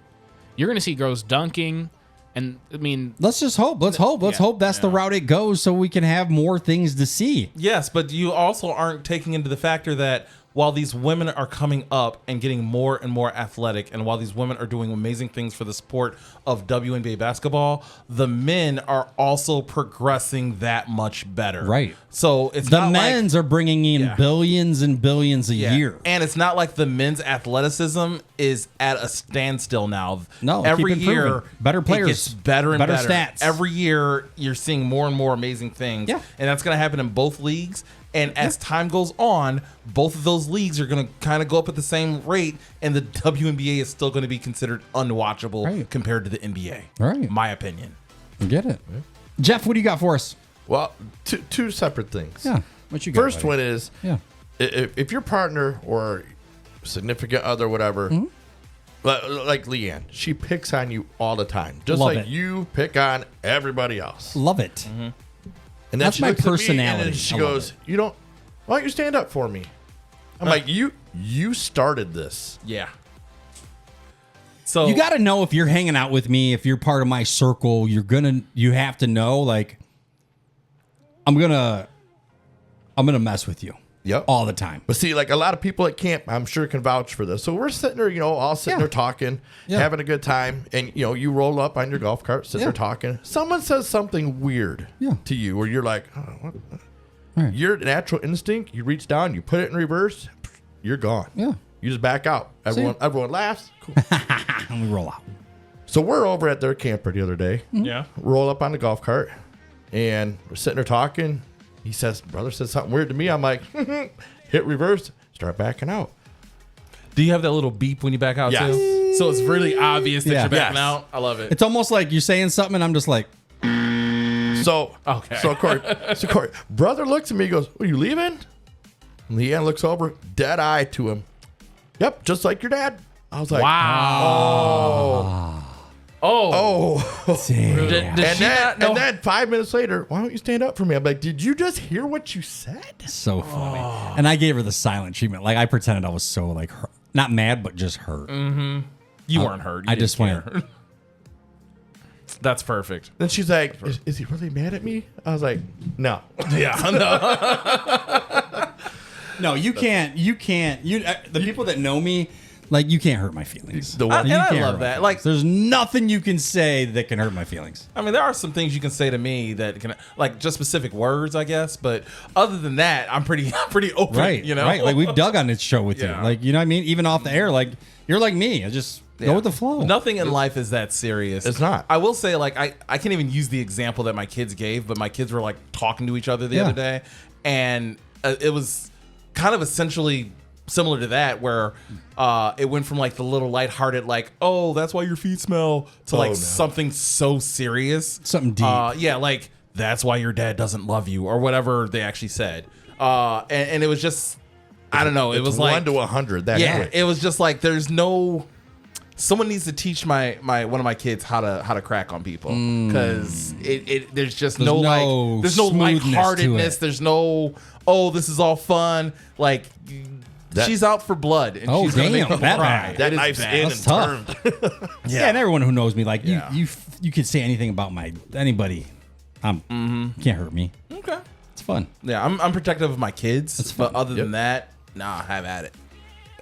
you're going to see girls dunking and I mean Let's just hope. Let's hope. Let's hope that's the route it goes so we can have more things to see. Yes, but you also aren't taking into the factor that while these women are coming up and getting more and more athletic, and while these women are doing amazing things for the sport of WNBA basketball, the men are also progressing that much better. Right. So it's The not men's are bringing in Yeah. billions and billions a year. And it's not like the men's athleticism is at a standstill now. No, every keep year, improving. Better players. it gets better and Better better. stats. Every year, you're seeing more and more amazing things. Yeah. And that's going to happen in both leagues. And as time goes on, both of those leagues are going to kind of go up at the same rate, and the WNBA is still going to be considered unwatchable Right. compared to the NBA. Right. My opinion. Get it. Jeff, what do you got for us? Well, two separate things. Yeah. What you got? First buddy? one is Yeah. if your partner or significant other, whatever, like Leanne, she picks on you all the time, just Love like it. you pick on everybody else. Love it. And then That's she my looks at me personality. and then she I love goes, "You don't. Why don't you stand up for me?" I'm like, "You started this." Yeah. So You got to know if you're hanging out with me, if you're part of my circle, you have to know, like, I'm gonna mess with you. Yep. All the time. But see, like a lot of people at camp, I'm sure can vouch for this. So we're sitting there, all sitting Yeah. there talking, Yeah. having a good time, and you roll up on your golf cart, sitting Yeah. there talking. Someone says something weird Yeah. to you, where you're like, oh, what? Right. Your natural instinct, you reach down, you put it in reverse, you're gone. Yeah. You just back out. Everyone laughs. Cool. And we roll out. So we're over at their camper the other day. yeah. Roll up on the golf cart, and we're sitting there talking. He says, brother said something weird to me. I'm like, hit reverse, start backing out. Do you have that little beep when you back out Yes. too? So it's really obvious that Yeah. you're backing Yes. out. I love it. It's almost like you're saying something and I'm just like, So, Okay. So Corey, brother looks at me, he goes, "Are you leaving?" And Leanne looks over, dead eye to him. Yep, just like your dad. I was like, wow. Oh. damn. Does she not know? And then 5 minutes later, why don't you stand up for me? I'm like, did you just hear what you said? So funny. And I gave her the silent treatment. Like, I pretended I was so, like, hurt. Not mad, but just hurt. You weren't hurt. You I didn't just care. went, That's perfect. Then she's like, is he really mad at me? I was like, no. Yeah. No. no, you can't. The people that know me, like, you can't hurt my feelings. The one- You And I can't love hurt my that. feelings. Like- there's nothing you can say that can hurt my feelings. I mean, there are some things you can say to me that can, like, just specific words, I guess. But other than that, I'm pretty open. Right. You know. Right. Like, we've dug on this show with Yeah. you. Like, you know what I mean? Even off the air, like, you're like me. I just go with the flow. Nothing in life is that serious. It's not. I will say, like, I can't even use the example that my kids gave, but my kids were, like, talking to each other the Yeah. other day. And it was kind of essentially similar to that, where it went from, like, the little lighthearted, like, oh, that's why your feet smell, to, like, no. something so serious. Something deep. Yeah, like, that's why your dad doesn't love you, or whatever they actually said. And it was just, I don't know. It It's was like 1 to 100. That yeah, quick. it was just like there's no. Someone needs to teach my one of my kids how to crack on people, because there's just There's no no like there's no smoothness to lightheartedness. it. There's no this is all fun. Like she's out for blood, and Oh, she's gonna make damn, people that cry. bad. that It is knife's bad. in That's and tough. turned. Yeah. And everyone who knows me, like, Yeah. you could say anything about anybody. Can't hurt me. Okay. It's fun. Yeah, I'm protective of my kids, but other Yep. than that, nah, have at it.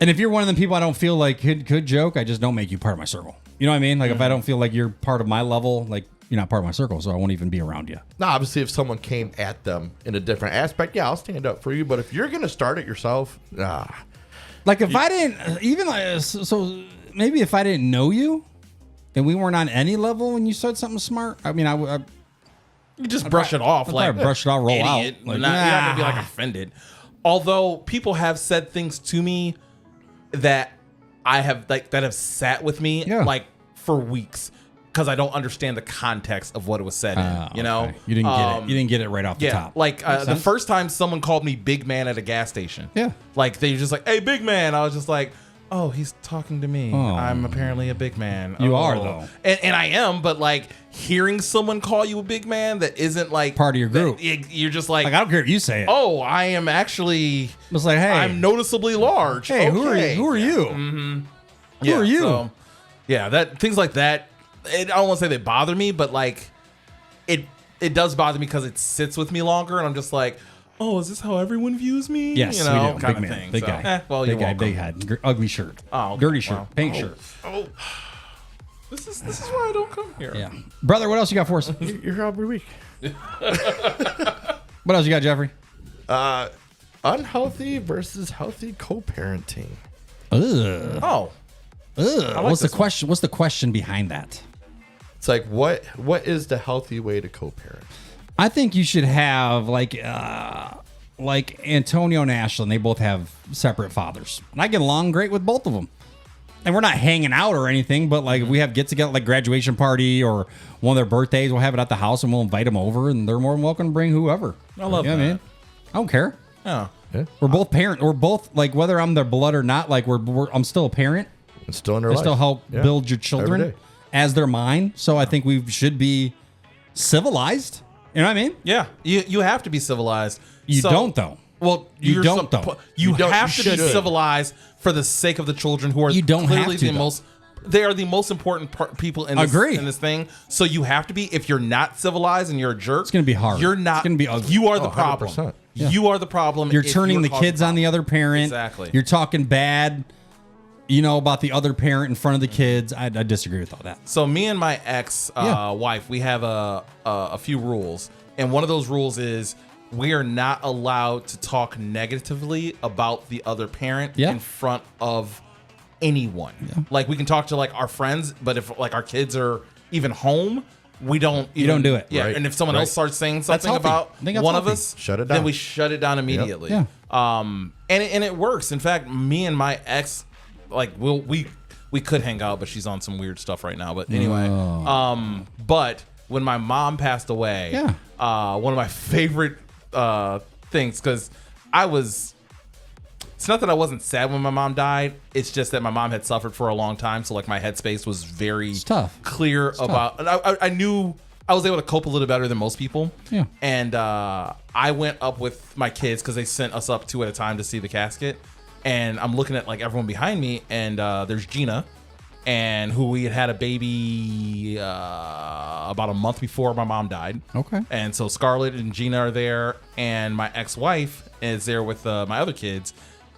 And if you're one of the people I don't feel like could joke, I just don't make you part of my circle. You know what I mean? Like, if I don't feel like you're part of my level, like, you're not part of my circle, so I won't even be around you. Now, obviously, if someone came at them in a different aspect, yeah, I'll stand up for you. But if you're going to start it yourself, Like, if I didn't, even like, so maybe if I didn't know you and we weren't on any level and you said something smart, I mean, I You just brush it off, I'd like probably brush it off, roll idiot. out. You're Like, not gonna be nah. like offended. Although people have said things to me that I have that have sat with me Yeah. like for weeks, because I don't understand the context of what it was said in. You know, okay. You didn't get it. You didn't get it right off the Yeah, top. like the sense. first time someone called me big man at a gas station. Yeah. Like they were just like, "Hey, big man." I was just like, "Oh, he's talking to me. Oh. I'm apparently a big man." You Oh. are, though. and I am. But like hearing someone call you a big man that isn't like Part of your group. you're just like, Like, I don't care if you say it. "Oh, I am actually." It's like, hey, I'm noticeably large. hey, who are Okay. you? Who are you? Who are you? So, yeah, that things like that. I don't want to say they bother me, but like it does bother me because it sits with me longer, and I'm just like, oh, is this how everyone views me? Yes, you know, we do. kind Big of man, thing. big So, guy. well, Big you're guy, welcome. big head, ugly shirt, Oh, okay. dirty shirt, Wow. pink shirt. Oh, this is why I don't come here. Yeah, brother. What else you got for us? You're here every week. What else you got, Jeffrey? Unhealthy versus healthy co-parenting. Ugh. Oh, Ugh. What's the question? What's the question behind that? It's like what is the healthy way to co-parent? I think you should have like Antonio and Ashlyn. They both have separate fathers, and I get along great with both of them. And we're not hanging out or anything, but like if we have get together, like graduation party or one of their birthdays, we'll have it at the house and we'll invite them over, and they're more than welcome to bring whoever. I love Yeah, that. man. I don't care. Yeah. We're both parent. We're both like whether I'm their blood or not. Like I'm still a parent. It's still in their I life. still help Yeah. build your Every children day. as they're mine. So I think we should be civilized. You know what I mean? Yeah. You have to be civilized. You So- don't though. Well, You you're don't, suppo- though. You don't- have you to be should. civilized for the sake of the children who are You don't clearly have to, the though. most. They are the most important people in this, Agree. in this thing. So you have to be. If you're not civilized and you're a jerk, it's gonna be hard. You're not. It's gonna be ugly. You are the 100%. problem. Yeah. You are the problem. You're if turning the causing kids on the other parent. Exactly. You're talking bad, about the other parent in front of the kids. I disagree with all that. So me and my ex Yeah. wife, we have a few rules, and one of those rules is we are not allowed to talk negatively about the other parent Yeah. in front of anyone. Like we can talk to like our friends, but if like our kids are even home, we don't. You don't do it. Yeah, Right. and if someone Right. else starts saying something healthy. about I think that's one of healthy. us, Shut it then down. we shut it down immediately. Yeah. And it works. In fact, me and my ex, like we could hang out, but she's on some weird stuff right now. But anyway, but when my mom passed away, Yeah. one of my favorite things, because it's not that I wasn't sad when my mom died. It's just that my mom had suffered for a long time. So like my headspace was very tough. clear about, and I knew I was able to cope a little better than most people. Yeah. And I went up with my kids because they sent us up 2 at a time to see the casket. And I'm looking at like everyone behind me, and there's Gina, and who we had a baby about a month before my mom died. Okay. And so Scarlett and Gina are there, and my ex-wife is there with my other kids.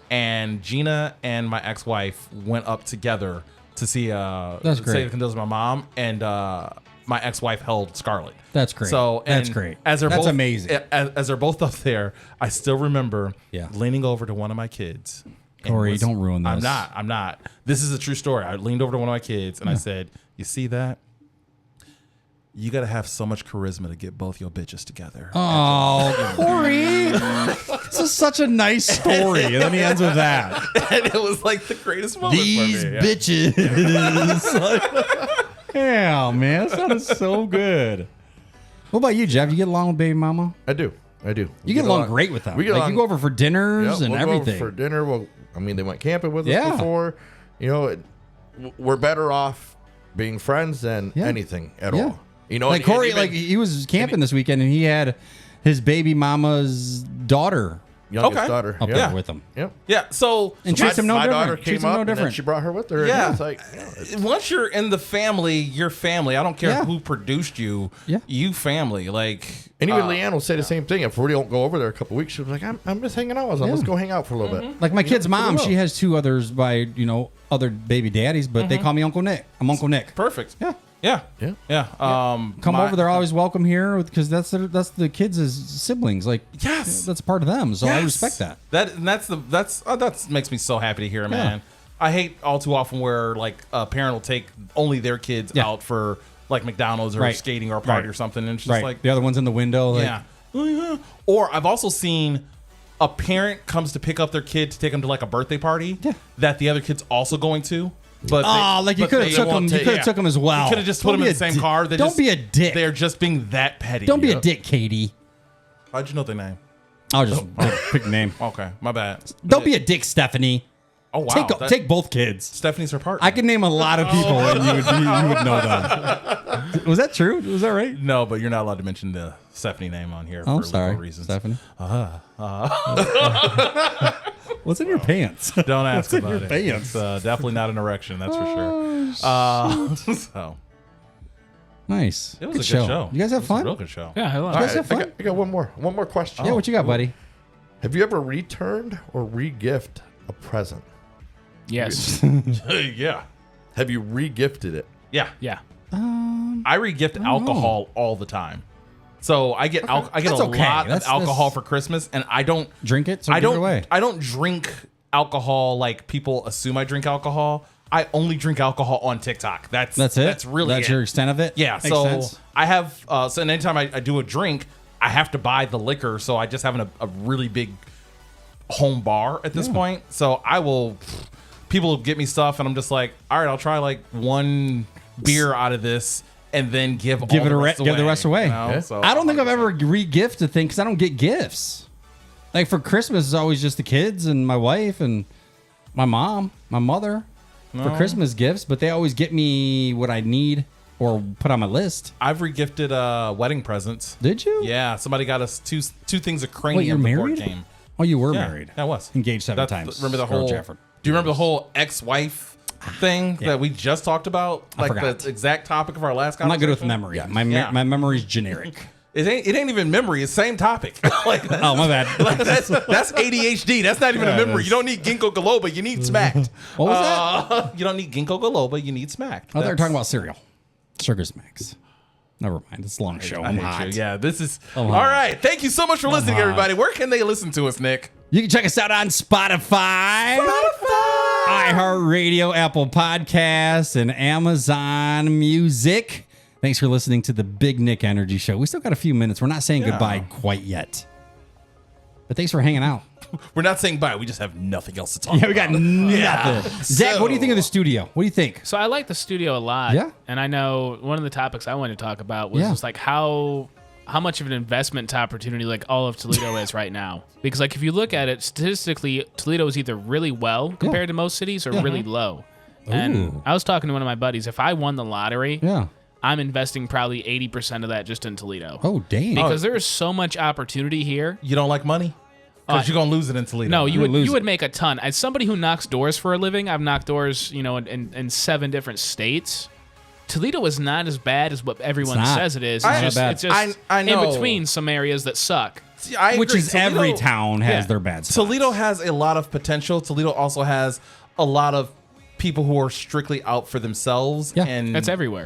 And Gina and my ex-wife went up together to see That's say great. the condolences to my mom, and my ex-wife held Scarlett. That's great. So That's and great. As they're That's both, amazing. As they're both up there, I still remember Yeah. leaning over to one of my kids. and Corey, don't ruin this. I'm not. This is a true story. I leaned over to one of my kids and I said, "You see that? You got to have so much charisma to get both your bitches together." Oh, Corey. This is such a nice story. And then he ends with that. And it was like the greatest moment These for me. Yeah. bitches. Yeah, man. That sounded so good. What about you, Jeff? You get along with baby mama? I do. You get along great with them. We get Like, along- you go over for dinners Yep, and we'll go everything. for dinner. Well, I mean, they went camping with us Yeah. before. We're better off being friends than Yeah. anything at Yeah. all. Like and Corey, even like he was camping this weekend and he had his baby mama's daughter youngest Okay. daughter. up Yeah. there with him. Yep. Yeah. So And treats him no my different. daughter Treats came him no up and then different. she brought her with her. And Yeah. it's like, once you're in the family, you're family. I don't care Yeah. who produced you. Yeah. You family. Like and even Leanne will say the same thing. If we don't go over there a couple weeks, she'll be like, I'm just hanging out with them. Let's go hang out for a little bit. Like my kid's mom, will. she has 2 others by, other baby daddies, but they call me Uncle Nick. I'm Uncle Nick. perfect. Yeah. Yeah. Yeah. Yeah. Come my- over, they're always welcome here because that's the kids' siblings. Like, Yes. that's part of them. So I Yes. respect that. That makes me so happy to hear, man. I hate all too often where like a parent will take only their kids Yeah. out for like McDonald's or Right. skating or a party Right. or something, and it's just Right. like the other one's in the window. Like, yeah. Oh, yeah. Or I've also seen a parent comes to pick up their kid to take them to like a birthday party that the other kid's also going to. But Oh, like you could have took them. You could have took them as well. You could have just put Don't them in be the a same car. Don't be a dick. They're just being that petty. Don't be a dick, Katie. How'd you know their name? I'll just pick a name. Okay, my bad. Don't be a dick, Stephanie. Oh wow. Take both kids. Stephanie's her partner. I can name a lot of people, and you would know them. Was that true? Was that right? No, but you're not allowed to mention the Stephanie name on here Oh, for I'm sorry, legal reasons. Stephanie. What's in your pants? Don't ask in about your it. pants? It's definitely not an erection, that's for sure. So Nice. it was a good show. You guys have It was a fun? real good show. Yeah, I love You it. guys have fun? I got one more question. Yeah, what you got, buddy? Have you ever returned or re-gift a present? Yes. Yeah. Have you re-gifted it? Yeah. Yeah. I re-gift alcohol all the time. So I get I get That's a okay. lot That's- of alcohol that's- for Christmas, and I don't Drink it. So I give it don't away. I don't drink alcohol like people assume I drink alcohol. I only drink alcohol on TikTok. That's That's it. That's really That's it. your extent of it. Yeah. Makes So sense. I have so anytime I do a drink, I have to buy the liquor. So I just have a really big home bar at this point. So I will. People will get me stuff, and I'm just like, all right, I'll try like one beer out of this, and then give the rest away. You know? Yeah. So I don't think I've ever re-gifted a thing because I don't get gifts. Like for Christmas, it's always just the kids and my wife and my mom, my mother for Christmas gifts. But they always get me what I need or put on my list. I've regifted wedding presents. Did you? Yeah, somebody got us two things of Cranium. Wait, you're the board married? game. Oh, you were Yeah, married. I was Engaged 7 That's- times. Remember the Earl whole? Jafford. Do you remember the whole ex-wife thing that we just talked about? Like forgot. the exact topic of our last I'm not good with conversation? memory. Yeah. My memory's generic. It ain't even memory. It's same topic. Like, Oh, my bad. that's ADHD. That's not even a memory. You don't need ginkgo biloba. You need smacked. What was that? You don't need ginkgo biloba. You need smacked. Oh, they were talking about cereal. Sugar Smacks. Never mind. It's a long show. I I'm hate hot. you. Yeah, this is I'm all hot. right. Thank you so much for listening, hot. everybody. Where can they listen to us, Nick? You can check us out on Spotify, iHeartRadio, Apple Podcasts, and Amazon Music. Thanks for listening to the Big Nick Energy Show. We still got a few minutes. We're not saying goodbye quite yet. But thanks for hanging out. We're not saying bye. We just have nothing else to talk Yeah, about. we got nothing. Zach, what do you think of the studio? What do you think? So I like the studio a lot. Yeah. And I know one of the topics I wanted to talk about was Yeah. just like how much of an investment opportunity like all of Toledo is right now. Because like if you look at it statistically, Toledo is either really well compared to most cities or really low. And I was talking to one of my buddies. If I won the lottery, Yeah. I'm investing probably 80% of that just in Toledo. Oh, dang. Because there is so much opportunity here. You don't like money? Because you're going to lose it in Toledo. No, you lose would make a ton. As somebody who knocks doors for a living, I've knocked doors, in 7 different states. Toledo is not as bad as what everyone not. says it is. I- It's bad. just I know. in between some areas that suck. See, I Which agree. is every Toledo- town has yeah. their bad spots. Toledo has a lot of potential. Toledo also has a lot of people who are strictly out for themselves. Yeah. And That's everywhere.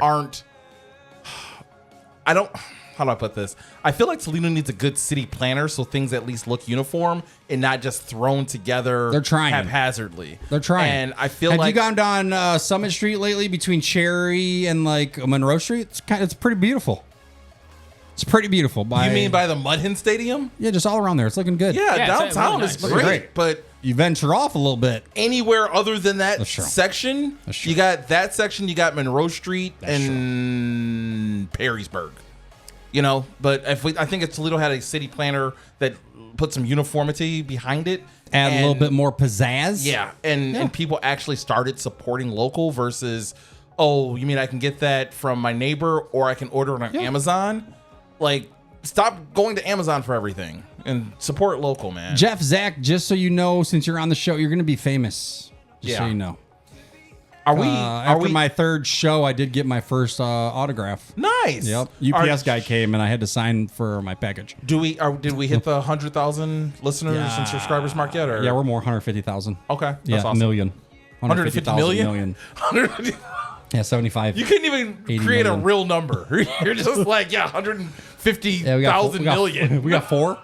How do I put this? I feel like Toledo needs a good city planner so things at least look uniform and not just thrown together They're trying. haphazardly. They're trying. And I feel Have like you gone down Summit Street lately between Cherry and like Monroe Street? It's pretty beautiful. It's pretty beautiful. you mean by the Mudhen Stadium? Yeah, just all around there. It's looking good. Yeah, Yeah, it's downtown really is nice. great, Great. but You venture off a little bit. anywhere other than that That's true. section, That's true. you got that section, you got Monroe Street and Perrysburg. But I think if Toledo had a city planner that put some uniformity behind it, Add a little and- bit more pizzazz. yeah, and people actually started supporting local versus, oh, you mean I can get that from my neighbor or I can order it on Amazon? Like, stop going to Amazon for everything and support local, man. Jeff, Zach, just so you know, since you're on the show, you're going to be famous. Just so Yeah. you know. Are we? After my third show, I did get my first autograph. Nice. Yep. UPS guy came and I had to sign for my package. Did we hit the 100,000 listeners and subscribers mark yet? Or? Yeah, we're more 150,000. Okay. That's Yeah, awesome. million. 150 million? 150,000 Yeah, 75. You couldn't even 80 create million. a real number. You're just like, 150,000 million. We got 4.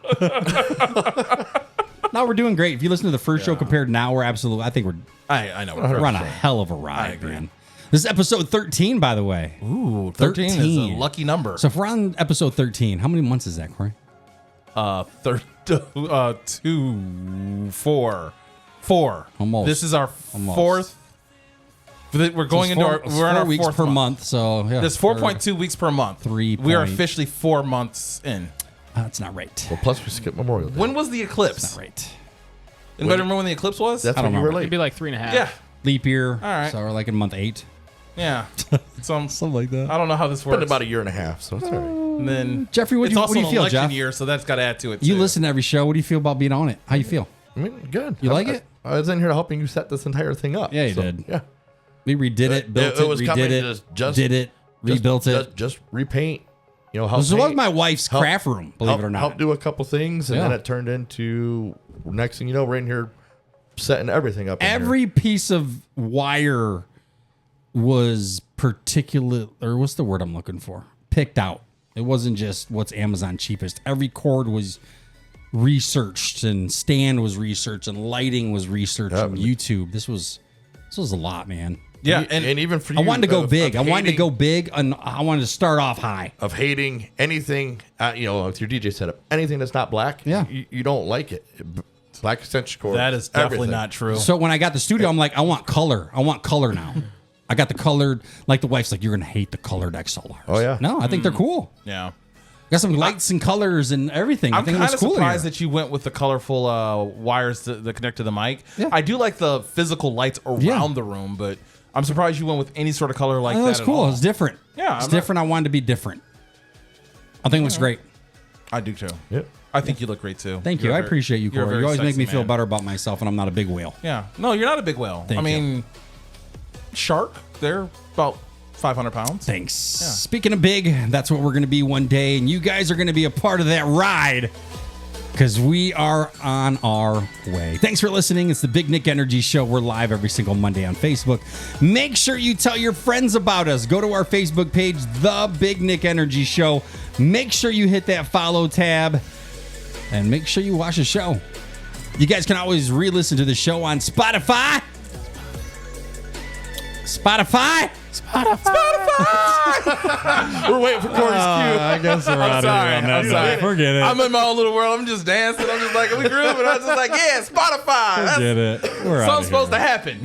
No, we're doing great. If you listen to the first show compared now, we're absolutely. I think we're I know. we're on a hell of a ride, man. This is episode 13, by the way. Ooh, 13 is a 13. lucky number. So if we're on episode 13, how many months is that, Corey? 2, 4. 4. Almost. This is our Almost. fourth. We're going into our. It's We're in 4 our weeks fourth per month. So yeah, There's 4.2 weeks per month. 3 We are point- officially 4 months in. That's not right. Well, plus we skipped Memorial Day. When was the eclipse? Not right. Anybody remember when the eclipse was? That's I when don't you were remember. It'd late. be like 3.5. yeah. Leap year. All right. So we're like in month 8. Yeah. So Something like that. I don't know how this It's been works. about a year and a half, so it's all right. And then Jeffrey, what it's do you- also what do you an feel, election Jeff? year, so that's got to add to it. You too. listen to every show. What do you feel about being on it? How you feel? I mean, good. You like it? I was in here helping you set this entire thing up. Yeah, you did. Yeah. We redid it, built it was it, coming redid it, just- did it, rebuilt it. Just repaint help This was paint, my wife's help- craft room, believe it or not. Help do a couple things, and then Yeah. it turned into, next thing you know, we're in here setting everything up. in here. Every piece of wire was particular, or what's the word I'm looking for? Picked out. It wasn't just what's Amazon cheapest. Every cord was researched, and stand was researched, and lighting was researched, and YouTube. This was a lot, man. Yeah, and even for you, I wanted to go big. I wanted to hating- go big, and I wanted to start off high. of hating anything, with your DJ setup, anything that's not black. Yeah. you don't like it. Black extension cord. that is definitely everything. not true. So when I got the studio, I'm like, I want color. I want color now. I got the colored, like the wife's like, you're gonna hate the colored XLRs. Oh, yeah. No, I think they're cool. yeah. Got some lights and colors and everything. I I'm think it kind was of cool. surprised here. that you went with the colorful wires that connect to the mic. Yeah. I do like the physical lights around Yeah. the room, but I'm surprised you went with any sort of color like Oh, that. that's at cool. all. It's different. Yeah, it's I'm different. I wanted to be different. I think it looks great. I do too. Yep. I think you look great too. Thank you. You're I very- appreciate you, you're a Corey. very You always make sexy me feel man. better about myself, and I'm not a big whale. Yeah. No, you're not a big whale. Thank I you. mean, shark, they're about 500 pounds. Thanks. Speaking of big, that's what we're going to be one day, and you guys are going to be a part of that ride because we are on our way. Thanks for listening. It's the Big Nick Energy Show. We're live every single Monday on Facebook. Make sure you tell your friends about us. Go to our Facebook page, The Big Nick Energy Show. Make sure you hit that follow tab, and make sure you watch the show. You guys can always re-listen to the show on Spotify. We're waiting for Corey's cue. I guess we're I'm sorry. I'm sorry. Forget it. I'm in my own little world. I'm just dancing. I'm just like, we grooving. I'm just like, yeah, Spotify. That's Forget it. We're out something's supposed to happen.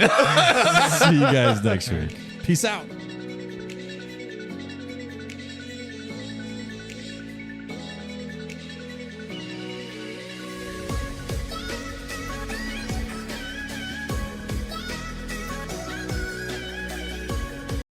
See you guys next week. Peace out.